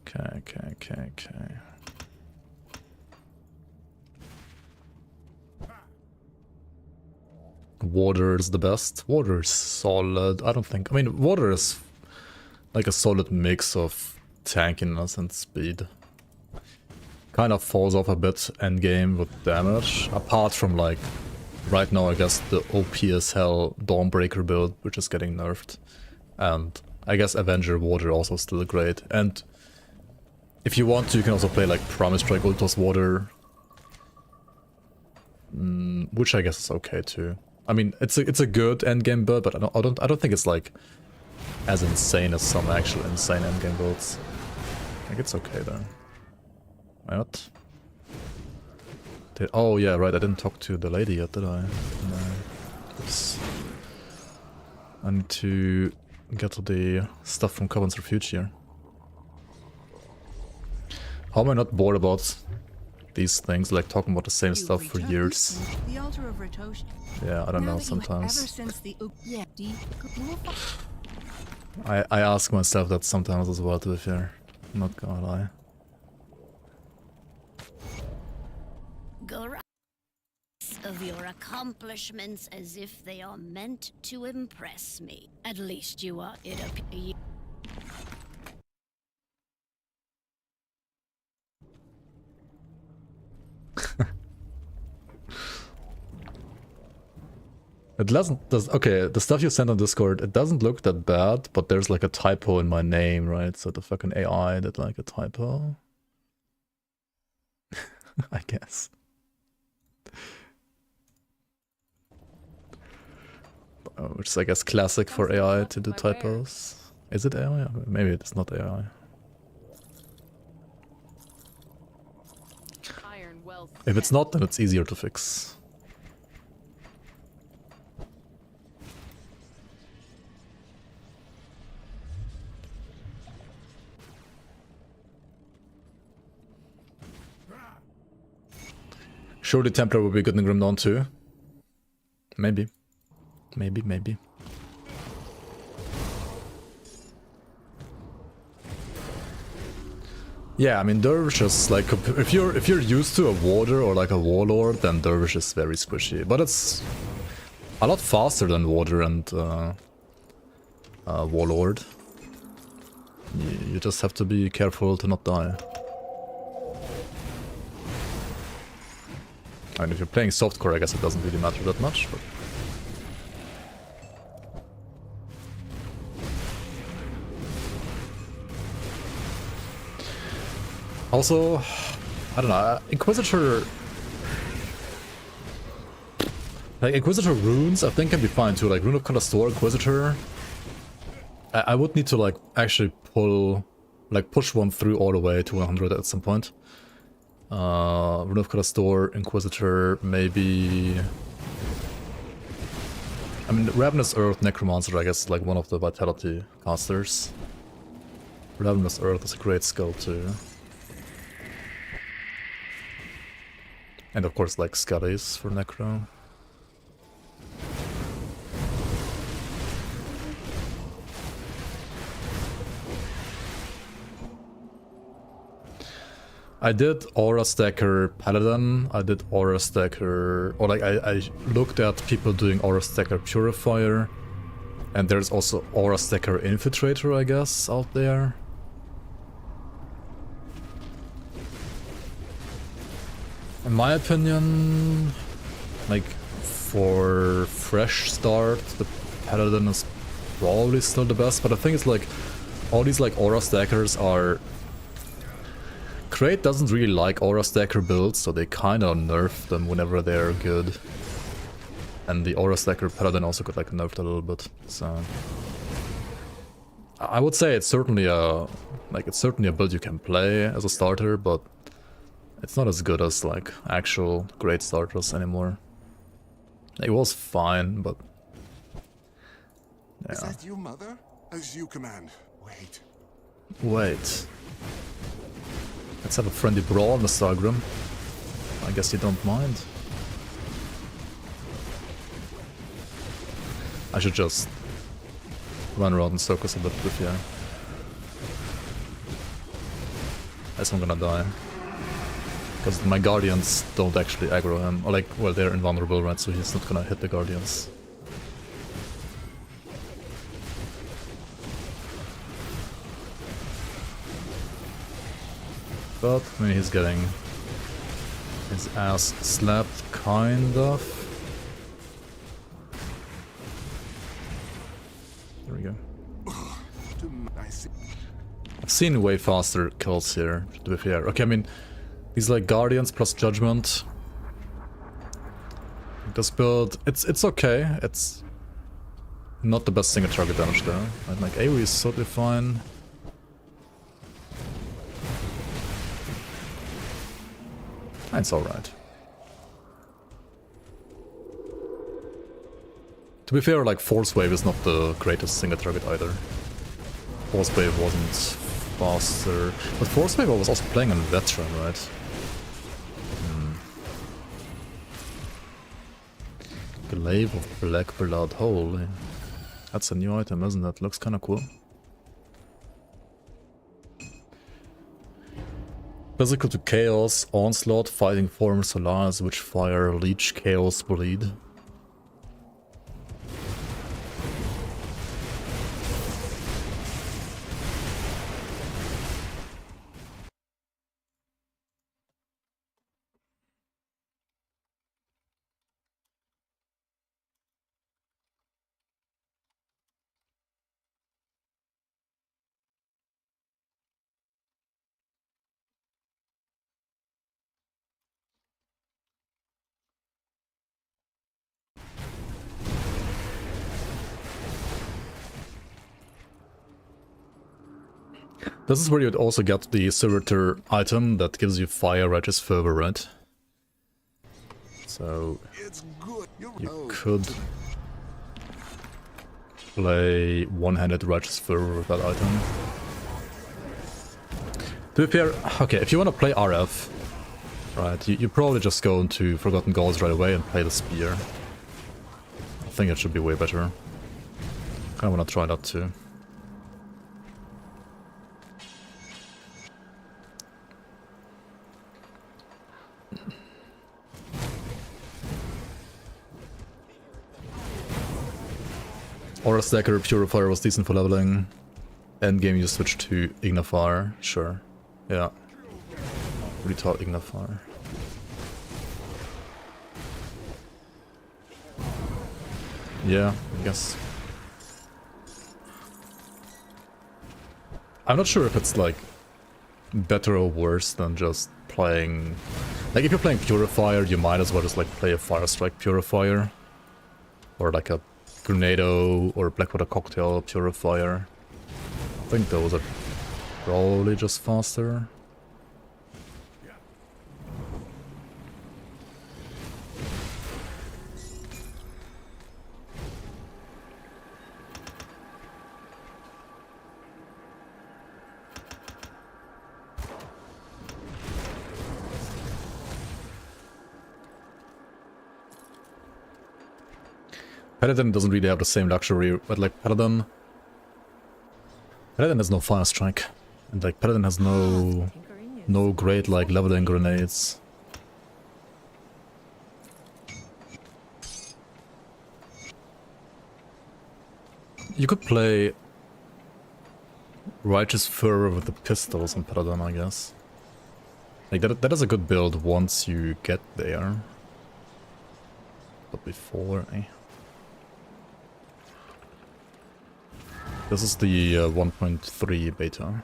Okay. Water is the best. Water is solid. I mean, water is like a solid mix of tankiness and speed. Kind of falls off a bit endgame with damage, apart from like, right now I guess the OP as hell Dawnbreaker build, which is getting nerfed. And I guess Avenger Water also still great. And if you want to, you can also play like Promise Strike Ultos Water, which I guess is okay too. I mean, it's a good endgame build, but I don't think it's like as insane as some actual insane endgame builds. I think it's okay though. What? Oh yeah, right. I didn't talk to the lady yet, did I? No. Oops. I need to get to the stuff from Covenant's Refuge here. How am I not bored about these things, like talking about the same stuff for years? The altar of Ratosh. Yeah, I don't know, sometimes. I ask myself that sometimes as well, to be fair. I'm not gonna lie. Of your accomplishments as if they are meant to impress me. At least you are, it appears. It doesn't, okay, the stuff you sent on Discord, it doesn't look that bad, but there's like a typo in my name, right? So the fucking AI did like a typo. I guess. Which is, I guess, classic for AI to do typos. Is it AI? Maybe it's not AI. If it's not, then it's easier to fix. Surely Templar would be good in Grim Dawn too. Maybe. Maybe. Yeah, I mean Dervish, like, if you're used to a warder or like a warlord, then Dervish is very squishy. But it's a lot faster than warder and warlord. You just have to be careful to not die. And if you're playing softcore, I guess it doesn't really matter that much. But also, I don't know, Inquisitor... Like, Inquisitor runes, I think can be fine too, like Rune of Colostor, Inquisitor. I would need to, like, actually push one through all the way to 100 at some point. Rune of Colostor, Inquisitor, maybe... I mean, Ravenous Earth, Necromancer, I guess, like one of the Vitality casters. Ravenous Earth is a great skill too. And of course, like, Scullies for Necro. I did Aura Stacker Paladin, I did Aura Stacker, or like I looked at people doing Aura Stacker Purifier, and there's also Aura Stacker Infiltrator, I guess, out there. In my opinion, Like, for fresh start, the Paladin is probably still the best, but the thing is, like, all these, like, Aura Stackers are... Crate doesn't really like Aura Stacker builds, so they kinda nerf them whenever they're good. And the Aura Stacker Paladin also got, like, nerfed a little bit, so... I would say it's certainly a... Like, it's certainly a build you can play as a starter, but... It's not as good as, like, actual great starters anymore. It was fine, but... Yeah. Is that you, Mother? As you command. Wait. Wait. Let's have a friendly brawl, Mr. Agrum. I guess you don't mind. I should just run around in circles a bit with you. Guess I'm gonna die. Because my guardians don't actually aggro him. Or like, well, they're invulnerable, right? So he's not gonna hit the guardians. But, I mean, he's getting his ass slapped, kind of. There we go. I've seen way faster kills here, to be fair. Okay, I mean, these like Guardians plus Judgment. This build, it's okay. It's not the best single target damage though. Right? Like AoE is totally fine. It's alright. To be fair, like Force Wave is not the greatest single target either. Force Wave wasn't faster. But Force Wave I was also playing on Veteran, right? Glaive of Black Blood, holy. That's a new item, isn't it? Looks kinda cool. Physical to Chaos, Onslaught, Fighting Form, Solaris, Witch Fire, Leech, Chaos, Bleed. This is where you'd also get the Servitor item that gives you Fire Righteous Fervor, right? So you could play one-handed Righteous Fervor with that item. To be fair, okay, if you want to play RF, right, you probably just go into Forgotten Gods right away and play the Spear. I think it should be way better. I want to try that too. Aura Stacker Purifier was decent for leveling. Endgame you switch to Ignifar, sure. Yeah. Retard Ignifar. Yeah, I guess. I'm not sure if it's like better or worse than just playing... Like if you're playing Purifier, you might as well just like play a Fire Strike Purifier. Or like a Grenado or Blackwater Cocktail Purifier. I think those are probably just faster. Paladin doesn't really have the same luxury, but like Paladin has no Fire Strike. And like Paladin has no great like leveling grenades. You could play Righteous Fervor with the pistols on Paladin, I guess. Like that is a good build once you get there. But before, eh? This is the 1.3 beta.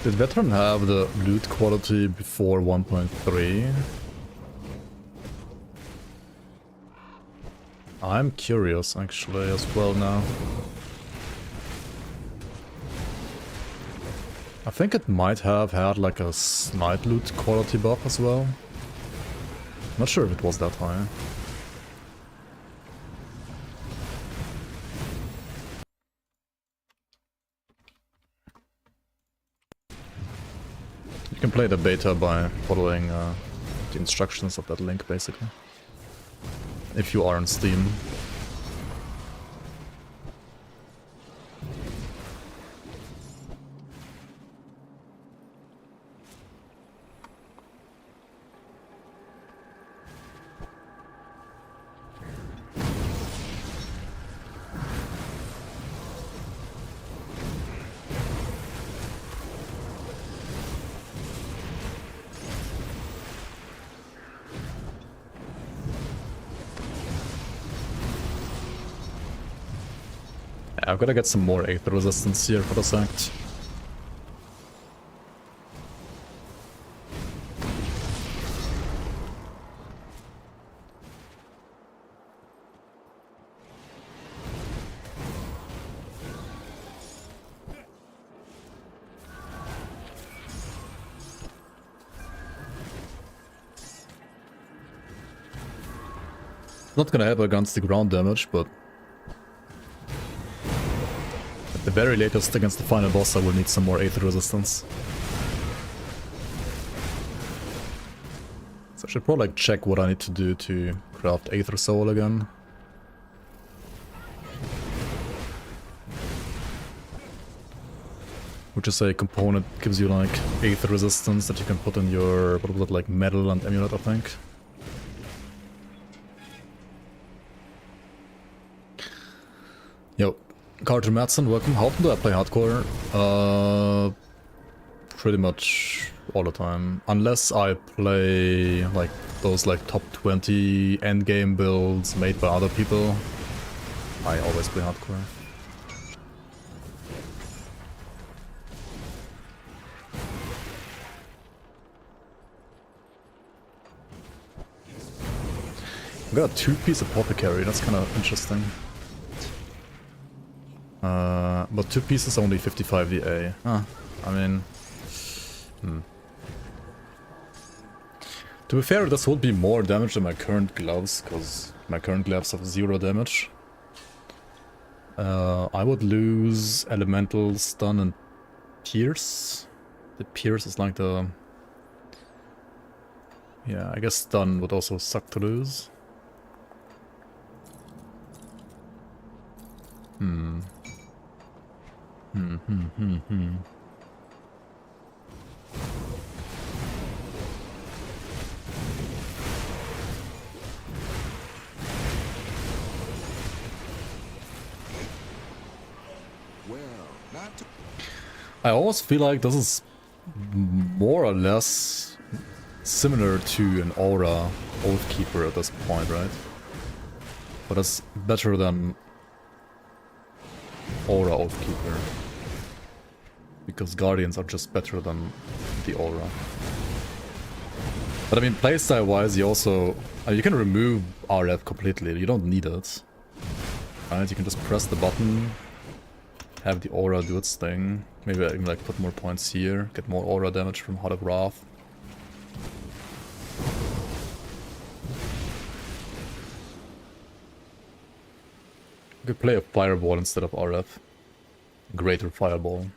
Did Veteran have the loot quality before 1.3? I'm curious actually as well now. I think it might have had like a slight loot quality buff as well. Not sure if it was that high. You can play the beta by following the instructions of that link, basically. If you are on Steam. I've got to get some more Aether resistance here for the sect. Not gonna help against the ground damage, but at the very latest against the final boss I will need some more Aether resistance. So I should probably like check what I need to do to craft Aether Soul again. Which is a component that gives you like Aether resistance that you can put in your, what was it, like metal and amulet I think. Yo, Carter Madsen, welcome. How often do I play hardcore? Pretty much all the time. Unless I play like those like top 20 endgame builds made by other people. I always play hardcore. I got a 2-piece apothecary, that's kind of interesting. But 2 pieces only 55 DA. I mean... To be fair, this would be more damage than my current gloves, because my current gloves have 0 damage. I would lose Elemental, Stun and Pierce. The Pierce is like the... Yeah, I guess Stun would also suck to lose. I always feel like this is more or less similar to an Aura Oathkeeper at this point, right? But it's better than Aura Oathkeeper. Because Guardians are just better than the Aura. But I mean, playstyle wise, you also... you can remove RF completely, you don't need it. Right, you can just press the button, have the Aura do its thing. Maybe I can like put more points here, get more Aura damage from Heart of Wrath. You could play a Fireball instead of RF. Greater Fireball.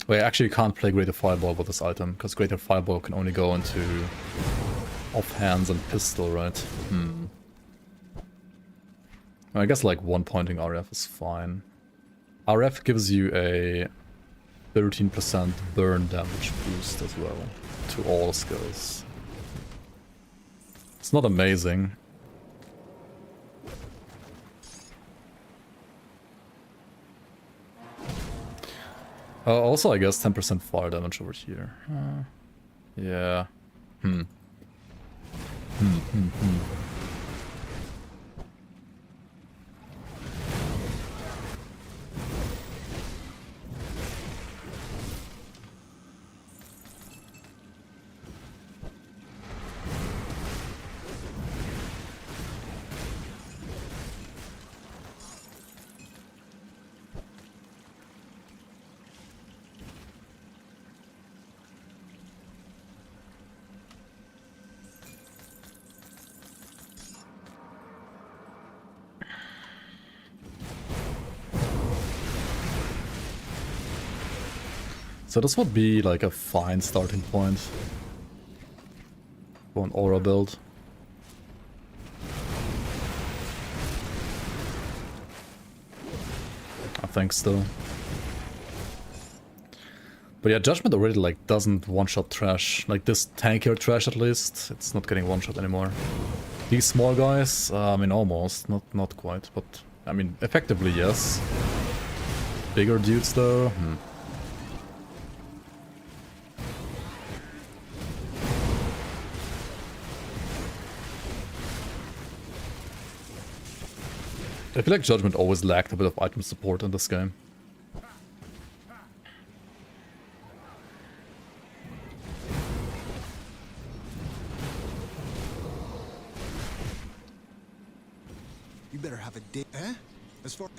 Wait, actually you can't play Greater Fireball with this item, because Greater Fireball can only go into offhands and pistol, right? I guess like one pointing RF is fine. RF gives you a 13% burn damage boost as well to all skills. It's not amazing. Also, I guess 10% fire damage over here. Yeah. So this would be like a fine starting point for an aura build. I think still. But yeah, Judgment already like doesn't one-shot trash. Like this tankier trash at least, it's not getting one-shot anymore. These small guys, I mean almost, not quite, but I mean effectively yes. Bigger dudes though, I feel like Judgment always lacked a bit of item support in this game. You better have a day. As far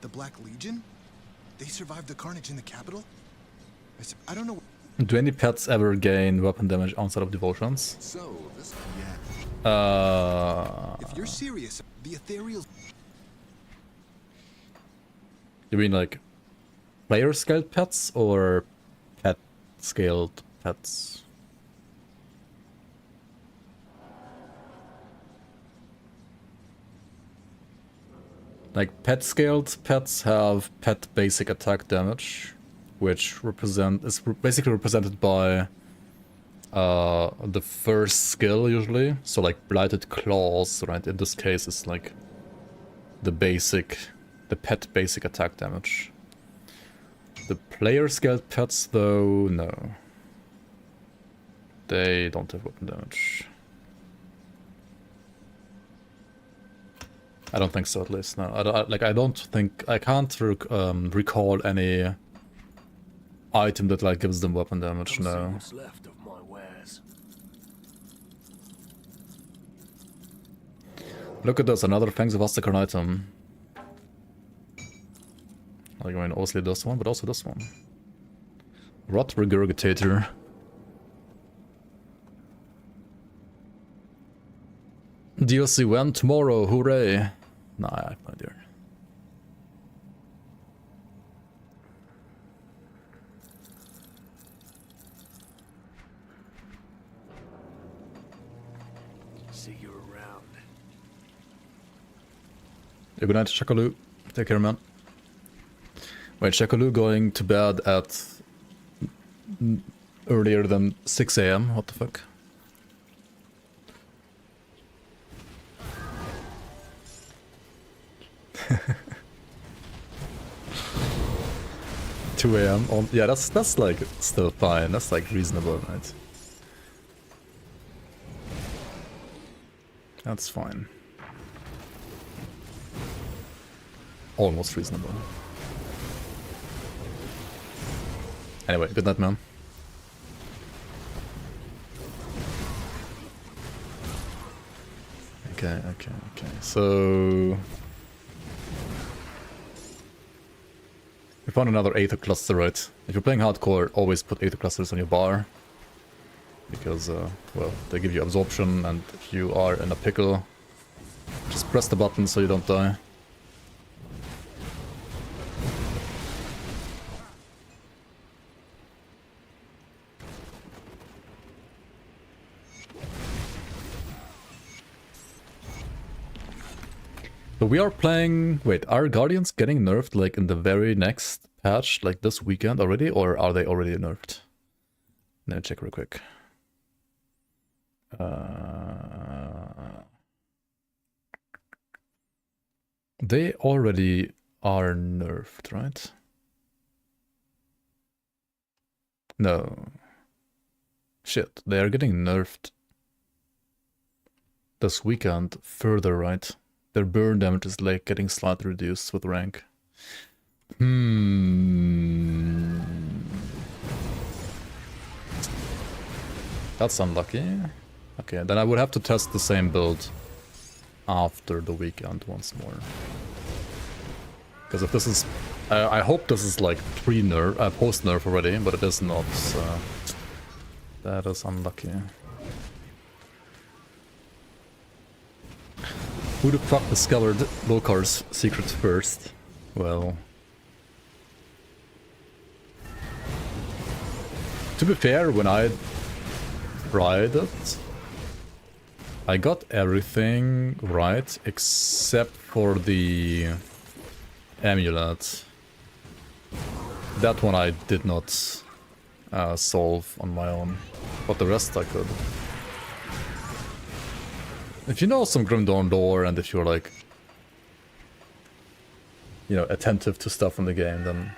the Black Legion? They survived the carnage in the capital? I don't know. Do any pets ever gain weapon damage outside of devotions? So, this, If you're serious, the ethereal. You mean like player scaled pets or pet scaled pets? Like pet scaled pets have pet basic attack damage, which is basically represented by the first skill usually. So like Blighted Claws, right? In this case, it's like the pet basic attack damage. The player scaled pets though, no. They don't have weapon damage. I don't think so, at least. No, I can't recall any item that like gives them weapon damage. No. What's left of my wares. Look at this, another Fangs of Astakarn item. Like, I mean, obviously this one, but also this one. Rot Regurgitator. DLC when? Tomorrow, hooray! Nah, I have no idea. See you around. Yeah, good night, Shakalu. Take care, man. Wait, Shakalu going to bed at earlier than 6 AM? What the fuck? 2 AM on, yeah, that's like still fine. That's like reasonable, right? That's fine. Almost reasonable. Anyway, good night, man. Okay. So we found another Aether cluster, right? If you're playing hardcore, always put Aether clusters on your bar. Because, well, they give you absorption, and if you are in a pickle, just press the button so you don't die. But we are playing... Wait, are Guardians getting nerfed like in the very next patch, like this weekend already? Or are they already nerfed? Let me check real quick. They already are nerfed, right? No. Shit, they are getting nerfed this weekend further, right? Their burn damage is like getting slightly reduced with rank. That's unlucky. Okay, then I would have to test the same build after the weekend once more. Because if this is... I hope this is like pre-nerf, post-nerf already, but it is not, so... That is unlucky. Who the fuck discovered Lokar's secrets first? Well... To be fair, when I tried it, I got everything right except for the amulet. That one I did not solve on my own, but the rest I could. If you know some Grim Dawn lore and if you're like, you know, attentive to stuff in the game, then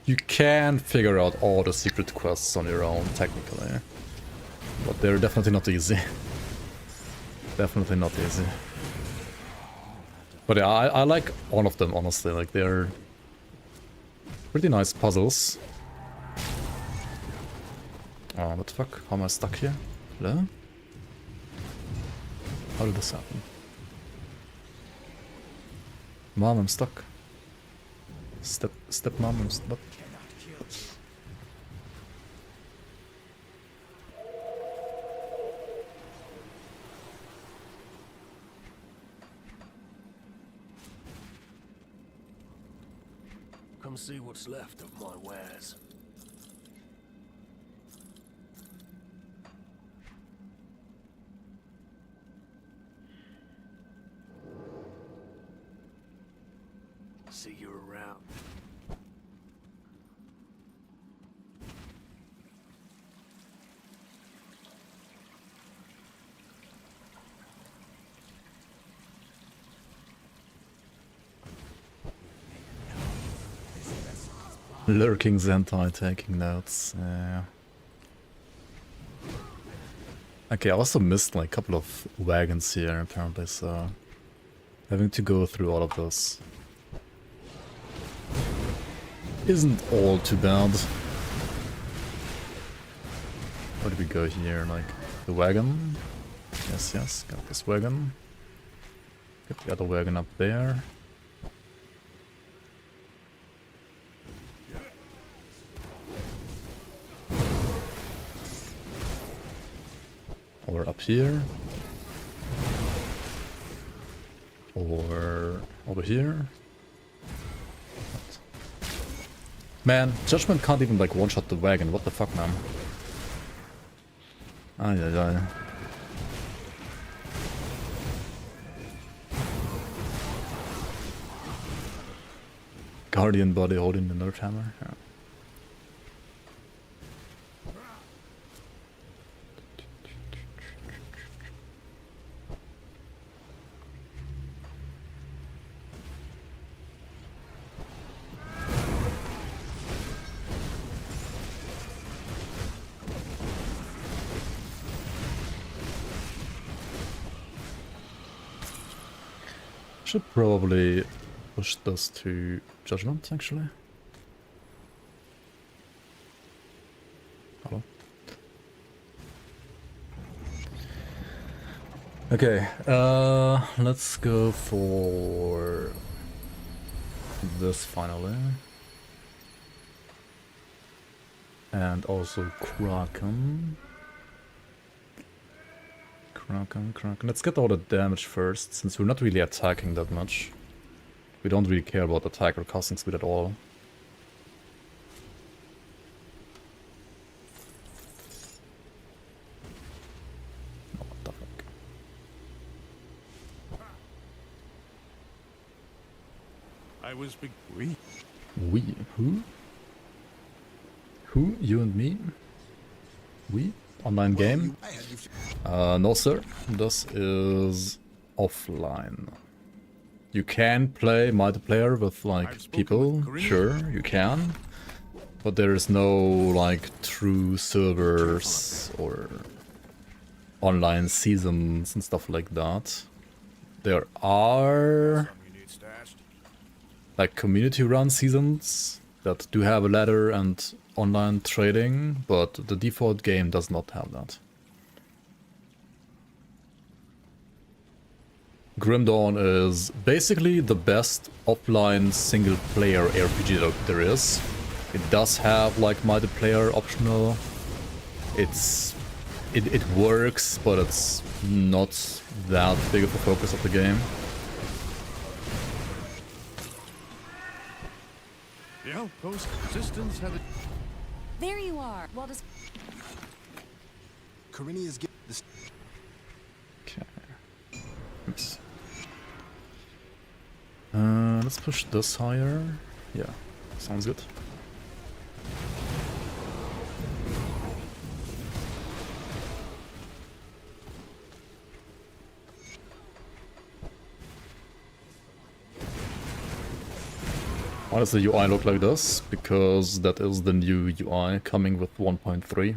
you can figure out all the secret quests on your own, technically. But they're definitely not easy. Definitely not easy. But yeah, I like all of them, honestly. Like, they're pretty nice puzzles. Oh, what the fuck? How am I stuck here? Hello? How did this happen? Mom, I'm stuck. Step mom, I'm stuck. Come see what's left of my wares. See you around. Lurking Zentai taking notes, yeah. Okay, I also missed like a couple of wagons here apparently, so having to go through all of this isn't all too bad. Where do we go here? Like the wagon? Yes, yes, got this wagon. Get the other wagon up there. Or up here. Or over here. Man, Judgment can't even like one-shot the wagon, what the fuck, man? Ay, ay, ay. Guardian body holding the nerf hammer. Yeah. Should probably push this to Judgment, actually. Hello. Okay, let's go for this finally. And also Kraken. Kraken. Let's get all the damage first, since we're not really attacking that much. We don't really care about attack or casting speed at all. Oh, what the fuck. I was We? Who? Who? You and me? We? Online game? No sir. This is offline. You can play multiplayer with like people, sure, you can. But there is no like true servers or online seasons and stuff like that. There are like community run seasons that do have a ladder and online trading, but the default game does not have that. Grim Dawn is basically the best offline single player RPG that there is. It does have like multiplayer optional. It works, but it's not that big of a focus of the game. The outpost resistance had There you are. Well, just Corinia's get this. Okay. Oops. Let's push this higher. Yeah, sounds good. Why does the UI look like this? Because that is the new UI coming with 1.3.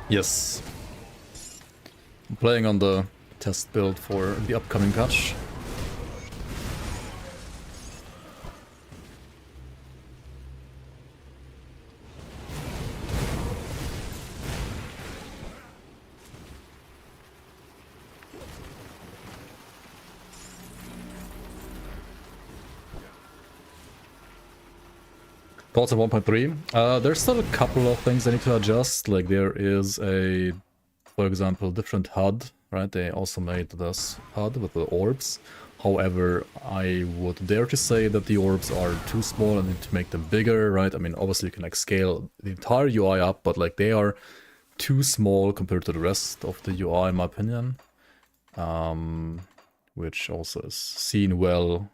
Yes. I'm playing on the test build for the upcoming patch. Thoughts on 1.3? There's still a couple of things I need to adjust. Like there is a, for example, different HUD, right? They also made this HUD with the orbs. However, I would dare to say that the orbs are too small and need to make them bigger, right? I mean, obviously you can like scale the entire UI up, but like they are too small compared to the rest of the UI in my opinion. Which also is seen well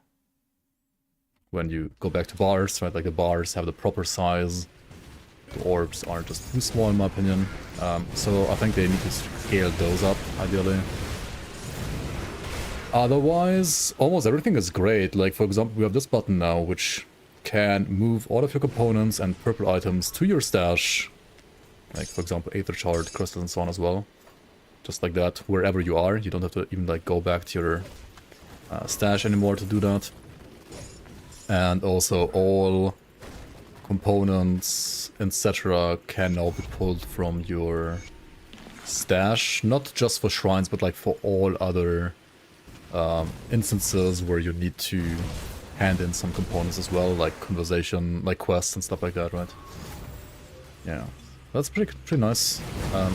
when you go back to bars, right? Like the bars have the proper size. The orbs aren't just too small in my opinion. So I think they need to scale those up, ideally. Otherwise, almost everything is great. Like for example, we have this button now, which can move all of your components and purple items to your stash. Like for example, Aether Shard, Crystal and so on as well. Just like that, wherever you are. You don't have to even like go back to your stash anymore to do that. And also all components, etc. can now be pulled from your stash. Not just for shrines, but like for all other instances where you need to hand in some components as well, like conversation, like quests and stuff like that, right? Yeah, that's pretty nice.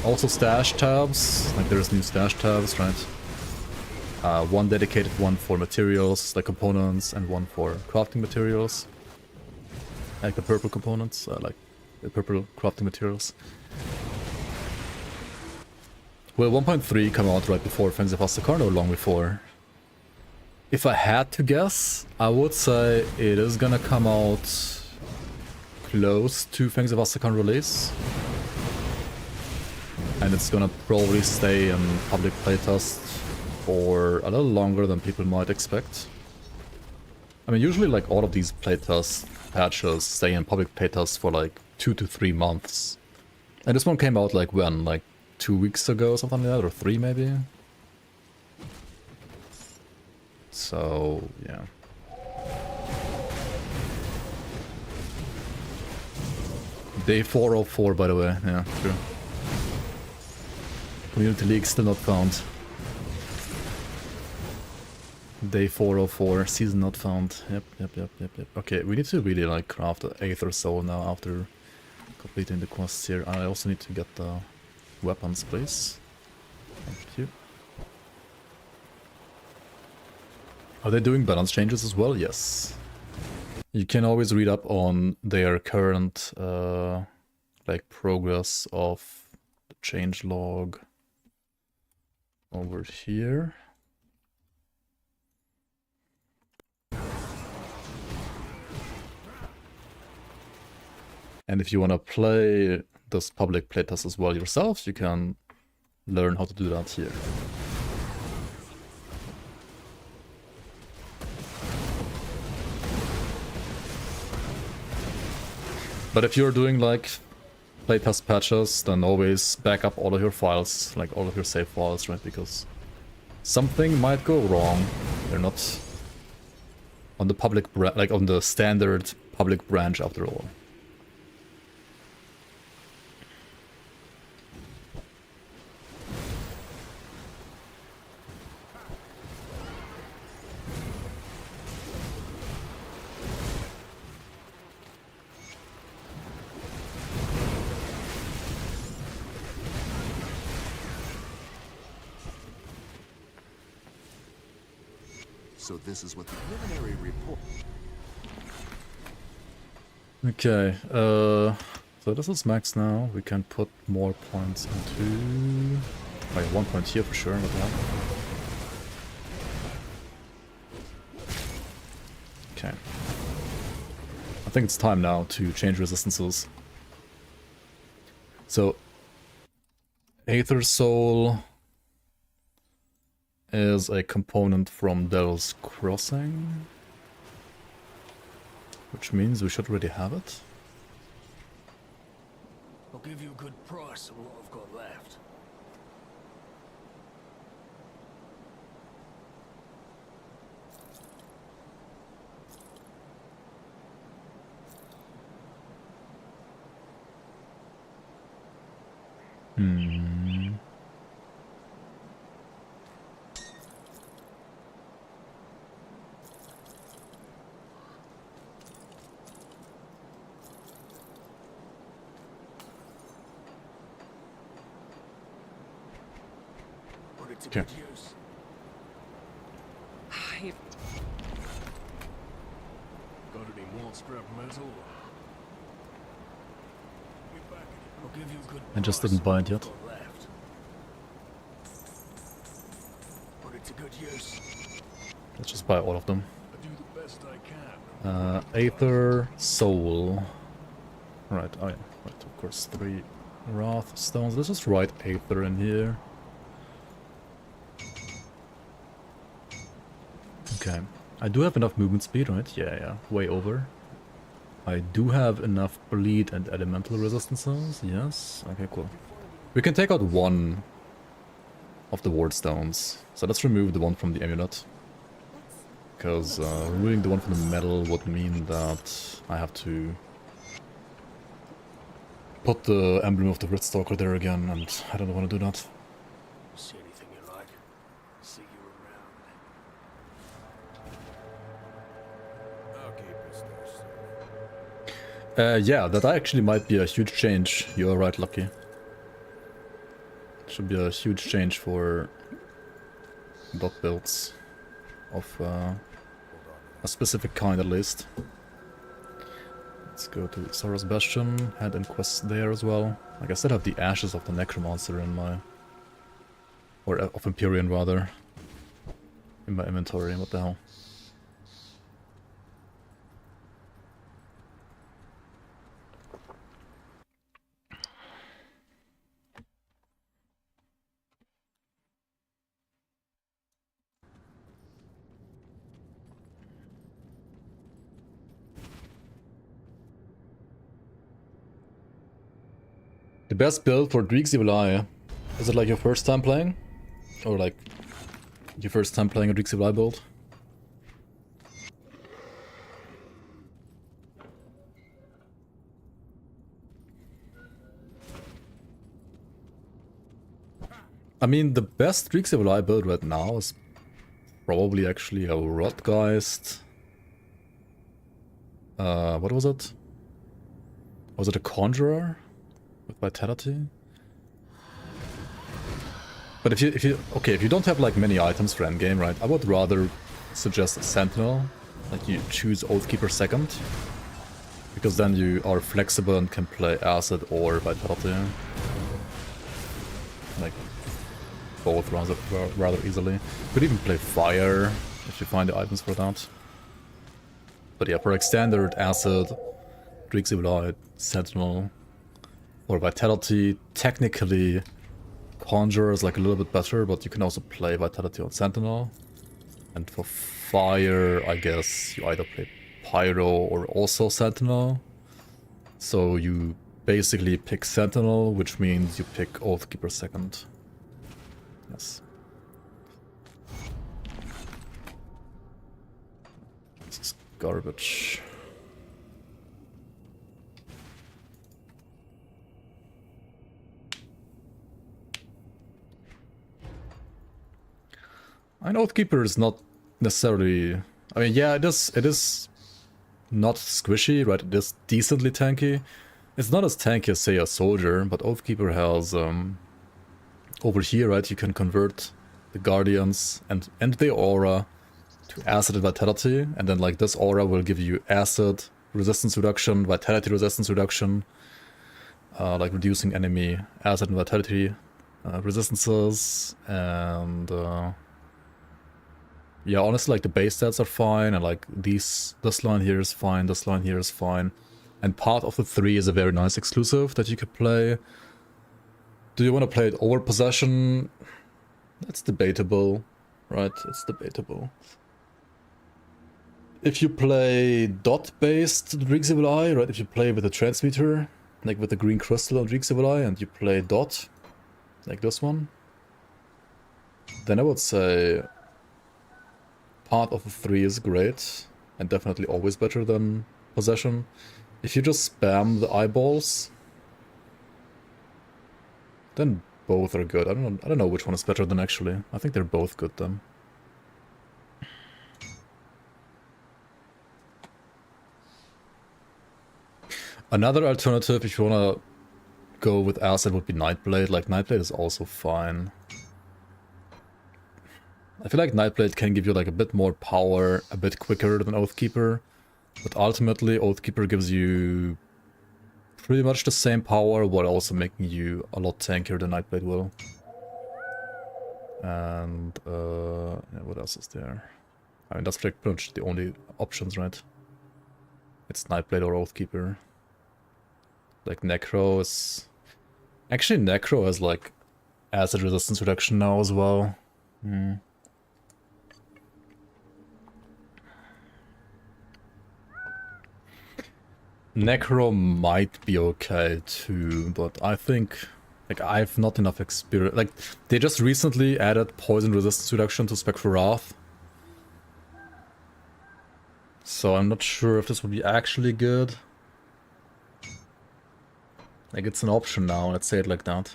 Also stash tabs, like there's new stash tabs, right? One dedicated one for materials, like components, and one for crafting materials. Like the purple components, like the purple crafting materials. Will 1.3 come out right before Fangs of Astakar or long before? If I had to guess, I would say it is gonna come out close to Fangs of Astakar release. And it's gonna probably stay in public playtest for a little longer than people might expect. I mean, usually like all of these playtest patches stay in public playtest for like 2 to 3 months. And this one came out like when? Like 2 weeks ago, something like that, or 3 maybe? So, yeah. Day 404, by the way, yeah, true. Community League still not found. Day 404, season not found. Yep. Okay, we need to really like craft the Aether Soul now after completing the quests here. I also need to get the weapons, please. Thank you. Are they doing balance changes as well? Yes. You can always read up on their current like progress of the change log over here. And if you want to play this public playtest as well yourself, you can learn how to do that here. But if you're doing like playtest patches, then always back up all of your files, like all of your save files, right? Because something might go wrong. They're not on the public like on the standard public branch after all. So this is what the preliminary report... Okay, so this is max now. We can put more points into... Wait, 1 point here for sure, what the hell? Okay. I think it's time now to change resistances. So, Aether Soul is a component from Devil's Crossing, which means we should already have it. I'll give you a good price on what I've got left. Okay. Got any more scrap metal? I'll give you a good I just price didn't buy it on yet. what I've got left. Put it to good use. Let's just buy all of them. I do the best I can. Aether Soul. Right, oh yeah, right, of course, 3 Wrath Stones. Let's just write Aether in here. Okay, I do have enough movement speed, right? Yeah, way over. I do have enough bleed and elemental resistances, yes. Okay, cool. We can take out 1 of the ward stones. So let's remove the one from the amulet. Because removing the one from the metal would mean that I have to put the emblem of the Gridtalker there again, and I don't want to do that. See anything you like? See you around. Okay, business. Yeah, that actually might be a huge change. You're right, Lucky. Should be a huge change for dot builds of a specific kind, at least. Let's go to Sora's Bastion, head and quest there as well. Like I still have the ashes of the Necromancer in my... or of Empyrean, rather. In my inventory, what the hell. The best build for Dreek's Evil Eye. Is it like your first time playing? Or like your first time playing a Dreek's Evil Eye build? I mean, the best Dreek's Evil Eye build right now is probably actually a Rotgeist. What was it? Was it a Conjurer? With Vitality? But if you don't have like many items for endgame, right? I would rather suggest Sentinel, like you choose Oathkeeper second, because then you are flexible and can play Acid or Vitality. Like, both rather easily. Could even play Fire, if you find the items for that. But yeah, for like standard Acid, Greek Civilized, Sentinel, or Vitality, technically Conjure is like a little bit better, but you can also play Vitality on Sentinel. And for Fire, I guess you either play Pyro or also Sentinel. So you basically pick Sentinel, which means you pick Oathkeeper second. Yes. This is garbage. An Oathkeeper is not necessarily... I mean, yeah, it is not squishy, right? It is decently tanky. It's not as tanky as, say, a Soldier, but Oathkeeper has... over here, right, you can convert the Guardians and the Aura to Acid and Vitality, and then, like, this Aura will give you Acid resistance reduction, Vitality resistance reduction, like reducing enemy Acid and Vitality resistances, and... yeah, honestly, like, the base stats are fine, and, like, this line here is fine, this line here is fine. And part of the 3 is a very nice exclusive that you could play. Do you want to play it over Possession? That's debatable, right? It's debatable. If you play dot-based Greek Eye, right? If you play with a Transmitter, like with the green crystal on Greek Eye, and you play dot, like this one, then I would say... part of the 3 is great, and definitely always better than Possession. If you just spam the eyeballs, then both are good. I don't know which one is better than actually. I think they're both good then. Another alternative, if you wanna go with Acid, would be Nightblade. Like, Nightblade is also fine. I feel like Nightblade can give you like a bit more power, a bit quicker than Oathkeeper, but ultimately Oathkeeper gives you pretty much the same power while also making you a lot tankier than Nightblade will. And yeah, what else is there? I mean, that's pretty much the only options, right? It's Nightblade or Oathkeeper. Like Necro is... Actually, Necro has like acid resistance reduction now as well. Necro might be okay too, but I think, like, I have not enough experience. Like, they just recently added poison resistance reduction to Spectral Wrath, so I'm not sure if this would be actually good. Like, it's an option now, let's say it like that.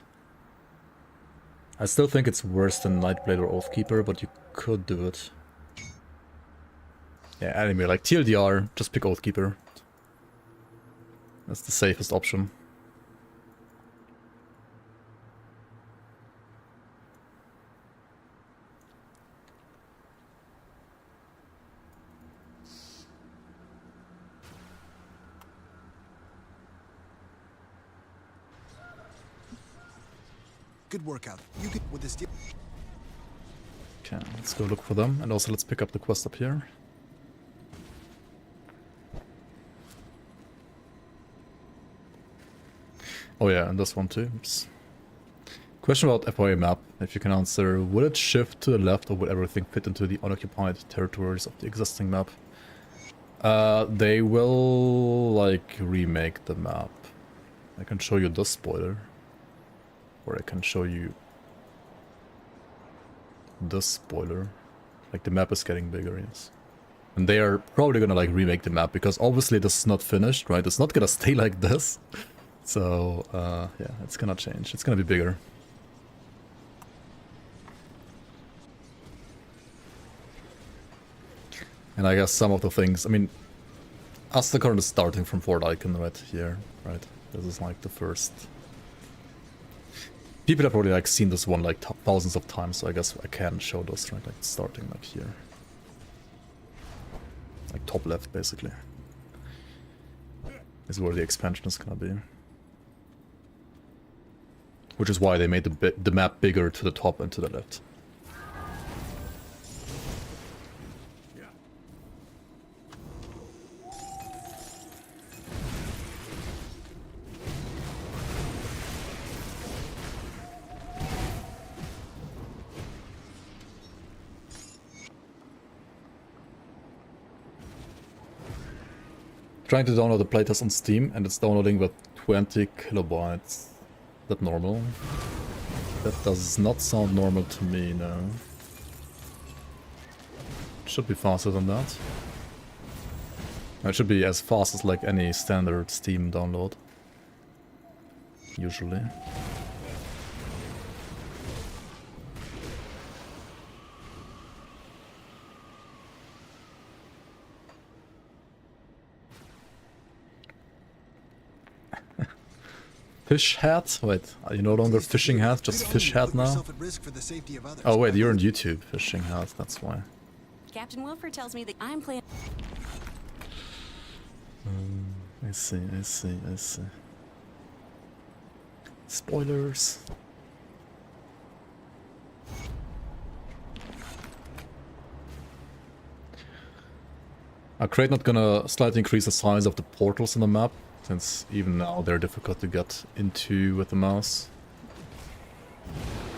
I still think it's worse than Nightblade or Oathkeeper, but you could do it. Yeah, anyway, like TLDR, just pick Oathkeeper. That's the safest option. Good workout. You could with this deal. Okay, let's go look for them, and also let's pick up the quest up here. Oh yeah, and this one too. Oops. Question about FOA map, if you can answer. Will it shift to the left or will everything fit into the unoccupied territories of the existing map? They will, like, remake the map. I can show you this spoiler. Or I can show you this spoiler. Like, the map is getting bigger, yes. And they are probably gonna, like, remake the map, because obviously this is not finished, right? It's not gonna stay like this. So, yeah, it's gonna change. It's gonna be bigger. And I guess some of the things, I mean, Astakarn is starting from Fort Icon right here, right? This is like the first... People have already like seen this one like thousands of times, so I guess I can show this, right? Like starting like here. Like top left, basically. Is where the expansion is gonna be. Which is why they made the map bigger to the top and to the left. Trying to download the playtest on Steam and it's downloading with 20 kilobytes. Is that normal? That does not sound normal to me, no. It should be faster than that. It should be as fast as like any standard Steam download. Usually. Fish hat? Wait, are you no longer fishing hat? Just fish hat now? Oh wait, you're on YouTube fishing hat, that's why. Captain Wilford tells me that I'm playing. I see. Spoilers. Are Crate not gonna slightly increase the size of the portals on the map? Since even now they're difficult to get into with the mouse.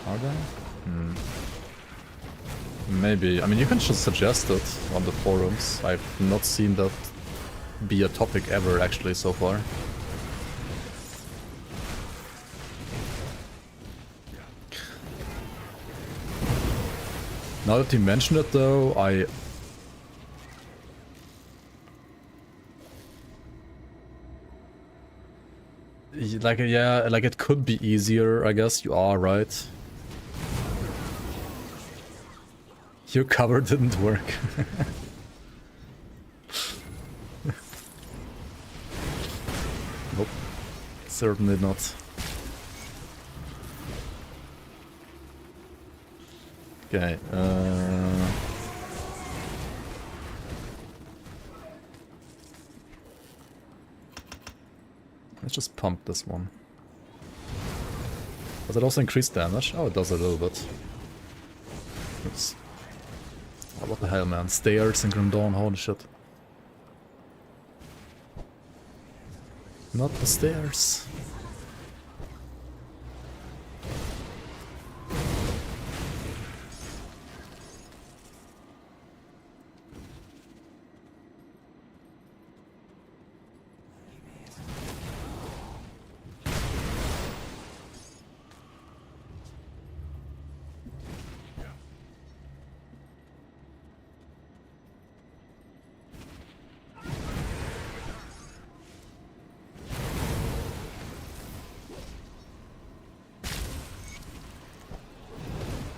Are they? Maybe. I mean, you can just suggest it on the forums. I've not seen that be a topic ever, actually, so far. Now that you mention it, though, like, yeah, like it could be easier, I guess. You are right. Your cover didn't work. Nope. Certainly not. Okay, let's just pump this one. Does it also increase damage? Oh, it does a little bit. Oops. Oh, what the hell, man? Stairs in Grim Dawn, holy shit. Not the stairs.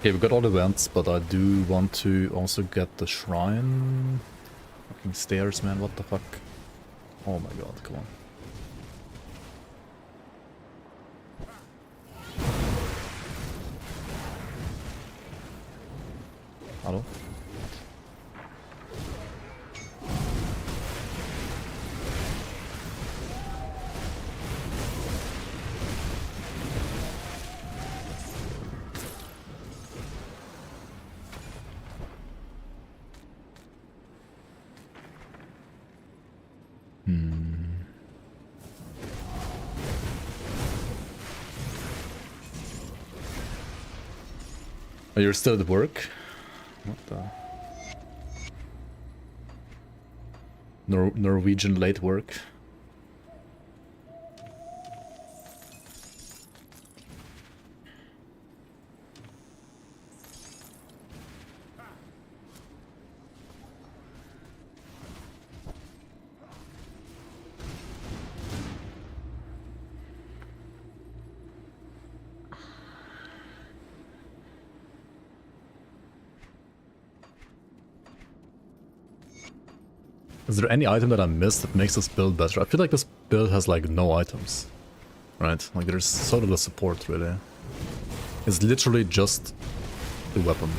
Okay, we got all the vents, but I do want to also get the shrine. Fucking stairs, man, what the fuck? Oh my god, come on. Hello? Oh, you're still at work? What the? Norwegian late work. Is there any item that I missed that makes this build better? I feel like this build has like no items, right? Like there's so little support really. It's literally just the weapon.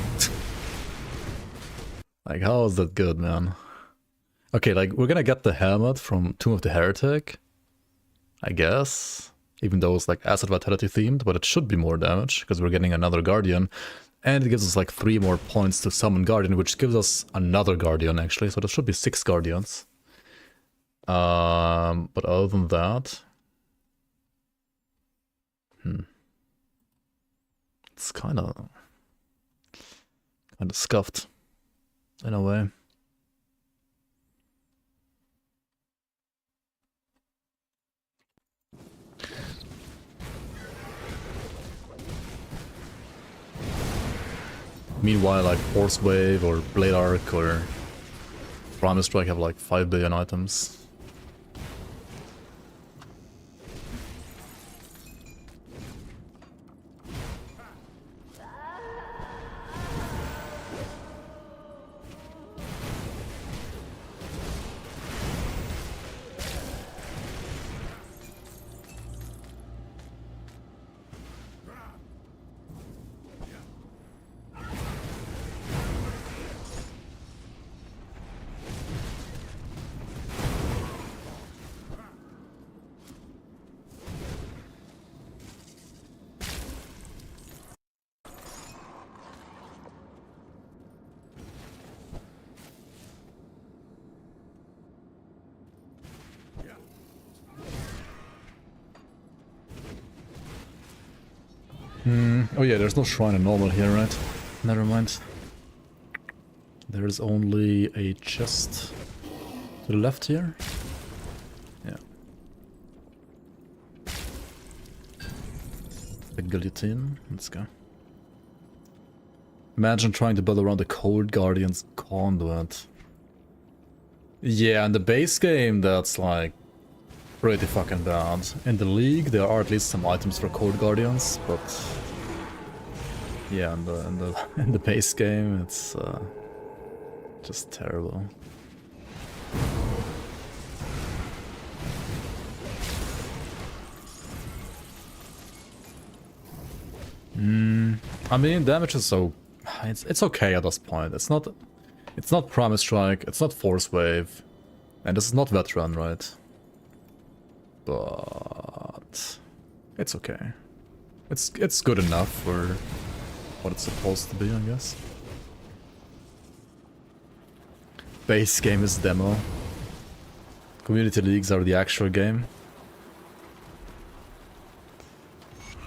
Like how is that good, man? Okay, like, we're gonna get the helmet from Tomb of the Heretic, I guess. Even though it's like Acid Vitality themed, but it should be more damage, because we're getting another Guardian. And it gives us like 3 more points to summon Guardian, which gives us another Guardian actually, so there should be 6 Guardians. But other than that... It's kinda scuffed, in a way. Meanwhile, like Force Wave or Blade Arc or Primal Strike have like 5 billion items. Oh yeah, there's no shrine in normal here, right? Never mind. There's only a chest to the left here. Yeah. The guillotine. Let's go. Imagine trying to build around the Cold Guardian's conduit. Yeah, in the base game, that's like pretty fucking bad. In the League, there are at least some items for Cold Guardians, but yeah, in the base game, it's just terrible. I mean, damage is so it's okay at this point. It's not Primal Strike, it's not Force Wave, and this is not Veteran, right? But it's okay. It's good enough for what it's supposed to be, I guess. Base game is demo. Community leagues are the actual game.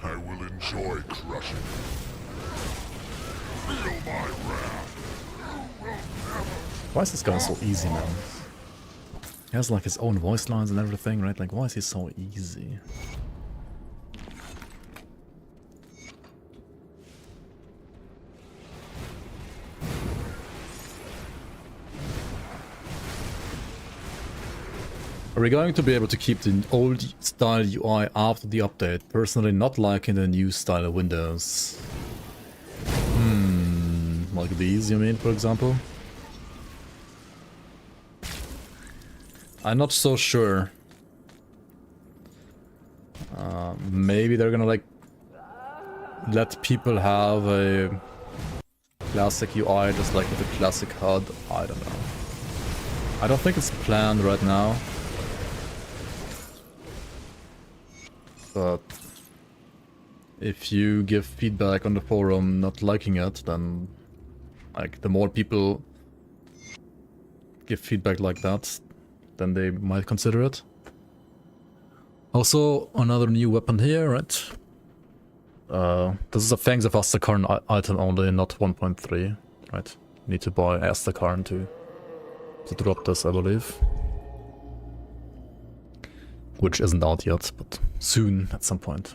I will enjoy crushing. Feel my wrath. Why is this guy so easy, man? He has like his own voice lines and everything, right? Like, why is he so easy? Are we going to be able to keep the old style UI after the update? Personally, not liking the new style of windows. Like these, you mean, for example? I'm not so sure. Maybe they're gonna like let people have a classic UI just like with a classic HUD. I don't know. I don't think it's planned right now. But if you give feedback on the forum not liking it, then like the more people give feedback like that, then they might consider it. Also, another new weapon here, right? This is a Fangs of Astakarn item only, not 1.3, right? You need to buy Astakarn to drop this, I believe. Which isn't out yet, but soon at some point.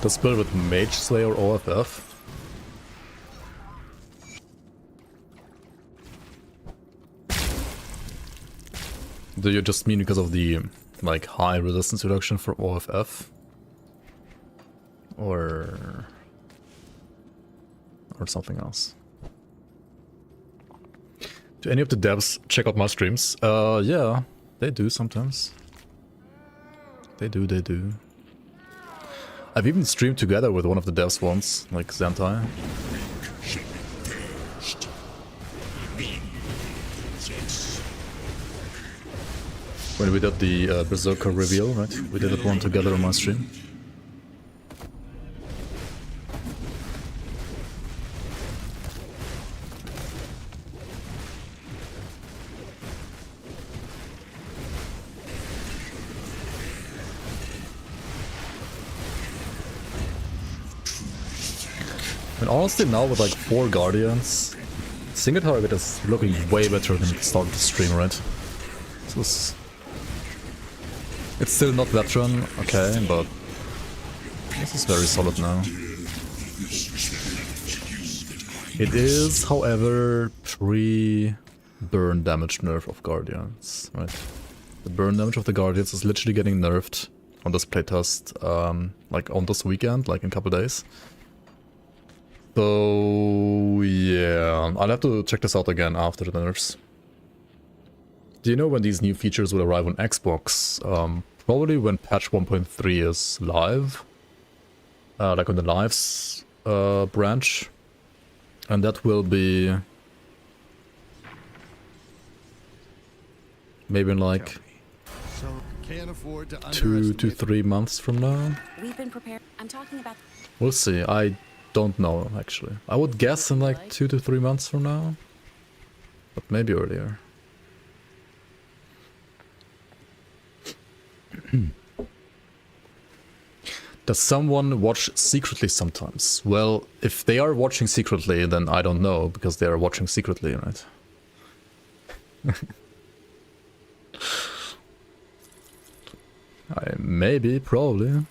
This build with Mage Slayer OFF. Do you just mean because of the like high resistance reduction for OFF? Or something else? Do any of the devs check out my streams? Yeah, they do sometimes. They do. I've even streamed together with one of the devs once, like Zentai. When we did the Berserker reveal, right? We did it one together on my stream. And honestly now with like 4 Guardians, single target is looking way better than at the start of the stream, right? It's still not veteran, okay, but this is very solid now. It is, however, pre-burn damage nerf of Guardians, right? The burn damage of the Guardians is literally getting nerfed on this playtest, like on this weekend, like in a couple days. So, yeah, I'll have to check this out again after the nerfs. Do you know when these new features will arrive on Xbox? Probably when patch 1.3 is live. Like on the lives branch. And that will be maybe in like 2 to 3 months from now. We've been prepared. I'm talking about. We'll see. I don't know, actually. I would guess in like 2 to 3 months from now. But maybe earlier. Does someone watch secretly sometimes? Well, if they are watching secretly, then I don't know, because they are watching secretly, right? Maybe, probably.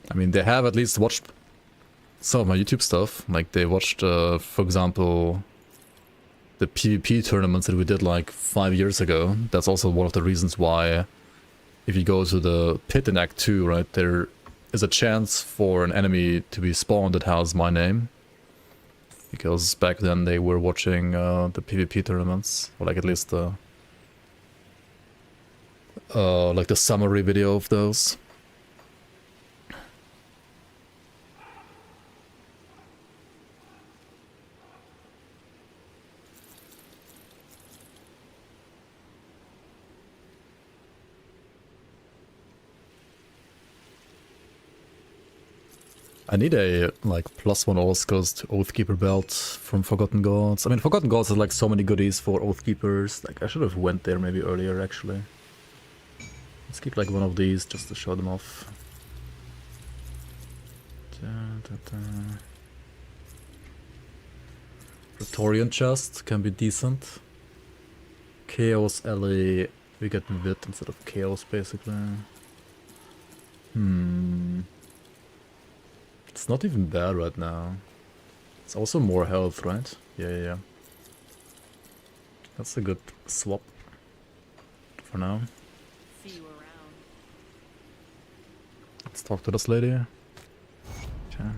I mean, they have at least watched some of my YouTube stuff. Like, they watched, for example, the PvP tournaments that we did like 5 years ago. That's also one of the reasons why, if you go to the pit in Act 2, right, there is a chance for an enemy to be spawned that has my name. Because back then they were watching the PvP tournaments, or like at least the like the summary video of those. I need a, like, +1 all skills to Oathkeeper belt from Forgotten Gods. I mean, Forgotten Gods has, like, so many goodies for Oathkeepers. Like, I should have went there maybe earlier, actually. Let's keep, like, one of these just to show them off. Praetorian chest can be decent. Chaos Alley, we get Vit instead of Chaos, basically. It's not even bad right now. It's also more health, right? Yeah. That's a good swap for now. See you around. Let's talk to this lady. Okay.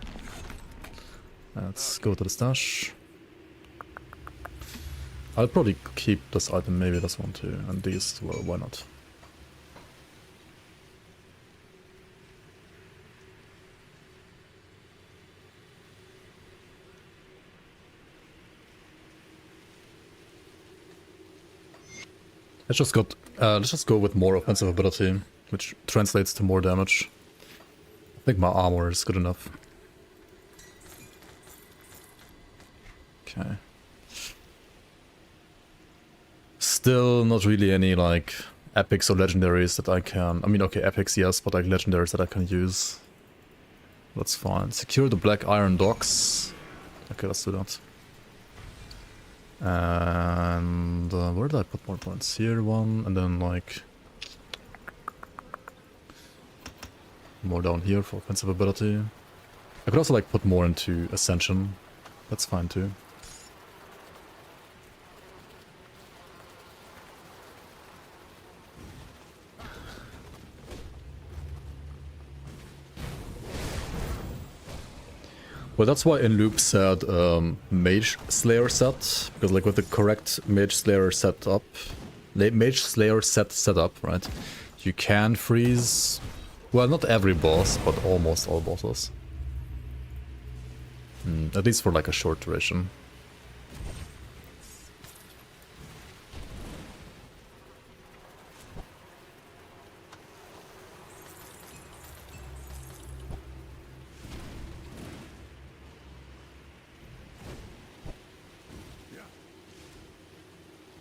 Let's go to the stash. I'll probably keep this item, maybe this one too, and these, well, why not? Let's just go with more offensive ability, which translates to more damage. I think my armor is good enough. Okay. Still not really any, like, epics or legendaries that I can... I mean, okay, epics, yes, but, like, legendaries that I can use. That's fine. Secure the Black Iron Docks. Okay, let's do that. And where did I put more points? Here one, and then like more down here for offensive ability. I could also like put more into Ascension. That's fine too. Well, that's why in Loop said Mage Slayer set, because like with the correct Mage Slayer setup, Mage Slayer setup, right? You can freeze, well, not every boss, but almost all bosses. At least for like a short duration.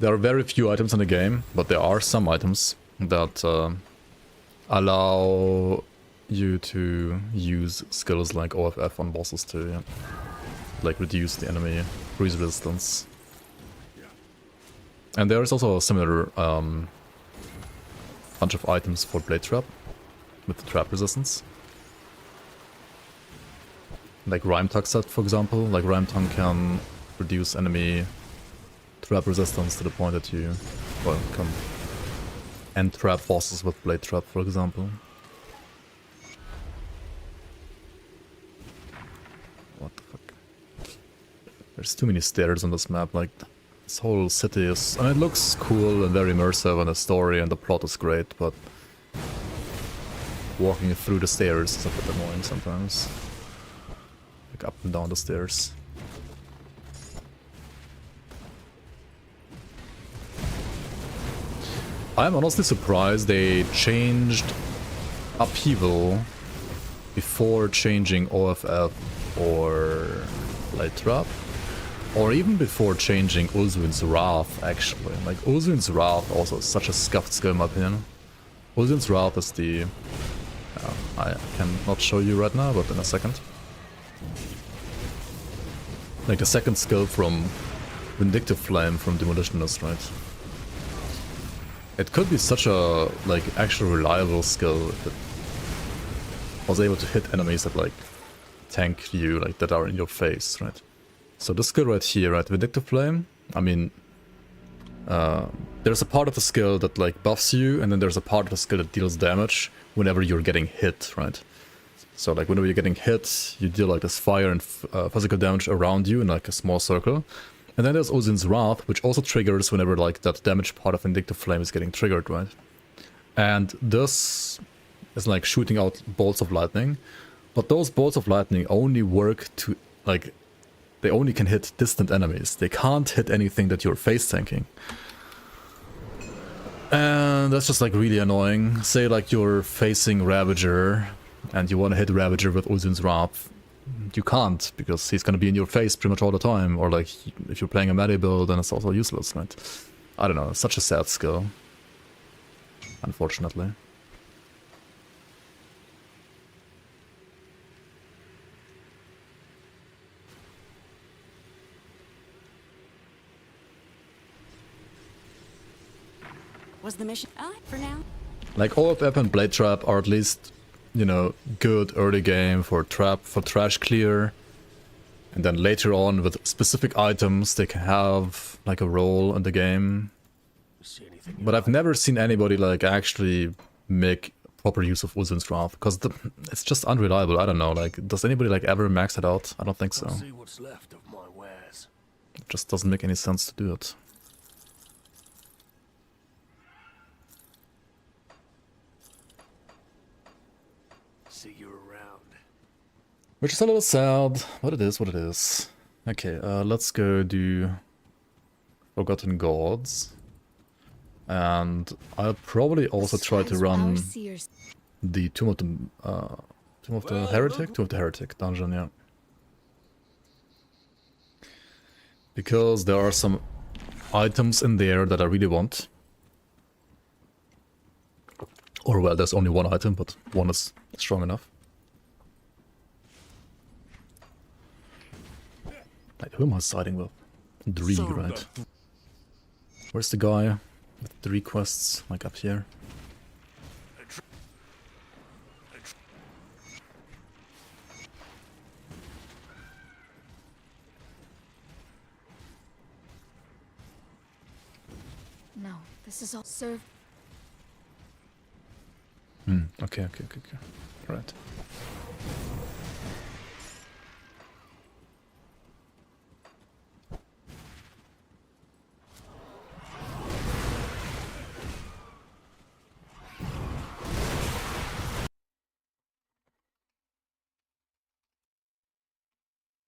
There are very few items in the game, but there are some items that allow you to use skills like OFF on bosses to like reduce the enemy freeze resistance. And there is also a similar bunch of items for Blade Trap with the trap resistance. Like Rhyme Tuck set, for example. Like Rhyme Tongue can reduce enemy trap resistance to the point that you, well, can end trap bosses with Blade Trap, for example. What the fuck? There's too many stairs on this map, like, this whole city is... I mean, it looks cool and very immersive, and the story and the plot is great, but... walking through the stairs is a bit annoying sometimes. Like, up and down the stairs. I'm honestly surprised they changed Upheaval before changing OFF or Blade Trap. Or even before changing Ulzuin's Wrath, actually. Like, Ulzuin's Wrath also is such a scuffed skill in my opinion. Ulzuin's Wrath is the... I cannot show you right now, but in a second. Like the second skill from Vindictive Flame from Demolitionist, right? It could be such a, like, actually reliable skill if it was able to hit enemies that, like, tank you, like, that are in your face, right? So this skill right here, right, Vindictive Flame, I mean, there's a part of the skill that, like, buffs you, and then there's a part of the skill that deals damage whenever you're getting hit, right? So, like, whenever you're getting hit, you deal, like, this fire and physical damage around you in, like, a small circle. And then there's Ulzuin's Wrath, which also triggers whenever, like, that damage part of Vindictive Flame is getting triggered, right? And this is, like, shooting out bolts of lightning. But those bolts of lightning only work to, like, they only can hit distant enemies. They can't hit anything that you're face tanking. And that's just, like, really annoying. Say, like, you're facing Ravager, and you want to hit Ravager with Ulzuin's Wrath. You can't, because he's gonna be in your face pretty much all the time, or like, if you're playing a melee build, then it's also useless, right? I don't know, it's such a sad skill. Unfortunately. Was the mission for now? Like, OFF and Blade Trap are at least, you know, good early game for trash clear, and then later on with specific items they can have like a role in the game. But I've never seen anybody like actually make proper use of Ulzuin's Wrath, because it's just unreliable. I don't know, like, does anybody like ever max it out? I don't think so. See what's left of my wares. It just doesn't make any sense to do it. See you around. Which is a little sad, but it is what it is. Okay, let's go do Forgotten Gods. And I'll probably also try to run the Tomb of the Heretic dungeon, yeah. Because there are some items in there that I really want. Or, well, there's only one item, but one is strong enough. Wait, who am I siding with? Dree, right? Where's the guy with 3 quests, like up here? No, this is all served. Okay. Right.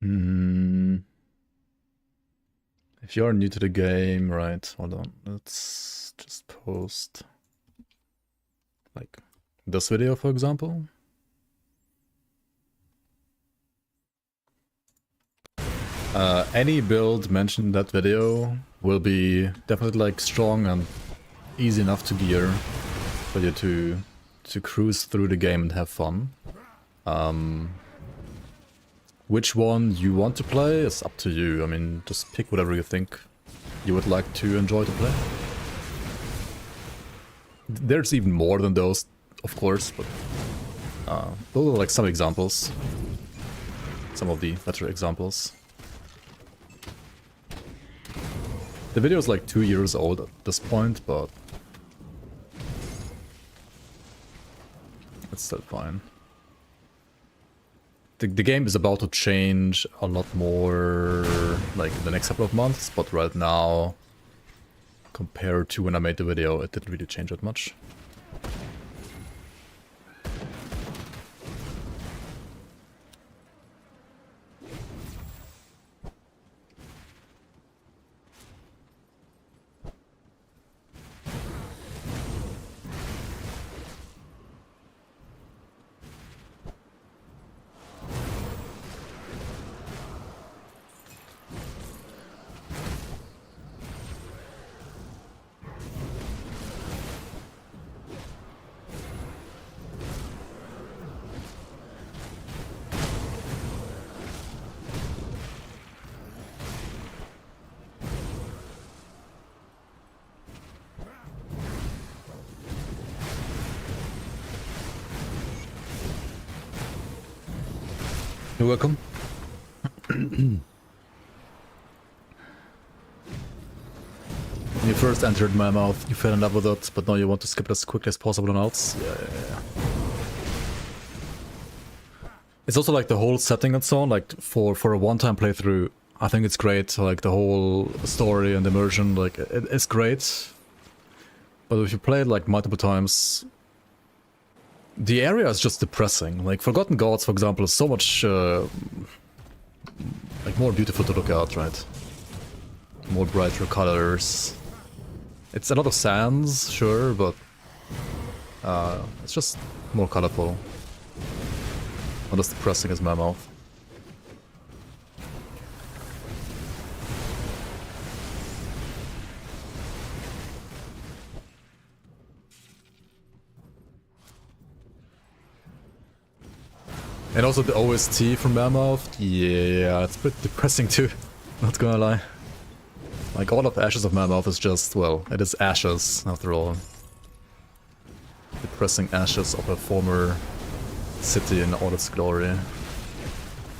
If you're new to the game, right, hold on, let's just post like this video, for example. Any build mentioned in that video will be definitely like strong and easy enough to gear for you to cruise through the game and have fun. Which one you want to play is up to you. I mean, just pick whatever you think you would like to enjoy to play. There's even more than those, of course, but those are like some examples. Some of the better examples. The video is like 2 years old at this point, but it's still fine. The game is about to change a lot more like in the next couple of months, but right now, compared to when I made the video, it didn't really change that much. You're welcome. When you first entered my mouth, you fell in love with it, but now you want to skip it as quickly as possible on outs. Yeah. It's also like the whole setting and so on, like for a one-time playthrough, I think it's great. Like the whole story and immersion, like it's great. But if you play it like multiple times, the area is just depressing. Like Forgotten Gods, for example, is so much like more beautiful to look at, right? More brighter colors. It's a lot of sands, sure, but it's just more colorful. Not as depressing as my mouth. And also the OST from Mammoth, yeah, it's a bit depressing too, not gonna lie. Like all of Ashes of Mammoth is just, well, it is ashes after all. Depressing ashes of a former city in all its glory.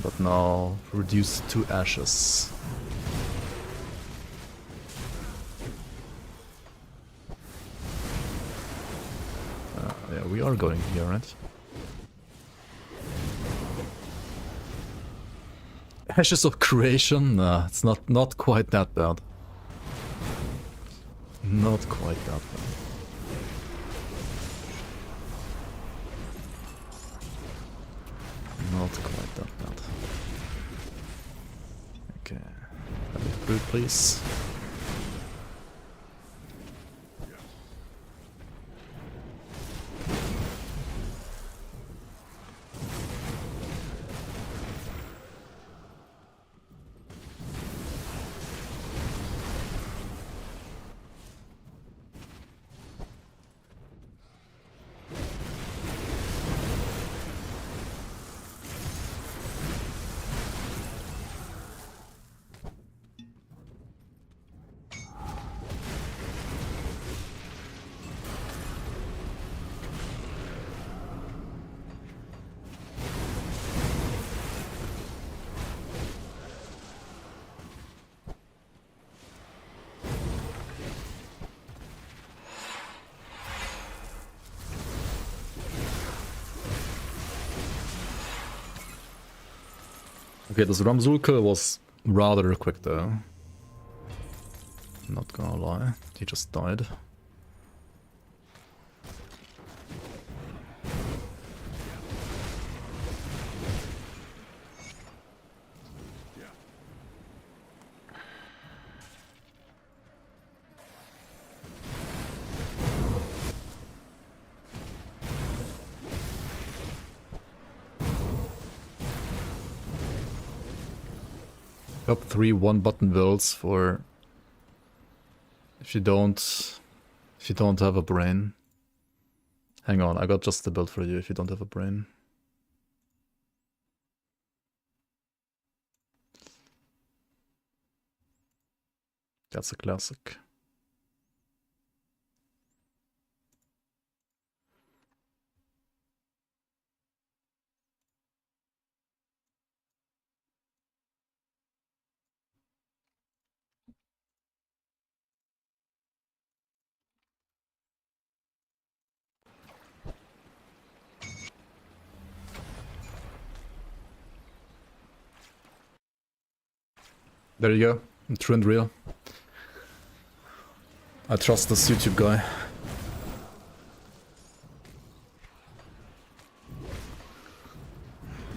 But now reduced to ashes. Yeah, we are going here, right? Ashes of Creation? Nah, it's not quite that bad. Not quite that bad. Not quite that bad. Okay. A bit food, please. Okay, this Ramzulka was rather quick though. Not gonna lie, he just died. Top 3 one-button builds for if you don't have a brain. Hang on, I got just the build for you if you don't have a brain. That's a classic. There you go. True and real. I trust this YouTube guy.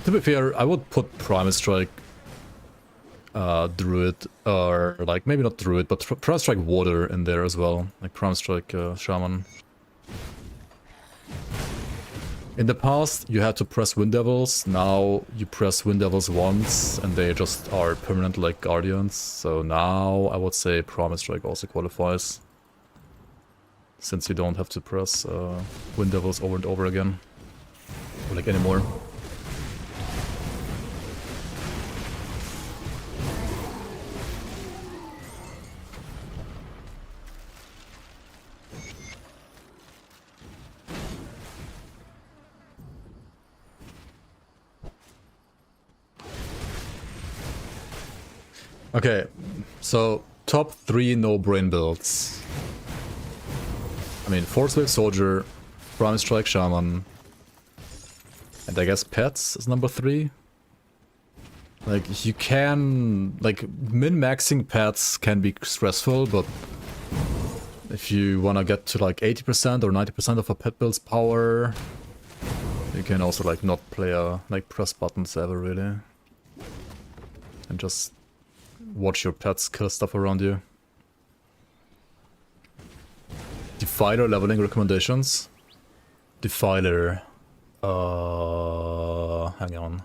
To be fair, I would put Primus Strike Druid, or like maybe not Druid, but Primus Strike Water in there as well. Like Primus Strike Shaman. In the past, you had to press Wind Devils. Now you press Wind Devils once, and they just are permanent like Guardians. So now I would say Primus Strike also qualifies, since you don't have to press Wind Devils over and over again, or like anymore. Okay, so top 3 no-brain builds. I mean, Force Wave Soldier, Primus Strike Shaman, and I guess Pets is number 3. Like, you can... like, min-maxing Pets can be stressful, but if you wanna get to like 80% or 90% of a pet build's power, you can also like not play like press buttons ever really. And just watch your pets kill stuff around you. Defiler leveling recommendations. Defiler. Hang on.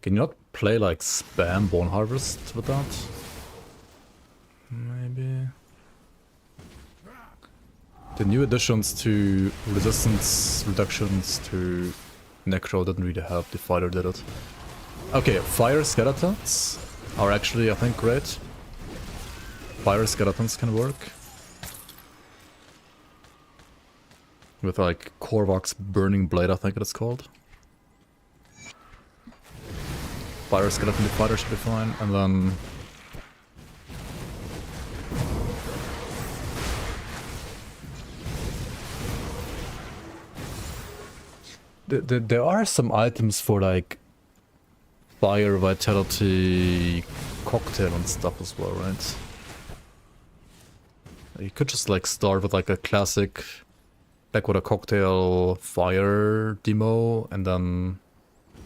Can you not play like spam Bone Harvest with that? Maybe. The new additions to resistance reductions to Necro didn't really help. Defiler did it. Okay, Fire Skeletons are actually, I think, great. Fire Skeletons can work. With like Korvak's Burning Blade, I think it's called. Fire Skeleton Defiler should be fine, and then... There are some items for like Fire Vitality Cocktail and stuff as well, right? You could just like start with like a classic Blackwater Cocktail Fire demo and then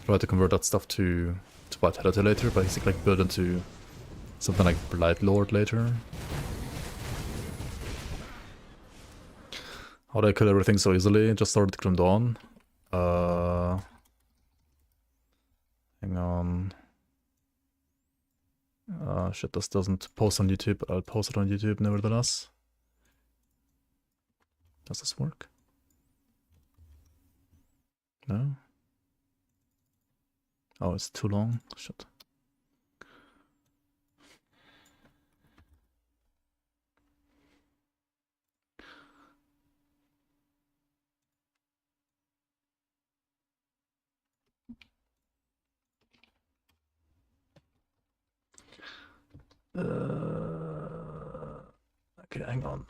try to convert that stuff to Vitality later, basically like build into something like Blight Lord later. How do I kill everything so easily? Just start with Grim Dawn. Hang on. Shit, this doesn't post on YouTube, but I'll post it on YouTube nevertheless. Does this work? No? Oh, it's too long? Shit. Okay, hang on.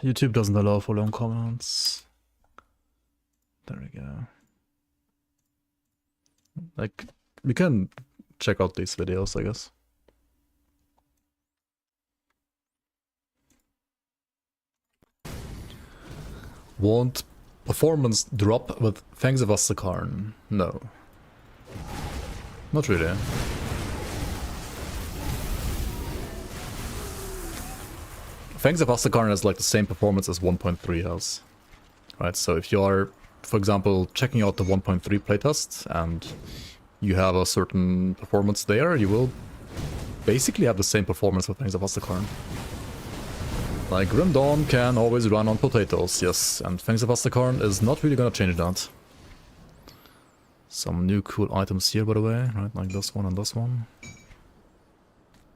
YouTube doesn't allow for long comments. There we go. Like, we can check out these videos, I guess. Won't performance drop with Fangs of Astakarn? No. Not really. Fangs of Astakarn has like the same performance as 1.3 has. Right, so if you are, for example, checking out the 1.3 playtest and you have a certain performance there, you will basically have the same performance with Fangs of Astakarn. Like, Grim Dawn can always run on potatoes, yes, and Fangs of Astakarn is not really gonna change that. Some new cool items here, by the way, right? Like this one and this one.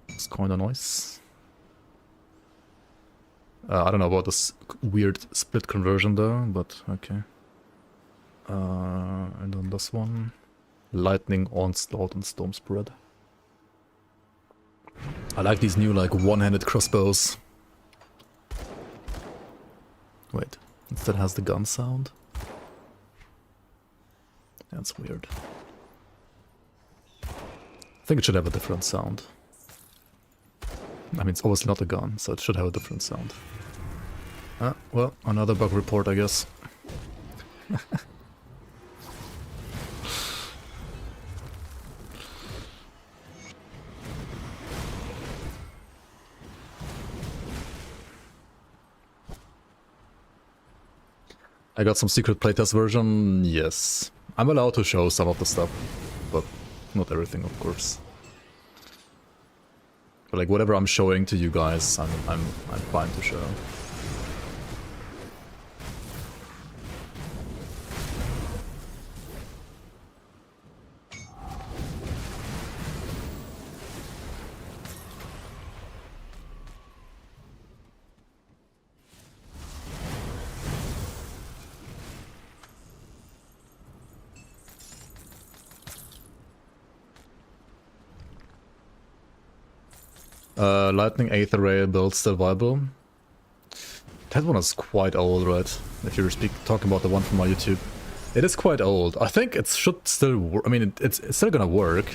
It's kinda nice. I don't know about this weird split conversion though, but okay. And then this one. Lightning, Onslaught, and Storm Spread. I like these new, like, one-handed crossbows. Wait, instead has the gun sound? That's weird. I think it should have a different sound. I mean, it's obviously not a gun, so it should have a different sound. Ah, well, another bug report, I guess. I got some secret playtest version, yes. I'm allowed to show some of the stuff, but not everything, of course. But like whatever I'm showing to you guys, I'm fine to show. Lightning Aether Ray build still viable? That one is quite old, right? If you're talking about the one from my YouTube. It is quite old. I think it should still work. I mean, it's still gonna work.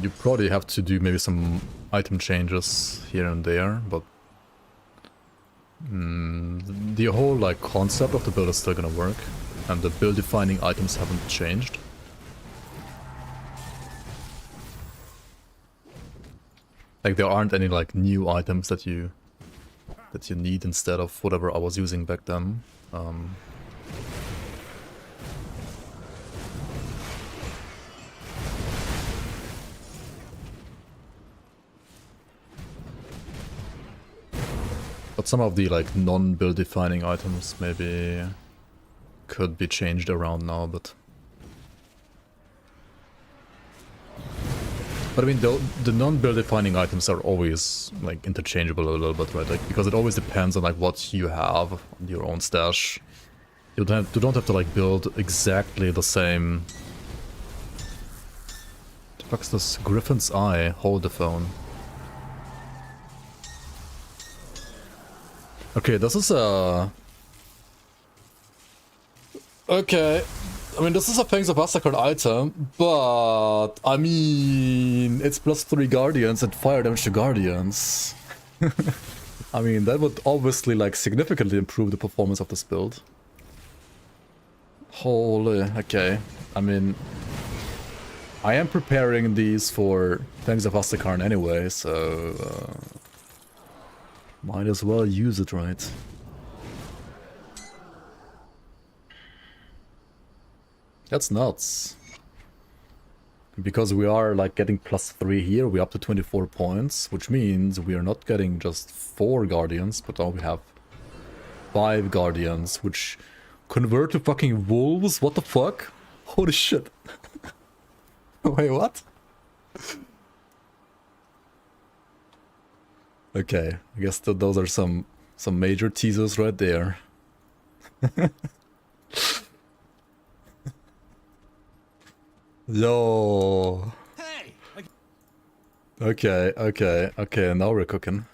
You probably have to do maybe some item changes here and there, but the whole like concept of the build is still gonna work. And the build defining items haven't changed. Like there aren't any like new items that you need instead of whatever I was using back then. But some of the like non-build defining items maybe could be changed around now, but I mean the non-build defining items are always like interchangeable a little bit, right? Like because it always depends on like what you have on your own stash. You don't have to like build exactly the same. What the fuck's this? Griffin's Eye. Hold the phone. Okay, this is a okay, I mean this is a Fangs of Astakarn item, but I mean it's +3 Guardians and fire damage to Guardians. I mean that would obviously like significantly improve the performance of this build. Holy, okay. I mean I am preparing these for Fangs of Astakarn anyway, so might as well use it, right? That's nuts. Because we are like getting +3 here, we're up to 24 points, which means we are not getting just 4 Guardians, but now we have 5 Guardians, which convert to fucking wolves? What the fuck? Holy shit. Wait, what? Okay, I guess those are some major teasers right there. Yo. Hey! Okay, now we're cooking.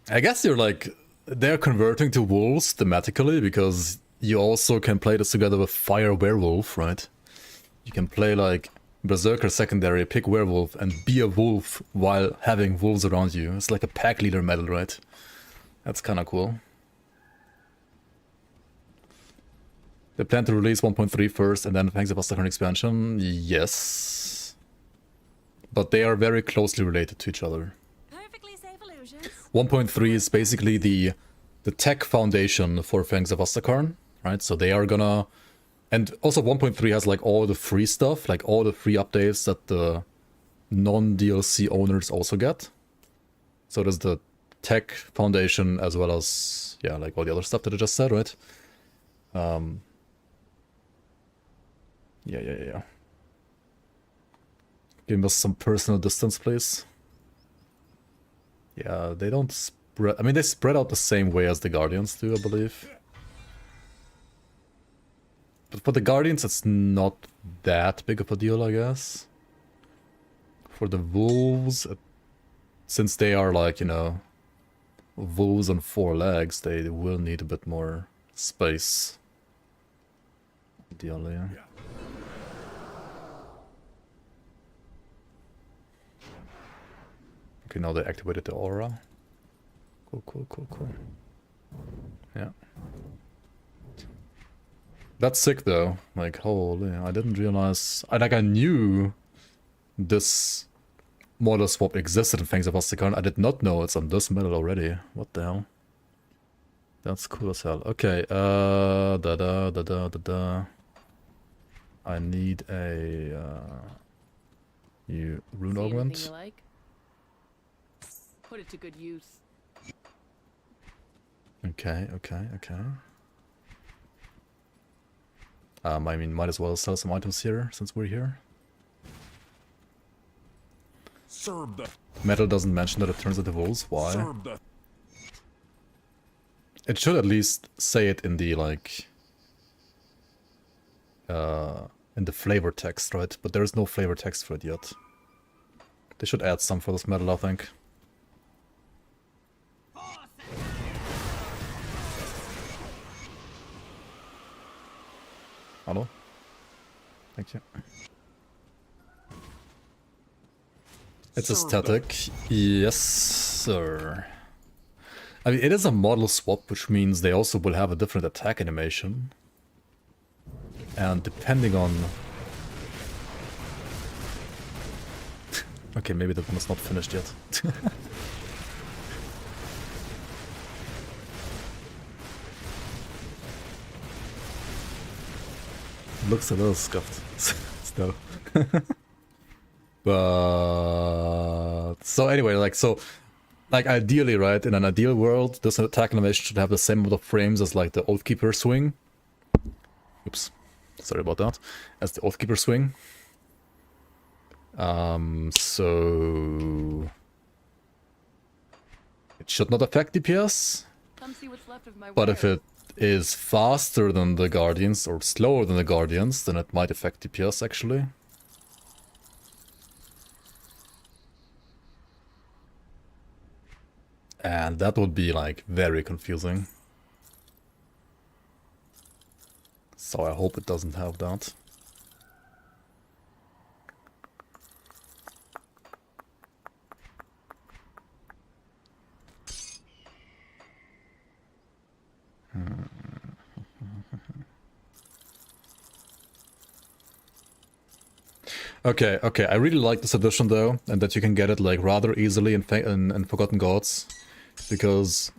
I guess you're like, they're converting to wolves thematically because you also can play this together with Fire Werewolf, right? You can play like Berserker secondary, pick Werewolf, and be a wolf while having wolves around you. It's like a pack leader medal, right? That's kinda cool. They plan to release 1.3 first and then Fangs of Astakarn expansion? Yes. But they are very closely related to each other. Perfectly safe illusion. 1.3 is basically the tech foundation for Fangs of Ostakarn, right? So they are gonna... And also 1.3 has like all the free stuff, like all the free updates that the non-DLC owners also get. So there's the tech foundation as well as, yeah, like all the other stuff that I just said, right? Yeah. Give us some personal distance, please. Yeah, they don't spread... I mean, they spread out the same way as the Guardians do, I believe. But for the Guardians, it's not that big of a deal, I guess. For the Wolves, since they are like, you know, wolves on 4 legs, they will need a bit more space. Ideally, yeah. Okay, now they activated the aura. Cool. Yeah. That's sick though. Like, holy, I didn't realize... I knew this model swap existed in Fangs of Ostakarn. I did not know it's on this medal already. What the hell? That's cool as hell. Okay, I need a new rune augment. You like? Put it to good use. Okay. I mean, might as well sell some items here since we're here. Serve the... Metal doesn't mention that it turns into wolves. Why? Serve the... It should at least say it in the, like... in the flavor text, right? But there is no flavor text for it yet. They should add some for this metal, I think. Hello? Thank you. It's aesthetic. Yes, sir. I mean, it is a model swap, which means they also will have a different attack animation. And depending on... Okay, maybe that one is not finished yet. Looks a little scuffed still. But so anyway, like ideally, right, in an ideal world, this attack animation should have the same amount of frames as like the Oathkeeper swing. Oops, sorry about that. As the Oathkeeper swing. So it should not affect DPS. Come see what's left of my But if it is faster than the Guardians or slower than the Guardians, then it might affect DPS actually. And that would be like very confusing. So I hope it doesn't have that. Okay, I really like this edition though, and that you can get it like rather easily in Forgotten Gods, because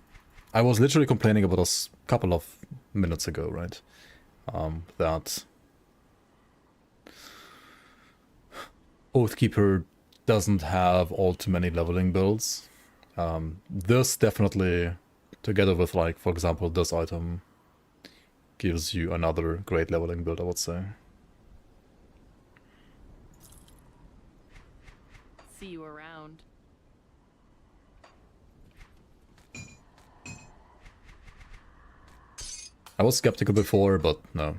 I was literally complaining about this a couple of minutes ago, right? That Oathkeeper doesn't have all too many leveling builds. This definitely, together with like, for example, this item, gives you another great leveling build, I would say. See you around. I was skeptical before, but no.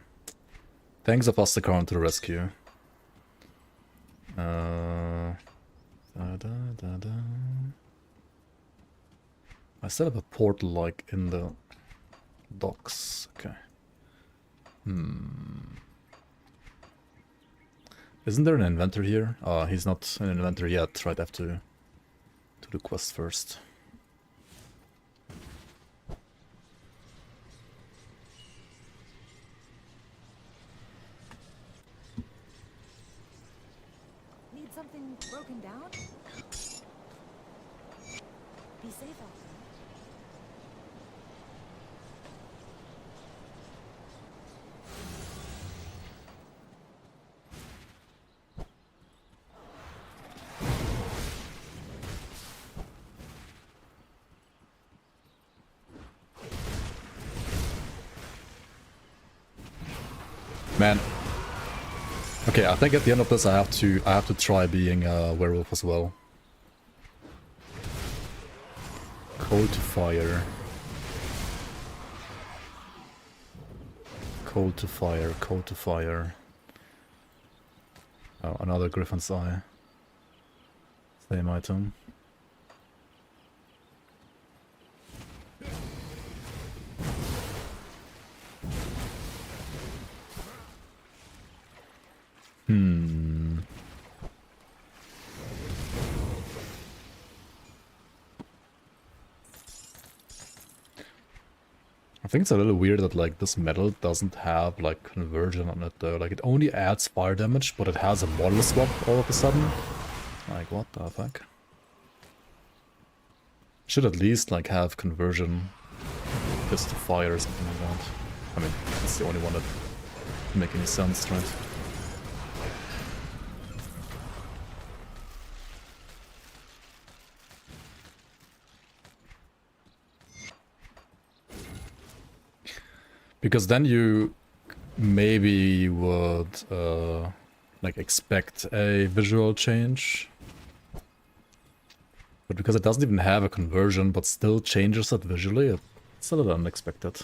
Thanks of Ostakarn to the rescue. I still have a portal like in the docks. Okay. Isn't there an inventor here? Oh, he's not an inventor yet, right? I have to do the quest first. Need something broken down? Be safe out there. Man. Okay, I think at the end of this I have to try being a werewolf as well. Cold to fire. Cold to fire, cold to fire. Oh, another Griffin's Eye. Same item. I think it's a little weird that like this metal doesn't have like conversion on it though. Like it only adds fire damage, but it has a model swap all of a sudden. Like what the fuck? Should at least like have conversion just to fire or something like that. I mean, it's the only one that doesn't make any sense, right? Because then you maybe would like expect a visual change. But because it doesn't even have a conversion but still changes it visually, it's a little unexpected.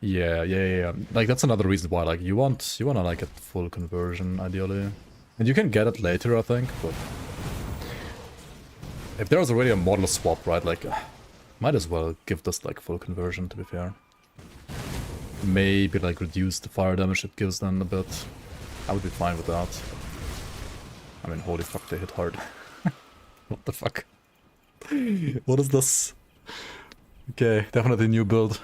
Yeah. Like that's another reason why like you wanna like a full conversion ideally. And you can get it later, I think, but if there's already a model swap, right, like might as well give this like full conversion, to be fair. Maybe like reduce the fire damage it gives then a bit. I would be fine with that. I mean, holy fuck, they hit hard. What the fuck? What is this? Okay, definitely new build.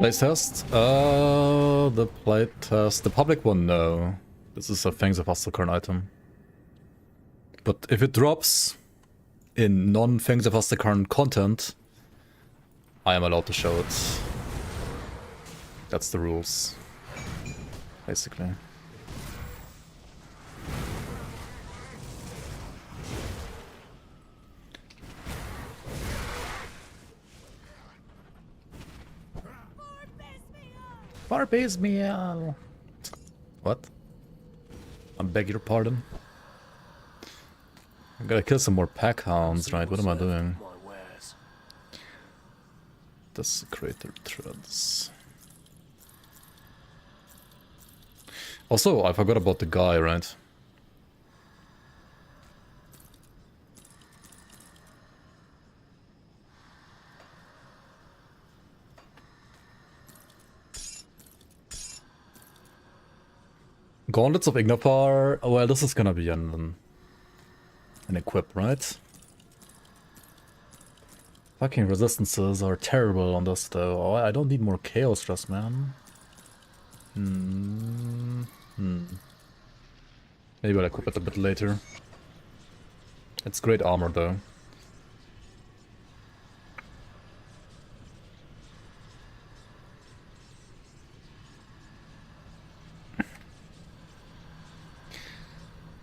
Playtest? The playtest. The public one, no. This is a Fangs of Astalkarn item. But if it drops in non-Fangs of Astalkarn content, I am allowed to show it. That's the rules, basically. Barbies meow. What? I beg your pardon. I gotta kill some more pack hounds, right? What am I doing? Desecrator threads. Also, I forgot about the guy, right? Gauntlets of Ignapar. Oh, well, this is gonna be an equip, right? Fucking resistances are terrible on this, though. Oh, I don't need more chaos stress, man. Maybe I'll equip it a bit later. It's great armor, though.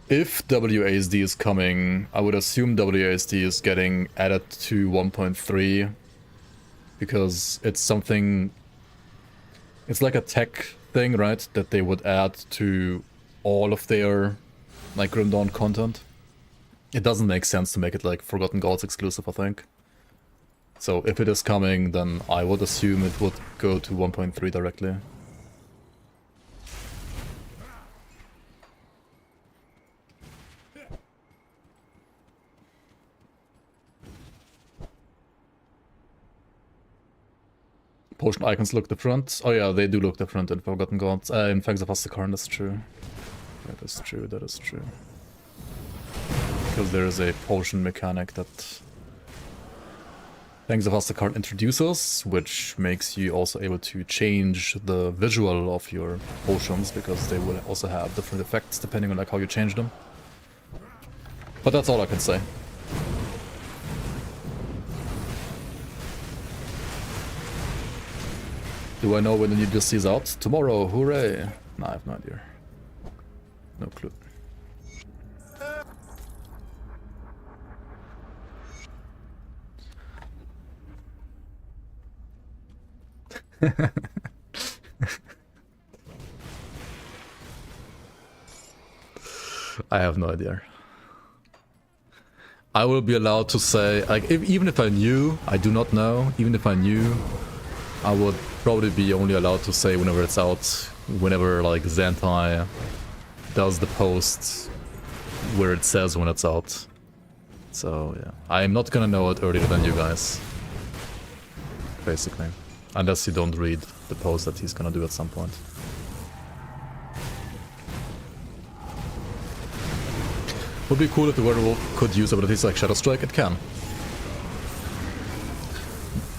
If WASD is coming, I would assume WASD is getting added to 1.3 because it's something, it's like a tech thing, right, that they would add to all of their like Grim Dawn content. It doesn't make sense to make it like Forgotten Gods exclusive, I think. So if it is coming, then I would assume it would go to 1.3 directly. Potion icons look different. Oh yeah, they do look different in Forgotten Gods. In Fangs of Astakarn, that's true. That is true, that is true. Because there is a potion mechanic that Fangs of Astakarn introduces, which makes you also able to change the visual of your potions, because they will also have different effects depending on like how you change them. But that's all I can say. Do I know when the new DLC is out? Tomorrow, hooray! Nah, I have no idea. No clue. I have no idea. I will be allowed to say, like, even if I knew, I do not know, even if I knew, I would probably be only allowed to say whenever it's out, whenever, like, Zentai does the post where it says when it's out. So, yeah. I'm not gonna know it earlier than you guys. Basically. Unless you don't read the post that he's gonna do at some point. Would be cool if the werewolf could use abilities like Shadow Strike. It can.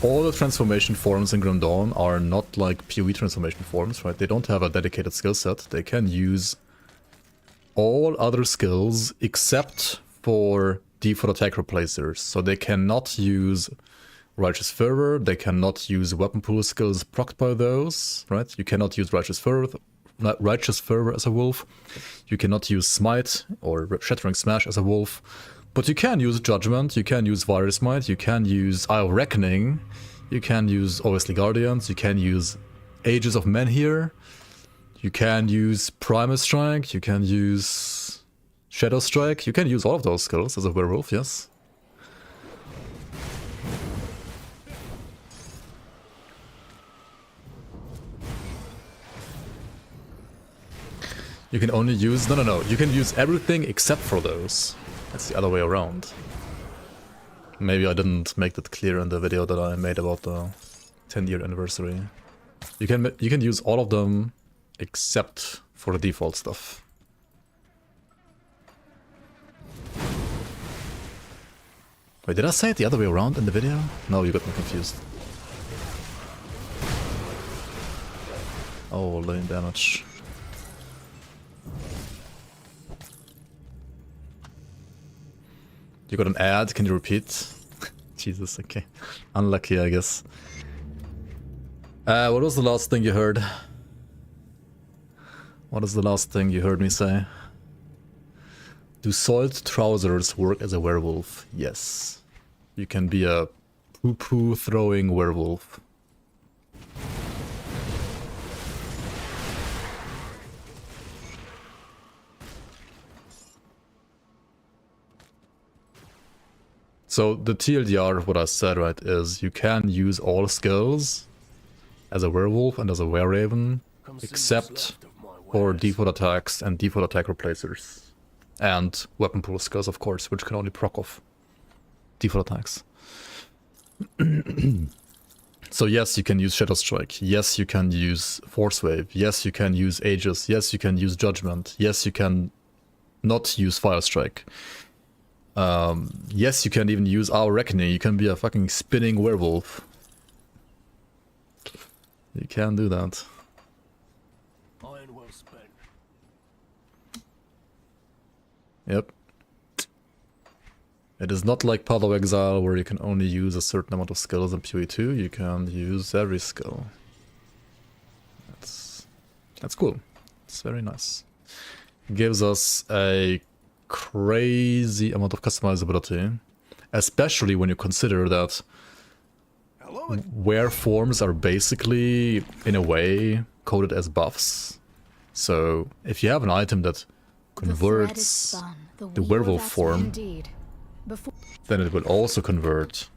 All the transformation forms in Grim Dawn are not like PoE transformation forms, right? They don't have a dedicated skill set. They can use all other skills except for default attack replacers. So they cannot use Righteous Fervor, they cannot use weapon pool skills procced by those, right? You cannot use Righteous Fervor as a wolf. You cannot use Smite or Shattering Smash as a wolf. But you can use Judgment, you can use Virus Might, you can use Eye of Reckoning, you can use obviously Guardians, you can use Ages of Menhir, you can use Primus Strike, you can use Shadow Strike, you can use all of those skills as a werewolf, yes. You can only use... No. You can use everything except for those. That's the other way around. Maybe I didn't make that clear in the video that I made about the 10-year anniversary. You can use all of them except for the default stuff. Wait, did I say it the other way around in the video? No, you got me confused. Oh, lane damage. You got an ad, can you repeat? Jesus, okay. Unlucky, I guess. What was the last thing you heard? What is the last thing you heard me say? Do soiled trousers work as a werewolf? Yes. You can be a poo-poo throwing werewolf. So the TLDR of what I said, right, is you can use all skills as a werewolf and as a wereraven, except for default attacks and default attack replacers. And weapon pool skills, of course, which can only proc off default attacks. So yes, you can use Shadow Strike. Yes, you can use Force Wave. Yes, you can use Aegis. Yes, you can use Judgment. Yes, you can not use Fire Strike. Yes, you can even use Our Reckoning. You can be a fucking spinning werewolf. You can do that. Iron well spent. Yep. It is not like Path of Exile where you can only use a certain amount of skills in PoE 2. You can use every skill. That's cool. It's very nice. Gives us a crazy amount of customizability, especially when you consider that were forms are basically, in a way, coded as buffs. So if you have an item that converts the werewolf form, then it will also convert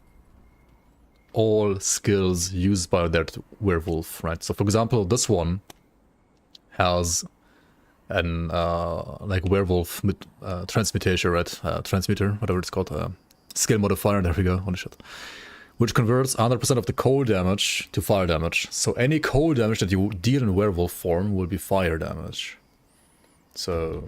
all skills used by that werewolf, right? So for example, this one has an like werewolf transmutation, right? Transmitter, whatever it's called, skill modifier. There we go. Holy shit! which converts 100% of the cold damage to fire damage. So any cold damage that you deal in werewolf form will be fire damage. So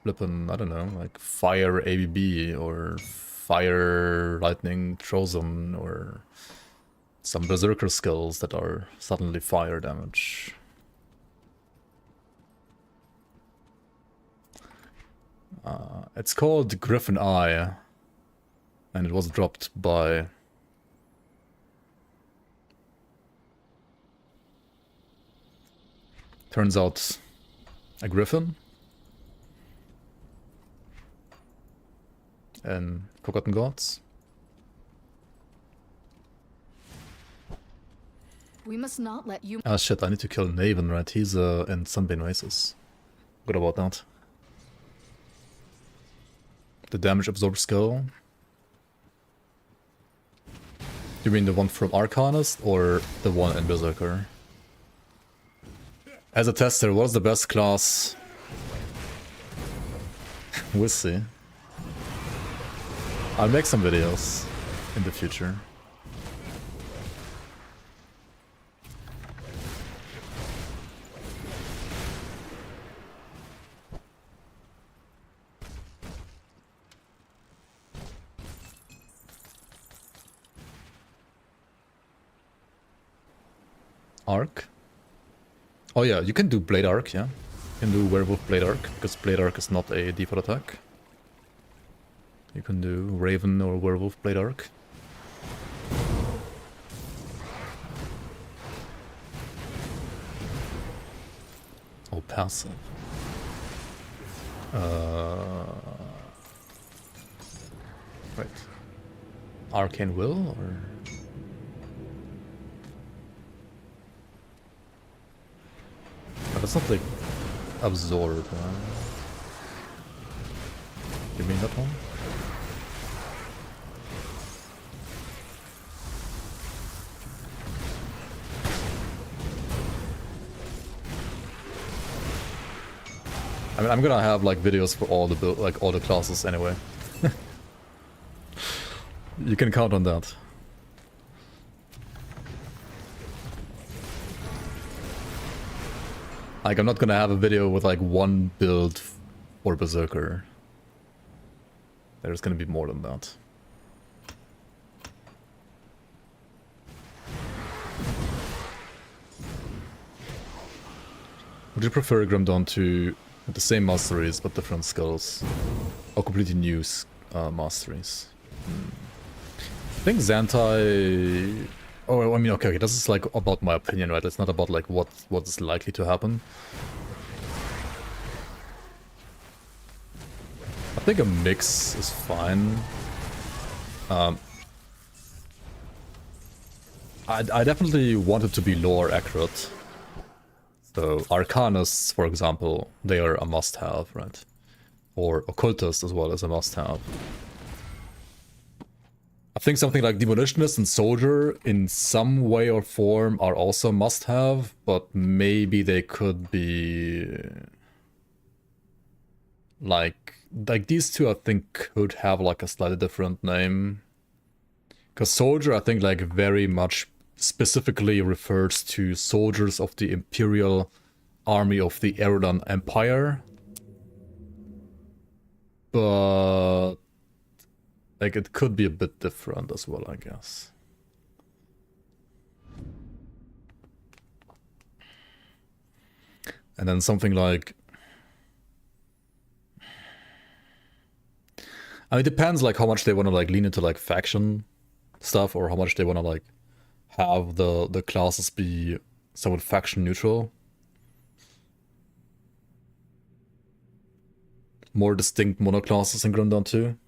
flippin', I don't know, like fire ABB or fire lightning Trozen or some berserker skills that are suddenly fire damage. It's called Griffin Eye, and it was dropped by turns out a griffin and Forgotten Gods. We must not let you. Ah shit, I need to kill Naven, right? He's in Sunbane Oasis. What about that? The damage absorb skill. You mean the one from Arcanist or the one in Berserker? As a tester, what's the best class? We'll see. I'll make some videos in the future. Arc? Oh yeah, you can do Blade Arc, yeah. You can do Werewolf Blade Arc, because Blade Arc is not a default attack. You can do Raven or Werewolf Blade Arc. Oh, passive. Right. Arcane Will, or... But it's not like absorb. You mean that one? I mean, I'm gonna have like videos for all the all the classes anyway. You can count on that. Like, I'm not gonna have a video with like one build for Berserker. There's gonna be more than that. Would you prefer Grim Dawn to with the same masteries but different skills? Or completely new masteries? I think Xantai... Oh, I mean, okay, this is like about my opinion, right? It's not about like what is likely to happen. I think a mix is fine. I definitely want it to be lore accurate. So Arcanists, for example, they are a must-have, right? Or Occultist as well as a must-have. I think something like Demolitionist and Soldier in some way or form are also must-have, but maybe they could be... Like these two I think could have like a slightly different name. Because Soldier I think like very much specifically refers to soldiers of the Imperial Army of the Erudan Empire. But... like, it could be a bit different as well, I guess. And then something like... I mean, it depends, like, how much they want to, like, lean into, like, faction stuff, or how much they want to, like, have the classes be somewhat faction neutral. More distinct monoclasses in Grim Dawn 2.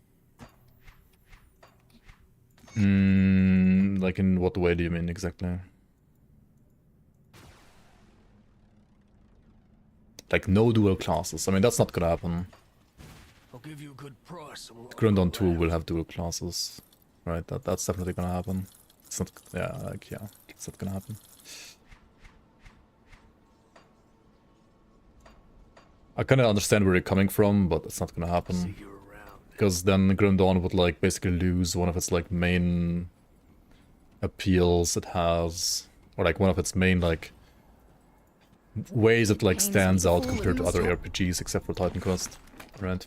Like in what way do you mean exactly? Like no dual classes. I mean, that's not gonna happen. I'll give you a good price. Grim Dawn 2 will have dual classes. Right, that's definitely gonna happen. It's not, yeah, like, yeah, it's not gonna happen. I kinda understand where you're coming from, but it's not gonna happen. because then Grim Dawn would like basically lose one of its like main appeals it has, or like one of its main like ways it like stands out compared to other RPGs except for Titan Quest, right?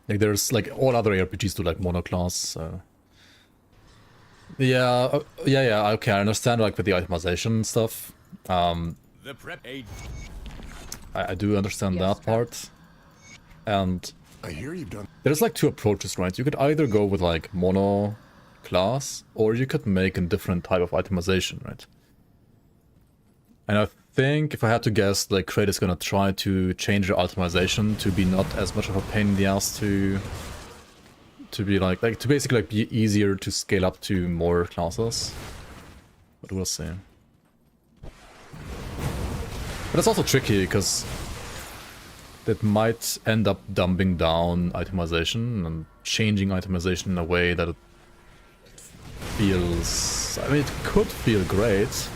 Like there's like all other RPGs do like monoclass, so yeah, okay, I understand like with the itemization stuff. The prep aid. I do understand that part, and I hear you've done. there's like two approaches, right? You could either go with like mono class, or you could make a different type of itemization, right? And I think if I had to guess, like Kraid is gonna try to change the itemization to be not as much of a pain in the ass to be like to basically like be easier to scale up to more classes. But we'll see. But it's also tricky because that might end up dumbing down itemization and changing itemization in a way that it feels. I mean, it could feel great.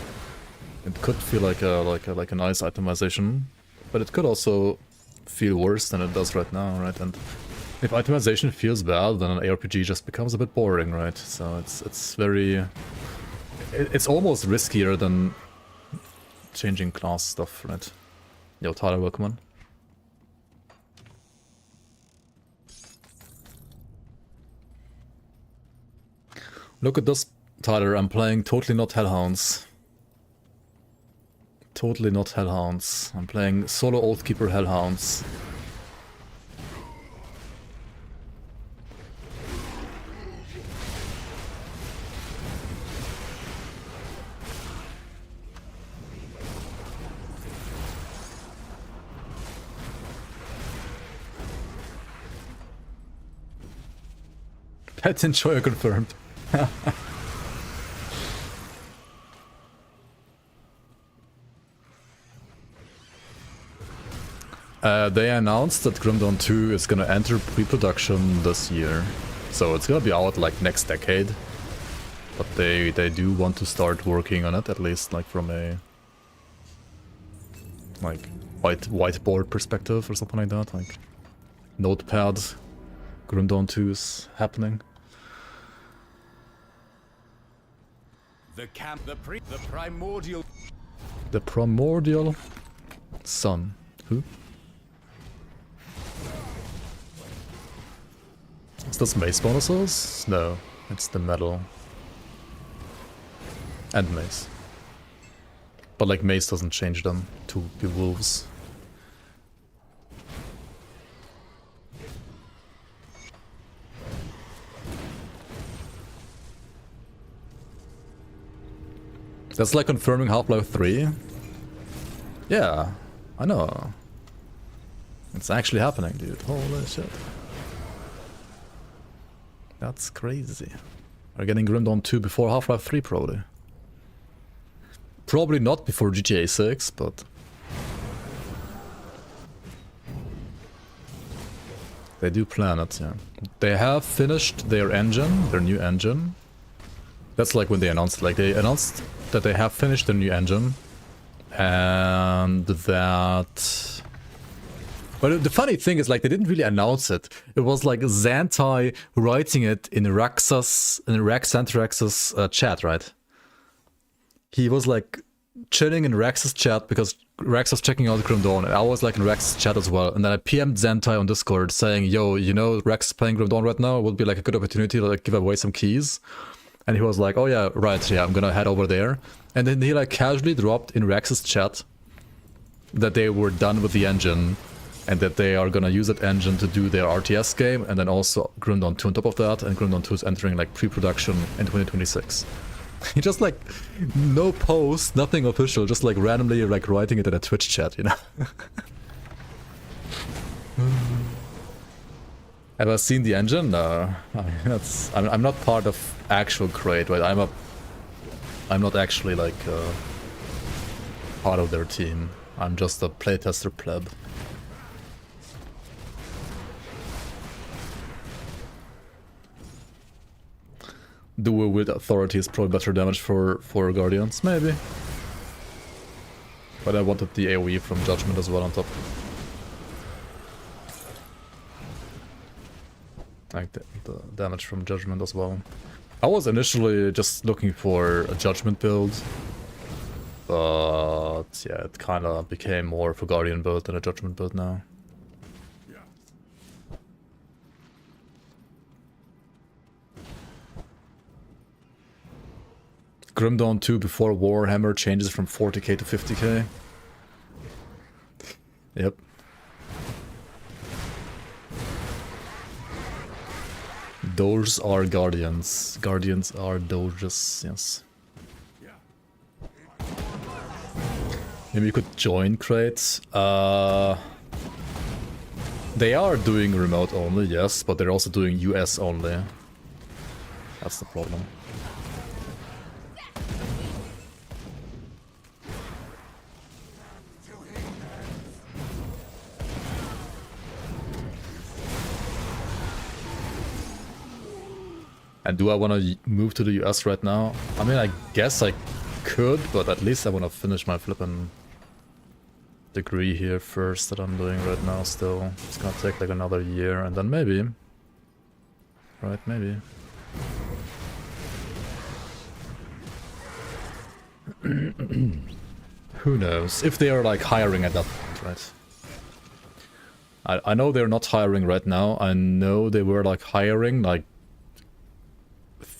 It could feel like a nice itemization, but it could also feel worse than it does right now, right? And if itemization feels bad, then an ARPG just becomes a bit boring, right? So it's very, it's almost riskier than changing class stuff, right? Yo, Tyler, welcome on. Look at this, Tyler. I'm playing totally not Hellhounds. Totally not Hellhounds. I'm playing solo Oathkeeper Hellhounds. Pet enjoyer confirmed. They announced that Grim Dawn 2 is gonna enter pre-production this year. So it's gonna be out like next decade. But they do want to start working on it, at least like from a like whiteboard perspective or something like that. Like notepad, Grim Dawn 2 is happening. The primordial. The primordial sun. Who? Is this mace bonuses? No, it's the metal. And mace. But like mace doesn't change them to be wolves. That's like confirming Half-Life 3. Yeah, I know. It's actually happening, dude. Holy shit. That's crazy. We're getting Grim Dawn 2 before Half-Life 3, probably. Probably not before GTA 6, but... they do plan it, yeah. They have finished their engine, their new engine. That's like when they announced, like they announced that they have finished their new engine. And that... But the funny thing is, like, they didn't really announce it. It was like Xantai writing it in Xantrax's chat, right? He was like chilling in Rex's chat because Rex was checking out Grim Dawn, and I was like in Rex's chat as well. And then I PM'd Xantai on Discord saying, yo, you know, Rex is playing Grim Dawn right now. It would be like a good opportunity to like give away some keys. And he was like, oh yeah, right, yeah, I'm gonna head over there. And then he like casually dropped in Rex's chat that they were done with the engine and that they are gonna use that engine to do their RTS game, and then also Grim Dawn 2 on top of that, and Grim Dawn 2 is entering like pre-production in 2026. He just like, no post, nothing official, just like randomly like writing it in a Twitch chat, you know? Have I seen the engine? No. I mean, that's, I'm not part of actual Kraid, right? I'm not actually like part of their team. I'm just a playtester pleb. Duo with authority is probably better damage for Guardians, maybe. But I wanted the AoE from Judgment as well on top. Like the damage from Judgment as well. I was initially just looking for a Judgment build, but yeah, it kind of became more of a Guardian build than a Judgment build now. Grim Dawn 2 before Warhammer changes from 40k to 50k. Yep. Doges are guardians. Guardians are doges, yes. Maybe you could join crates. They are doing remote only, yes, but they're also doing US only. That's the problem. And do I want to move to the US right now? I mean, I guess I could, but at least I want to finish my flippin' degree here first that I'm doing right now still. It's gonna take like another year and then maybe. Right, maybe. Who knows? If they are like hiring at that point, right? I know they're not hiring right now. I know they were like hiring like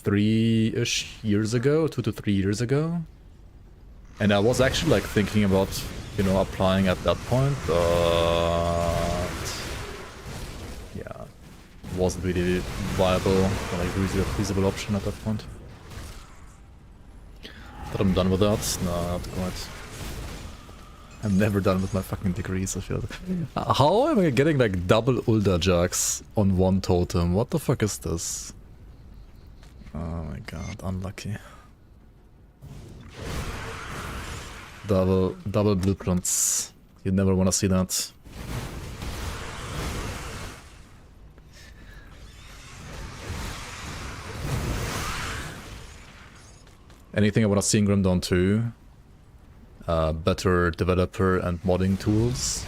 3-ish years ago, 2 to 3 years ago. And I was actually like thinking about, you know, applying at that point, but yeah, it wasn't really viable, or like really a feasible option at that point. But I'm done with that? No, not quite. I'm never done with my fucking degrees, I feel. How am I getting like double Ulda Jax on one totem? What the fuck is this? Oh my god, unlucky. Double blueprints. You never want to see that. Anything I want to see in Grim Dawn 2? Better developer and modding tools.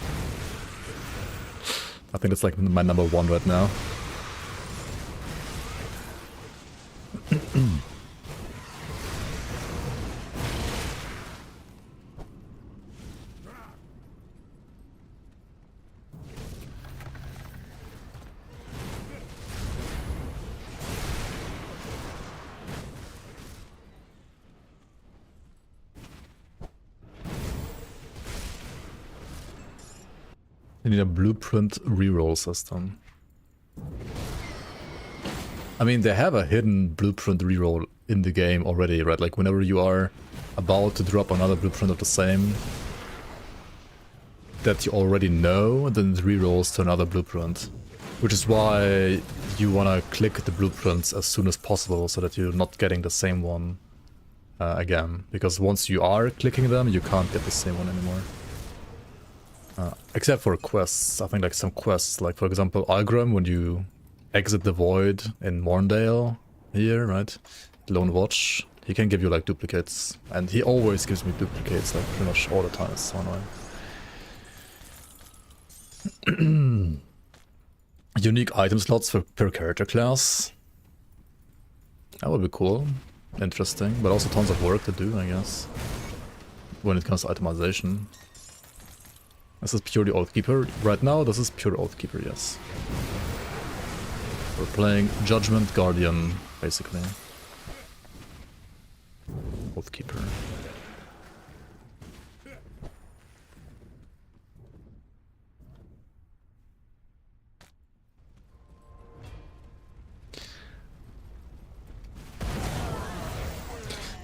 I think that's like my number one right now. I need a blueprint reroll system. I mean, they have a hidden blueprint reroll in the game already, right? Like whenever you are about to drop another blueprint of the same that you already know, then it rerolls to another blueprint. Which is why you want to click the blueprints as soon as possible so that you're not getting the same one again. Because once you are clicking them, you can't get the same one anymore. Except for quests. I think like some quests, like for example Algrim, when you exit the void in Morndale here, right? Lone Watch, he can give you like duplicates. And he always gives me duplicates like pretty much all the time. It's so annoying. Unique item slots per character class. That would be cool. Interesting. But also tons of work to do, I guess. When it comes to itemization. This is purely Oathkeeper. Right now, this is pure Oathkeeper, yes. We're playing Judgment Guardian, basically. Oathkeeper.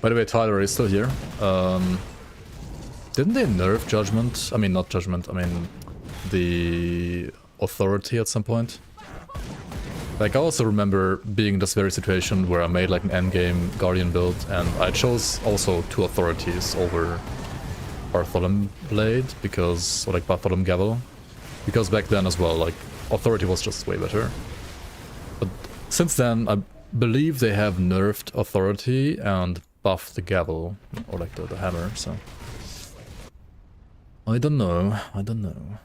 By the way, Tyler is still here. Didn't they nerf Judgment? I mean, not Judgment, I mean the Authority at some point. Like, I also remember being in this very situation where I made like an endgame Guardian build and I chose also 2 Authorities over Bartholomew Blade because, or like Bartholomew Gavel. Because back then as well, like, Authority was just way better. But since then, I believe they have nerfed Authority and buffed the Gavel, or like the hammer, so... I don't know, I don't know.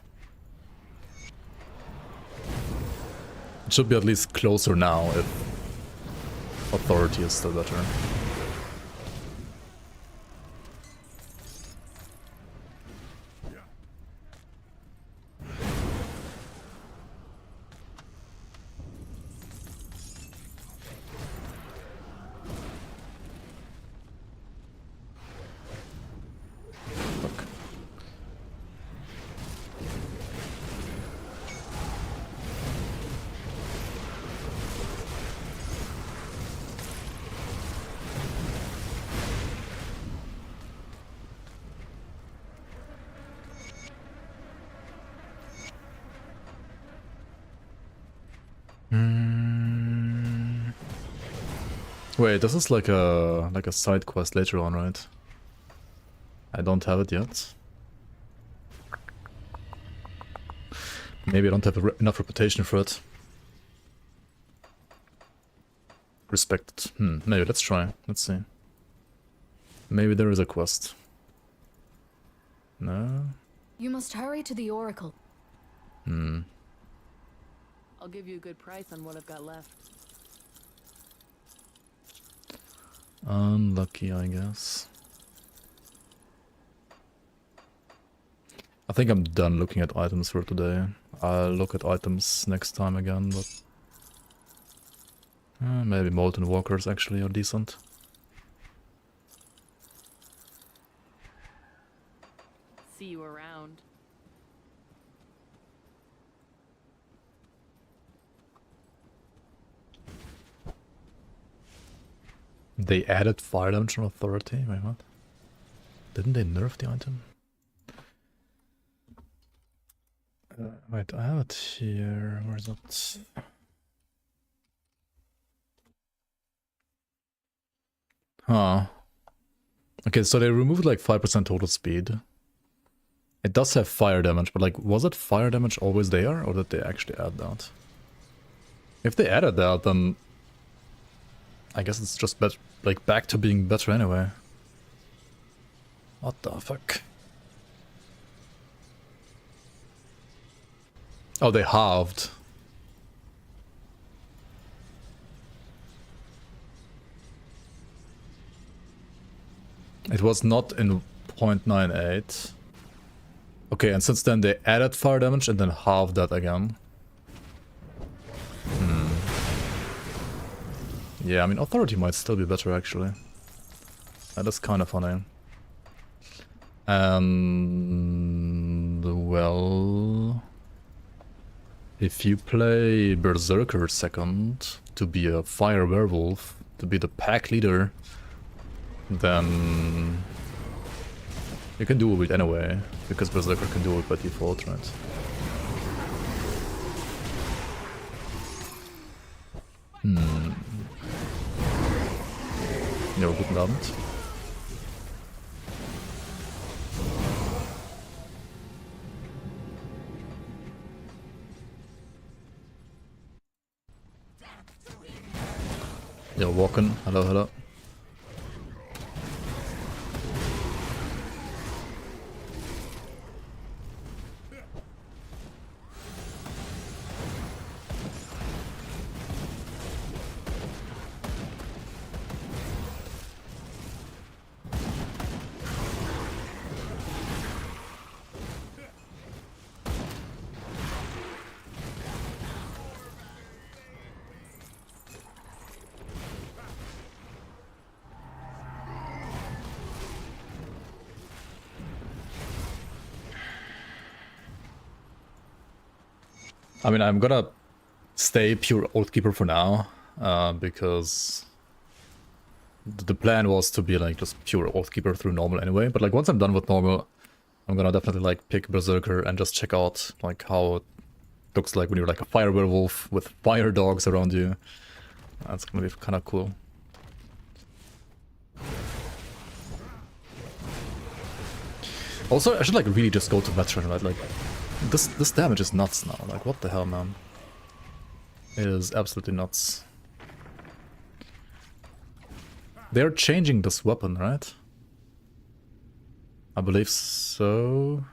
It should be at least closer now if authority is still better. Wait, this is like a side quest later on, right? I don't have it yet. Maybe I don't have enough reputation for it. Respect. Maybe let's try. Let's see. Maybe there is a quest. No? You must hurry to the Oracle. I'll give you a good price on what I've got left. Unlucky, I guess. I think I'm done looking at items for today. I'll look at items next time again, but... maybe Molten Walkers actually are decent. See you around. They added fire damage on authority? Wait, what? Didn't they nerf the item? Wait, I have it here. Where is it? Huh. Okay, so they removed like 5% total speed. It does have fire damage, but like, was it fire damage always there, or did they actually add that? If they added that, then I guess it's just like back to being better anyway. What the fuck? Oh, they halved. It was not in 0.98. Okay, and since then they added fire damage and then halved that again. Yeah, I mean, authority might still be better actually. That is kind of funny. And well, if you play Berserker second to be a fire werewolf, to be the pack leader, then you can do it anyway, because Berserker can do it by default, right? Jo, guten Abend. Yo, walking. Hello, hello. I mean, I'm gonna stay pure Oathkeeper for now, because the plan was to be like just pure Oathkeeper through normal anyway, but like once I'm done with normal, I'm gonna definitely like pick Berserker and just check out like how it looks like when you're like a fire werewolf with fire dogs around you. That's gonna be kind of cool. Also, I should like really just go to veteran, right? Like this damage is nuts now. Like what the hell, man? It is absolutely nuts. They're changing this weapon, right? I believe so.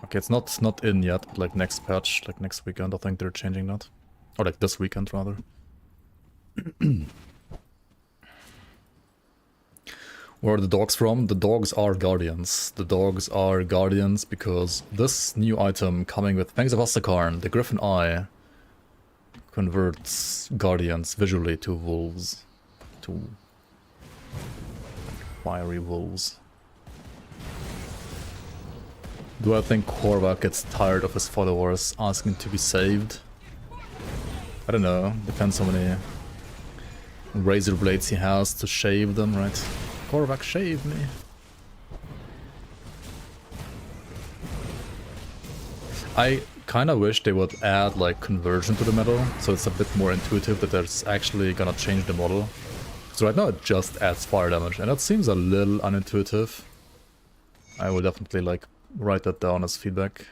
Okay, it's not in yet, but like next patch, like next weekend, I think they're changing that. Or like this weekend, rather. Where are the dogs from? The dogs are guardians. The dogs are guardians because this new item coming with Fangs of Ostakarn, the Griffin Eye, converts guardians visually to wolves. To fiery wolves. Do I think Korvac gets tired of his followers asking to be saved? I don't know. Depends how many razor blades he has to shave them, right? Korvac, shave me. I kinda wish they would add like conversion to the medal, so it's a bit more intuitive that it's actually gonna change the model. So right now it just adds fire damage, and that seems a little unintuitive. I will definitely like write that down as feedback.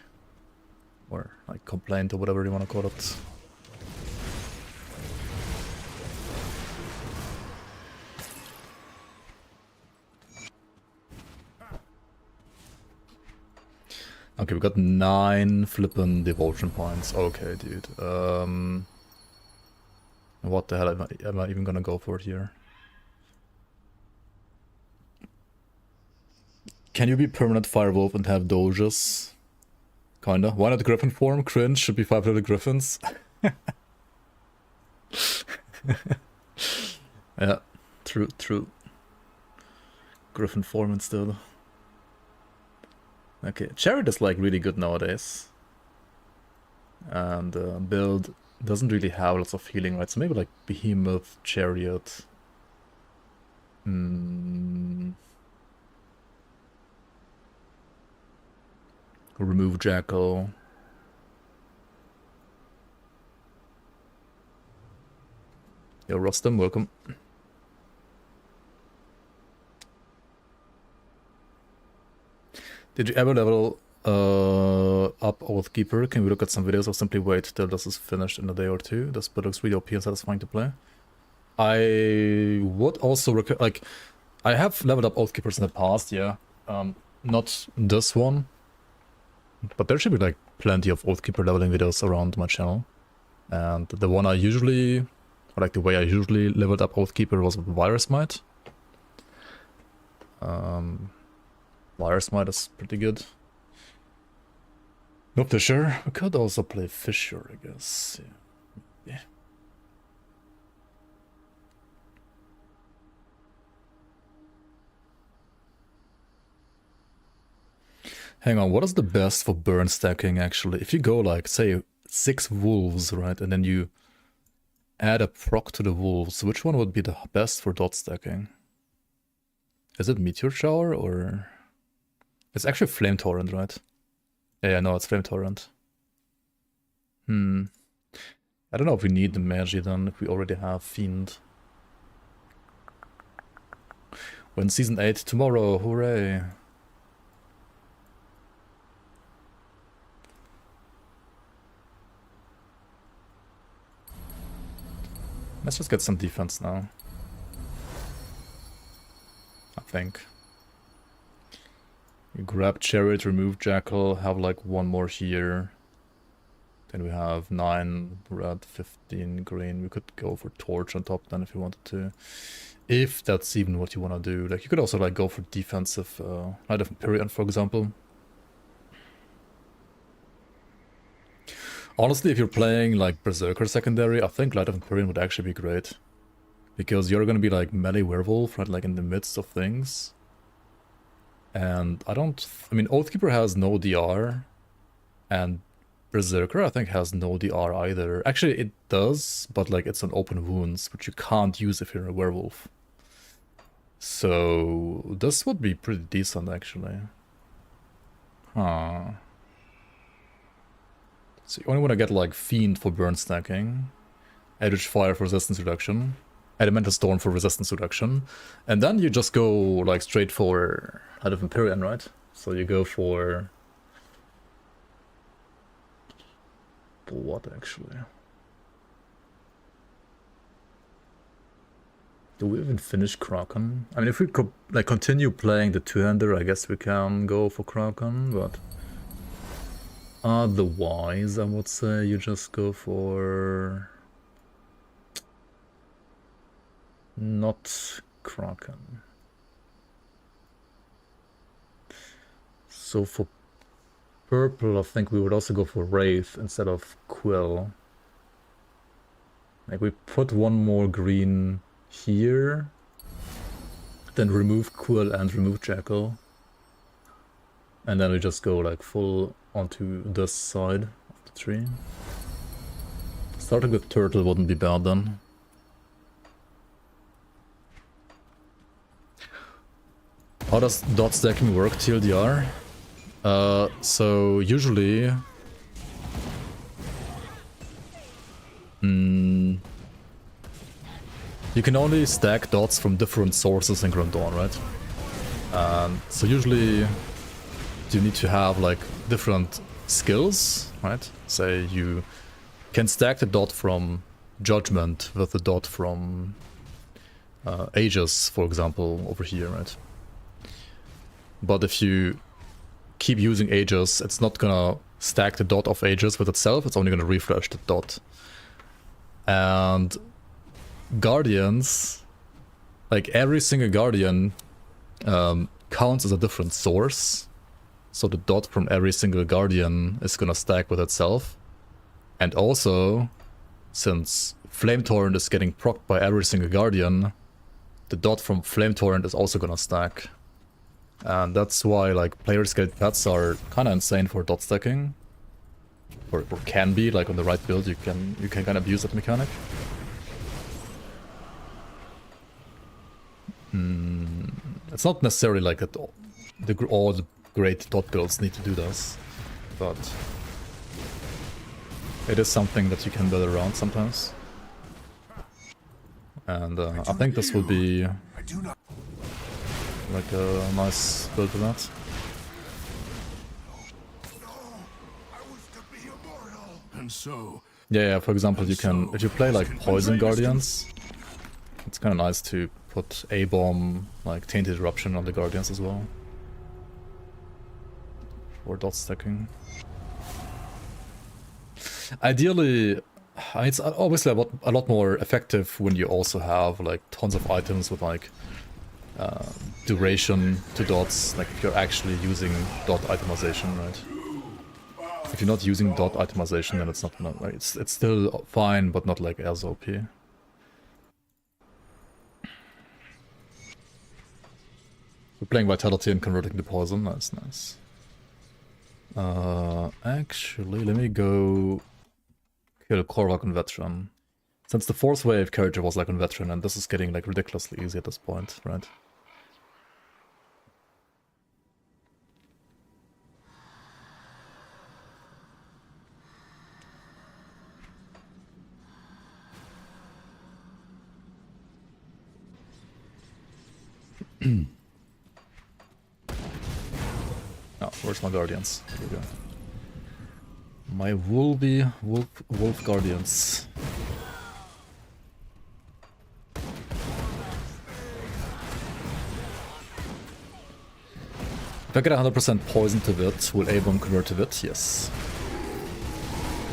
Or like complaint or whatever you wanna call it. Okay, we got 9 flippin' devotion points. Okay, dude. What the hell am I even gonna go for it here? Can you be permanent firewolf and have doges? Kinda. Why not griffin form? Cringe, should be 5 little griffins. Yeah, true. Griffin form instead. Okay, Chariot is like really good nowadays. And build doesn't really have lots of healing, right? So maybe like Behemoth, Chariot. Remove Jackal. Yo, Rostam, welcome. Did you ever level up Oathkeeper? Can we look at some videos or simply wait till this is finished in a day or two? This build looks really OP and satisfying to play. I would also like, I have leveled up Oathkeepers in the past, yeah. Not this one. But there should be like plenty of Oathkeeper leveling videos around my channel. And the one I usually, or like the way I usually leveled up Oathkeeper was with Virus Might. Virus Might is pretty good. No Fisher. We could also play Fisher, I guess. Yeah. Hang on, what is the best for burn stacking actually? If you go like, say, 6 wolves, right, and then you add a proc to the wolves, which one would be the best for dot stacking? Is it Meteor Shower or... It's actually Flame Torrent, right? Yeah, no, it's Flame Torrent. I don't know if we need the Magi then, if we already have Fiend. When Season 8 tomorrow, hooray! Let's just get some defense now. I think. You grab Chariot, remove Jackal, have like one more here. Then we have 9 red, 15 green. We could go for Torch on top then if you wanted to. If that's even what you want to do. Like you could also like go for defensive Knight of Empyrean, for example. Honestly, if you're playing like Berserker secondary, I think Light of Empyrean would actually be great. Because you're gonna be like melee werewolf, right, like in the midst of things. And I mean, Oathkeeper has no DR, and Berserker I think has no DR either. Actually, it does, but like it's an open wounds, which you can't use if you're a werewolf. So this would be pretty decent actually. Huh. So you only want to get like Fiend for burn stacking, Eldritch Fire for resistance reduction, Elemental Storm for resistance reduction, and then you just go like straight for Knight of Empyrean, right? So you go for what actually? Do we even finish Kraken? I mean, if we could like continue playing the two-hander, I guess we can go for Kraken, but Otherwise, I would say you just go for... not Kraken. So for purple, I think we would also go for Wraith instead of Quill. Like we put one more green here, then remove Quill and remove Jackal. And then we just go like full onto this side of the tree. Starting with Turtle wouldn't be bad then. How does dot stacking work, TLDR? So usually... you can only stack dots from different sources in Grim Dawn, right? So usually you need to have like different skills, right? Say you can stack the dot from Judgment with the dot from Aegis, for example, over here, right? But if you keep using Aegis, it's not gonna stack the dot of Aegis with itself, it's only gonna refresh the dot. And Guardians, like every single Guardian counts as a different source. So the dot from every single Guardian is gonna stack with itself. And also, since Flame Torrent is getting procced by every single Guardian, the dot from Flame Torrent is also gonna stack. And that's why like player scaled pets are kinda insane for dot stacking. Or can be, like on the right build you can kind of abuse that mechanic. It's not necessarily like that all the great dot builds need to do this, but it is something that you can build around sometimes. And I think this will be like a nice build for that. And so, Yeah, for example, you can, if you play like Poison Guardians, it's kind of nice to put A-Bomb, like Tainted Eruption on the Guardians as well. Or dot stacking. Ideally, it's obviously a lot more effective when you also have like tons of items with like duration to dots, like if you're actually using dot itemization, right? If you're not using dot itemization, then it's not like it's still fine, but not like as OP. We're playing Vitality and converting to Poison, that's nice. Actually, let me go kill Korvac on Veteran. Since the 4th wave character was like on Veteran, and this is getting like ridiculously easy at this point, right? Oh, where's my Guardians? Here we go. My wolf Guardians. If I get 100% poison to Vit, will A-Bomb convert to Vit? Yes.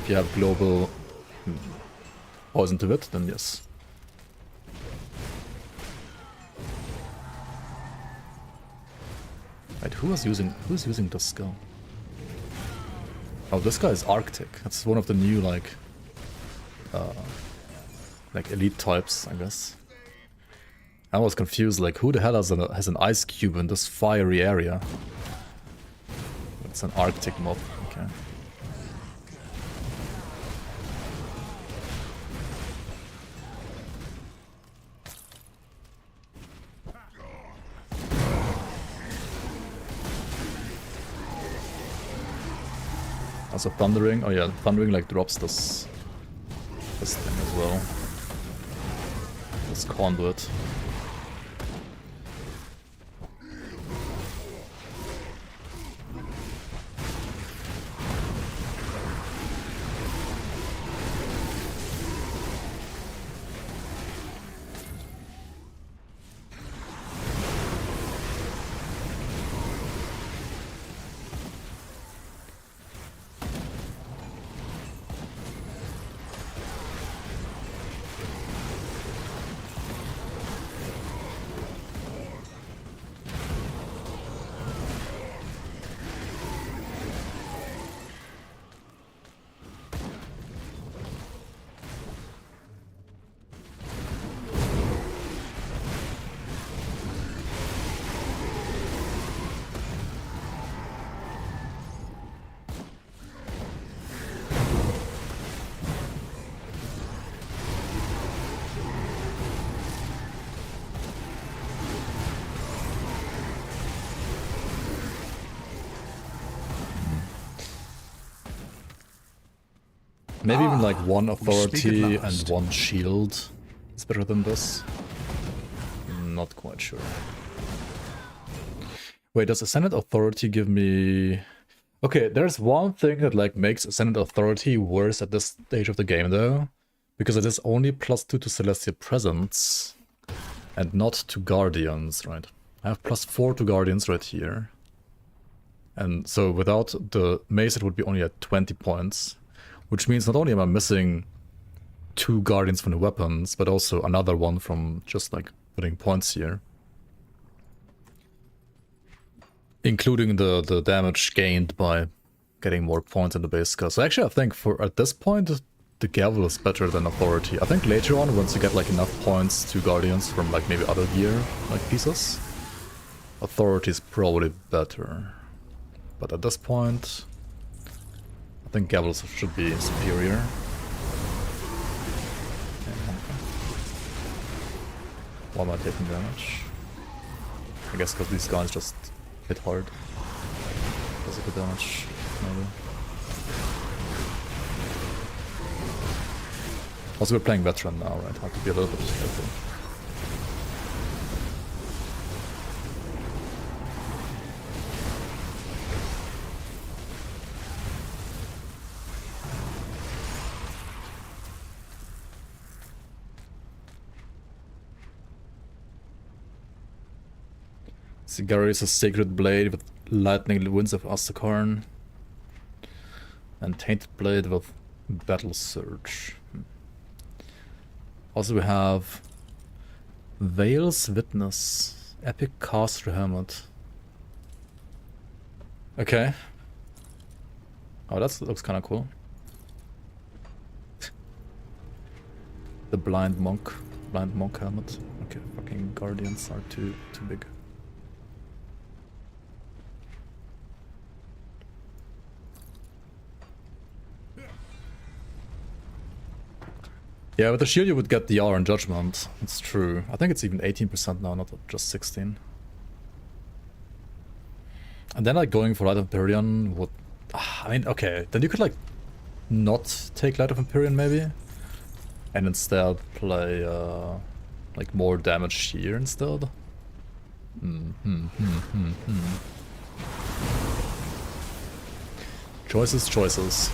If you have global poison to Vit, then yes. Wait, who's using this skill? Oh, this guy is Arctic. That's one of the new like elite types, I guess. I was confused, like who the hell has an ice cube in this fiery area? It's an Arctic mob. Okay. Also Thundering, oh yeah, Thundering like drops this thing as well. This conduit. Maybe even like one we speak authority at and last. one shield is better than this. Not quite sure. Wait, does Ascendant Authority give me... Okay, there's one thing that like makes Ascendant Authority worse at this stage of the game though. Because it is only +2 to Celestial Presence and not to Guardians, right? I have +4 to Guardians right here. And so without the mace it would be only at 20 points. Which means not only am I missing 2 Guardians from the weapons, but also another one from just like putting points here. Including the damage gained by getting more points in the base skill. So actually I think for at this point the Gavel is better than Authority. I think later on once you get like enough points to Guardians from like maybe other gear like pieces, Authority is probably better. But at this point I think Gavel should be superior. Why am I taking damage? I guess because these guys just hit hard. Physical damage, maybe. Also, we're playing veteran now, right? Have to be a little bit careful. Sigari is a sacred blade with lightning winds of Astakarn. And tainted blade with battle surge. Also we have Veil's Witness. Epic Caster Helmet. Okay. Oh, that looks kind of cool. The Blind Monk helmet. Okay, fucking Guardians are too big. Yeah, with the shield you would get the R in Judgment. It's true. I think it's even 18% now, not just 16. And then like going for Light of Empyrean would... I mean, okay, then you could like not take Light of Empyrean maybe. And instead play like more damage here instead. Choices.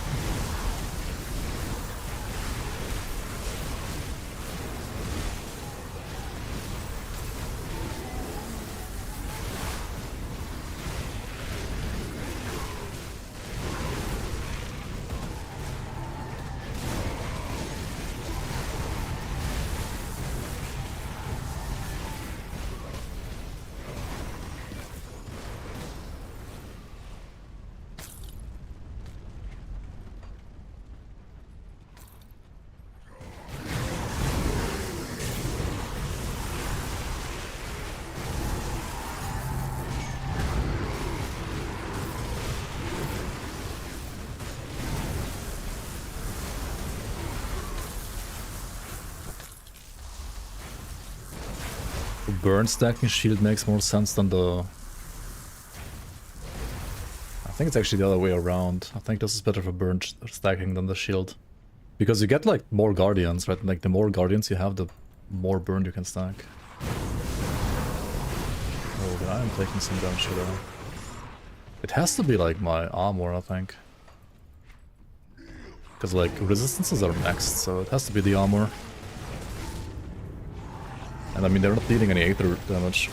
Burn stacking shield makes more sense than the... I think it's actually the other way around. I think this is better for burn stacking than the shield. Because you get like more guardians, right? Like the more guardians you have, the more burn you can stack. Oh, I am taking some damage here though. It has to be like my armor, I think. Because like resistances are maxed, so it has to be the armor. And I mean, they're not dealing any Aether damage.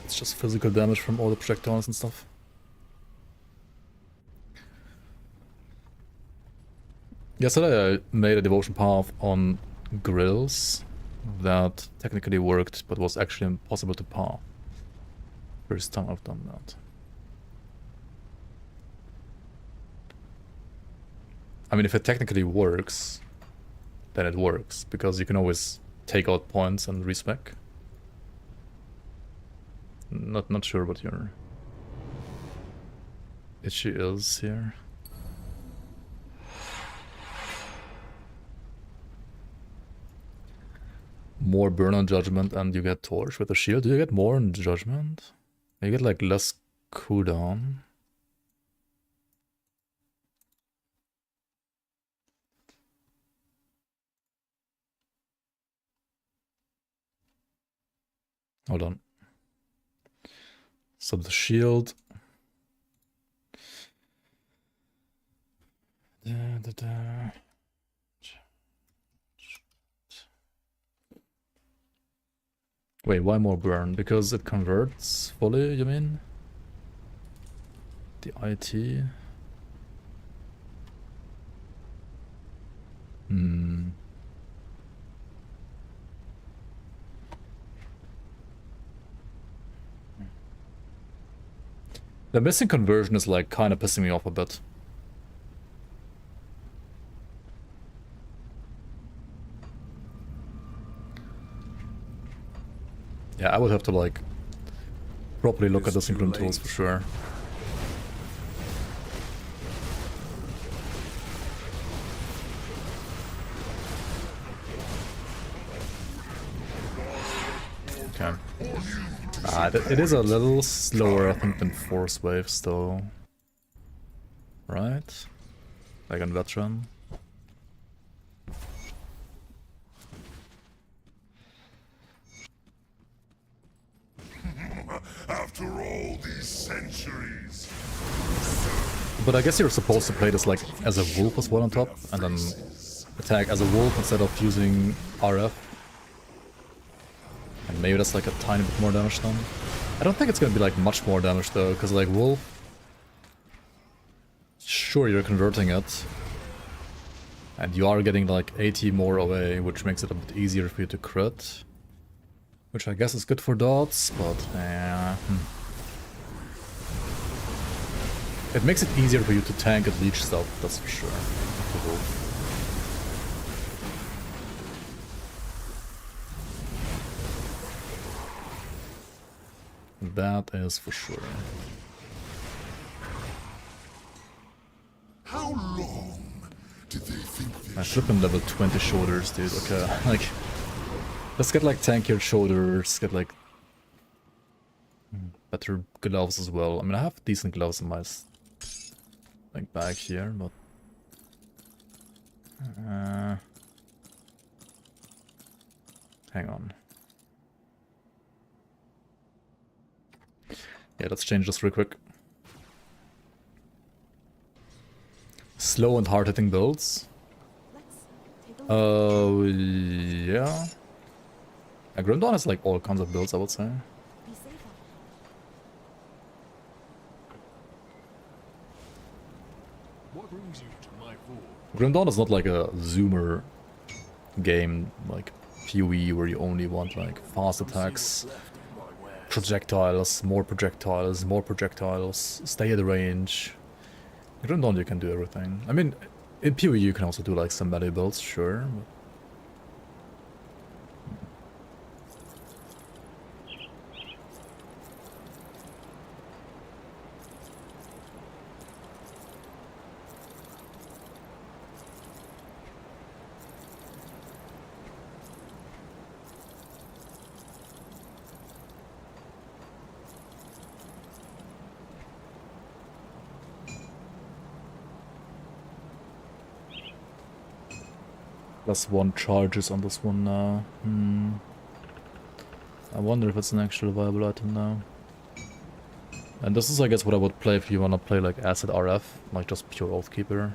It's just physical damage from all the projectiles and stuff. Yesterday I made a devotion path on grills that technically worked, but was actually impossible to path. First time I've done that. I mean, if it technically works, then it works, because you can always take out points and respec. Not sure what your issue is here. More burn on Judgment and you get Torch with a shield. Do you get more on Judgment? You get like less cooldown. Hold on. Sub the shield. Wait, why more burn? Because it converts fully, you mean? The IT? The missing conversion is like kind of pissing me off a bit. Yeah, I would have to like properly look at the synchron tools for sure. Okay. It is a little slower, I think, than Force Waves, though. Right? Like on Veteran. After all these centuries. But I guess you're supposed to play this like as a wolf as well on top, and then attack as a wolf instead of using RF. And maybe that's like a tiny bit more damage then. I don't think it's gonna be like much more damage though, because like wolf... Sure, you're converting it. And you are getting like 80 more away, which makes it a bit easier for you to crit. Which I guess is good for dots, but It makes it easier for you to tank and leech stuff, that's for sure. That is for sure. How long did they think I flip him level 20 shoulders, dude. Okay, like... Let's get like tankier shoulders, get like... better gloves as well. I mean, I have decent gloves in my... like bag here, but... hang on. Yeah, let's change this real quick. Slow and hard-hitting builds. Yeah. Grim Dawn has like all kinds of builds, I would say. What brings you to my fort? Grim Dawn is not like a zoomer game like PoE where you only want like fast attacks, projectiles, more projectiles, more projectiles, stay at the range. In Grim Dawn you can do everything. I mean, in PoE you can also do like some melee builds, sure. But... +1 charges on this one now. I wonder if it's an actual viable item now. And this is, I guess, what I would play if you want to play like Acid RF, like just pure Oathkeeper.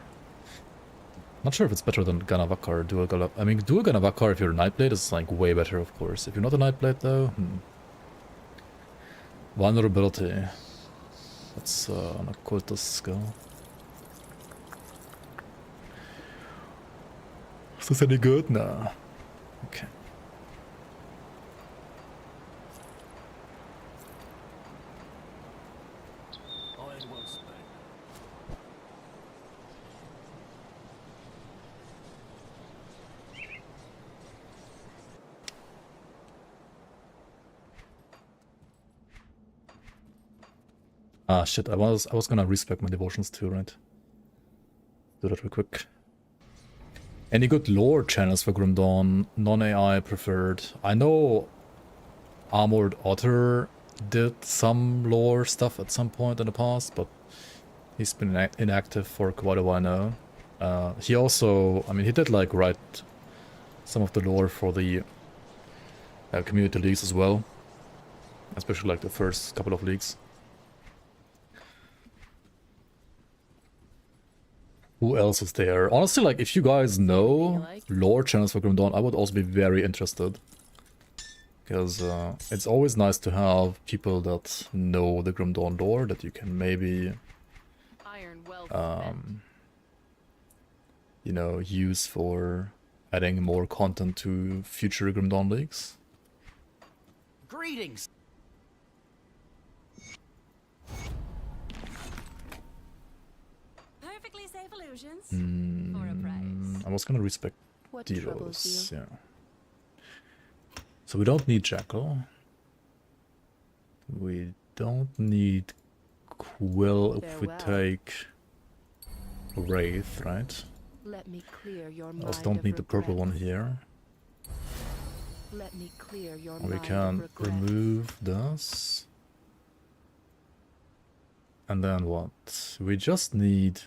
Not sure if it's better than Ganavakar or Dual Ganavakar. I mean, Dual Ganavakar if you're a Nightblade is like way better, of course. If you're not a Nightblade though, Vulnerability. That's an occultist skill. Is this any good? Nah. Okay. Ah shit, I was gonna respec my devotions too, right? Do that real quick. Any good lore channels for Grim Dawn? Non-AI preferred. I know Armored Otter did some lore stuff at some point in the past, but he's been inactive for quite a while now. He also, I mean, he did like write some of the lore for the community leagues as well. Especially like the first couple of leagues. Who else is there? Honestly, like, if you guys know lore channels for Grim Dawn, I would also be very interested. Because it's always nice to have people that know the Grim Dawn lore that you can maybe, you know, use for adding more content to future Grim Dawn leagues. Greetings. Perfectly safe illusions. For a price. I was gonna respect What Delos, troubles you? yeah. So we don't need Jackal. We don't need Quill if we Farewell. take Wraith, right? Let me clear your mind. Also don't of need the purple one regrets. here. Let me clear your We mind can of regrets. remove this. And then what? We just need...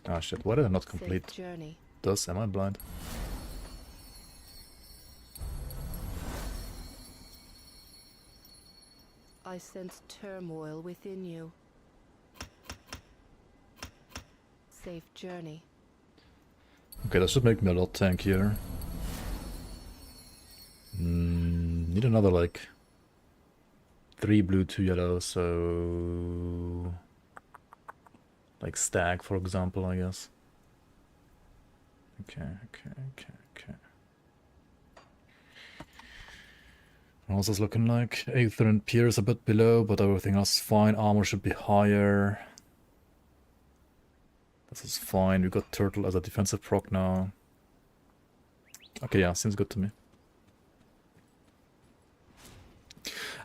Ah shit, why did I not complete Safe journey. this? Am I blind? I sense turmoil within you. Safe journey. Okay, that should make me a lot tankier. Need another, like, 3 blue, 2 yellow, so... like stag, for example, I guess. Okay. How's this looking like? Aether and Pierce a bit below, but everything else is fine. Armor should be higher. This is fine. We got Turtle as a defensive proc now. Okay, yeah, seems good to me.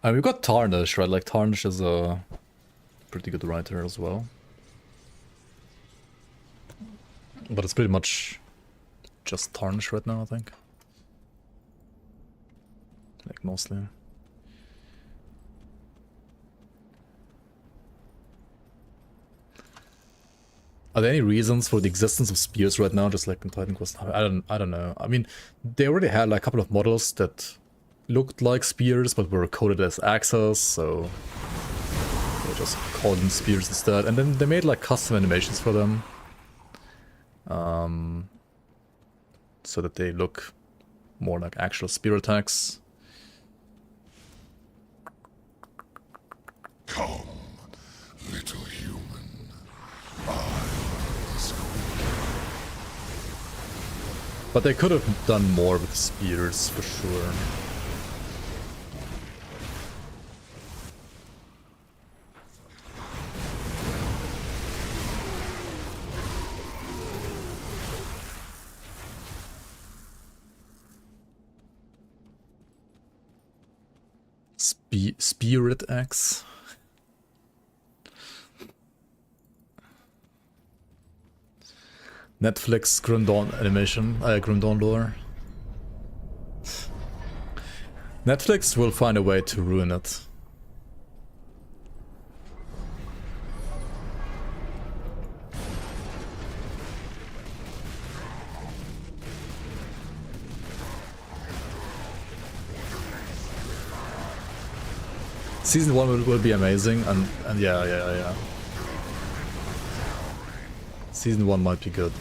And we've got Tarnish, right? Like, Tarnish is a pretty good writer as well. But it's pretty much just Tarnish right now, I think. Like, mostly. Are there any reasons for the existence of spears right now, just like in Titan Quest? I don't know. I mean, they already had like a couple of models that looked like spears, but were coded as axes, so they just called them spears instead. And then they made like custom animations for them, so that they look more like actual spear attacks. Come, little human. But they could have done more with spears, for sure. Spirit Axe. Netflix Grim Dawn animation, Grim Dawn lore. Netflix will find a way to ruin it. Season 1 will be amazing, and yeah. Season 1 might be good.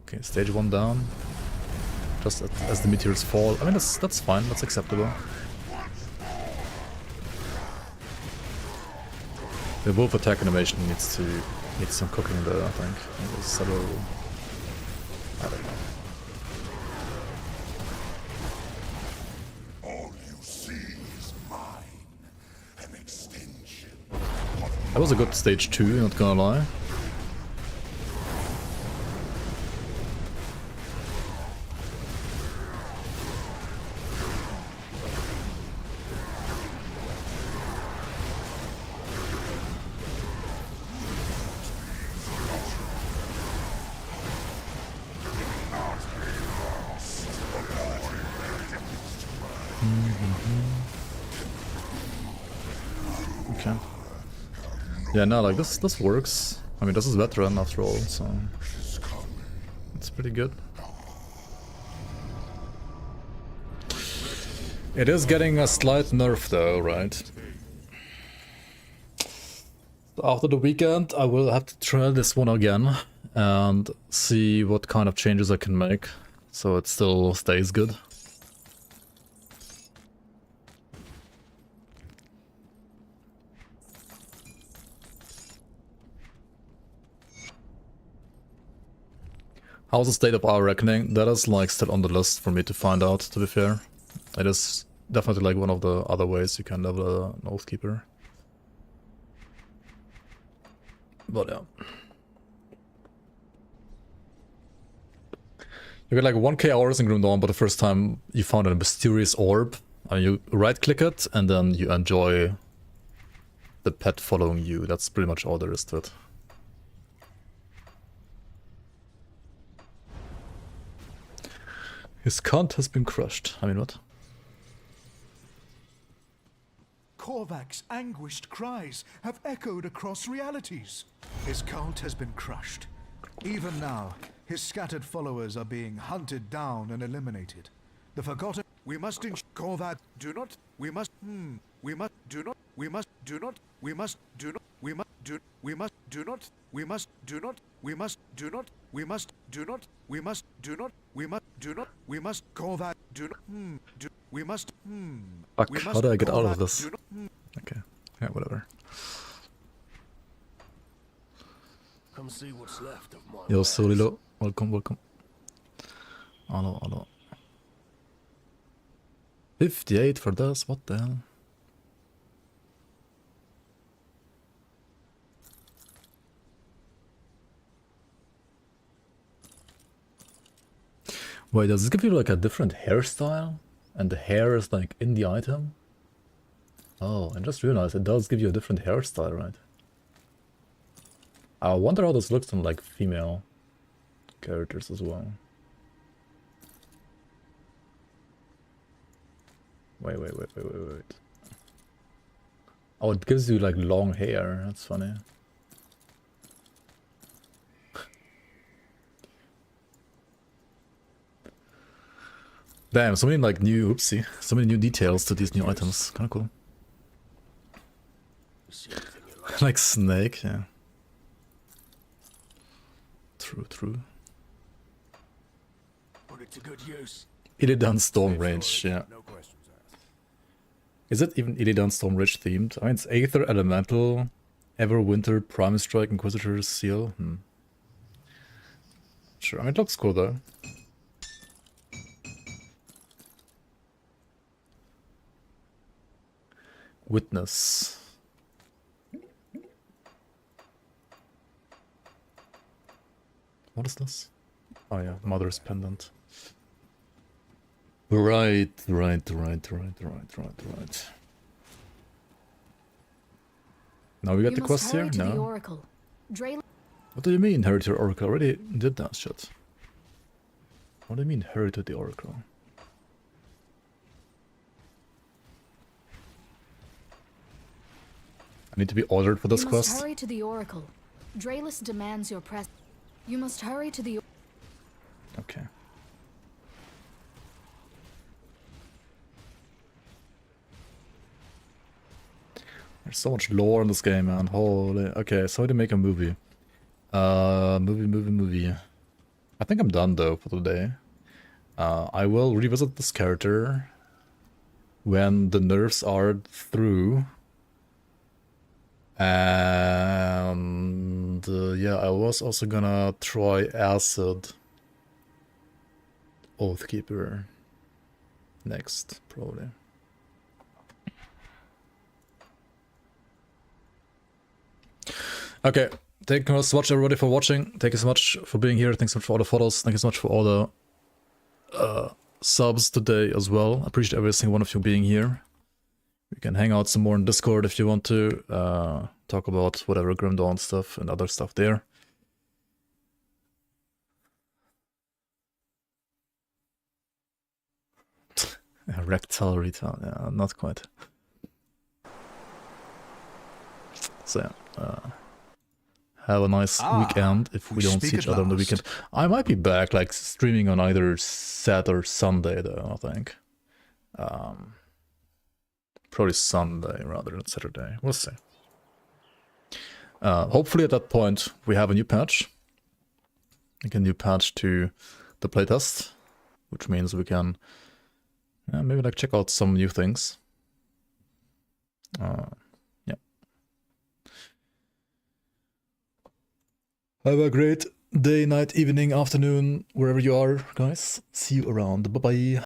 Okay, stage 1 down. Just as the meteors fall. I mean, that's fine, that's acceptable. The wolf attack animation needs some cooking there, I think. There's several... I don't know. All you see is mine. An extension. That was a good stage 2, not gonna lie. Okay. Yeah, no, like this works. I mean, this is veteran after all, so it's pretty good. It is getting a slight nerf though, right? So after the weekend, I will have to try this one again and see what kind of changes I can make so it still stays good. How's the state of our reckoning? That is like still on the list for me to find out, to be fair. It is definitely like one of the other ways you can level an Oathkeeper. But yeah. You get like 1k hours in Grim Dawn, but the first time you found a mysterious orb, you right click it and then you enjoy the pet following you. That's pretty much all there is to it. His cunt has been crushed. I mean, what? Korvac's anguished cries have echoed across realities. His cult has been crushed. Even now, his scattered followers are being hunted down and eliminated. The forgotten... We must ensure... Korvac, do not... We must... We must... Do not... We must... Do not... We must... Do not... We must... Do... We must... Do not... We must... Do not... We must... Do not... We must... Do not... We must... Do not... We must... Do not... We must... Korvac... Do not... Do... We must... Fuck, We how must... do I get out of Korvac, this? do not... Okay, yeah, whatever. Come see what's left of my Yo, wares. Solilo, welcome, welcome. Hello, hello. 58 for this, what the hell? Wait, does this give you like a different hairstyle? And the hair is like in the item? Oh, I just realized it does give you a different hairstyle, right? I wonder how this looks on like female characters as well. Wait. Oh, it gives you like long hair. That's funny. Damn, so many like new, oopsie, so many new details to these new items. Kinda cool. See anything you like? Like Snake, yeah. True. Put it to good use. Illidan Storm Rage, yeah. No questions asked. Is it even Illidan Storm Rage themed? I mean, it's Aether, Elemental, Everwinter, Prime Strike, Inquisitor's Seal. Sure, I mean, it looks cool though. Witness. What is this? Oh yeah, Mother's Pendant. Right. Now we got the quest here? No. What do you mean, hurry to the Oracle? I already did that shit. What do you mean, hurry to the Oracle? I need to be ordered for this quest. You must hurry to the Oracle. Draelus demands your presence. You must hurry to the... Okay. There's so much lore in this game, man. Holy... Okay, so how to make a movie. Movie. I think I'm done, though, for today. I will revisit this character when the nerfs are through. And yeah, I was also gonna try Acid Oathkeeper next, probably. Okay, thank you so much everybody for watching. Thank you so much for being here. Thanks so much for all the photos. Thank you so much for all the subs today as well. I appreciate every single one of you being here. We can hang out some more in Discord if you want to. Talk about whatever Grim Dawn stuff and other stuff there. Rectal retail, yeah, not quite. So yeah, have a nice weekend if we don't see each other on the weekend. I might be back, like, streaming on either Saturday or Sunday, though, I think. Probably Sunday rather than Saturday. We'll see. Hopefully at that point we have a new patch. Like a new patch to the playtest, which means we can maybe like check out some new things. Yeah. Have a great day, night, evening, afternoon, wherever you are, guys. See you around. Bye-bye.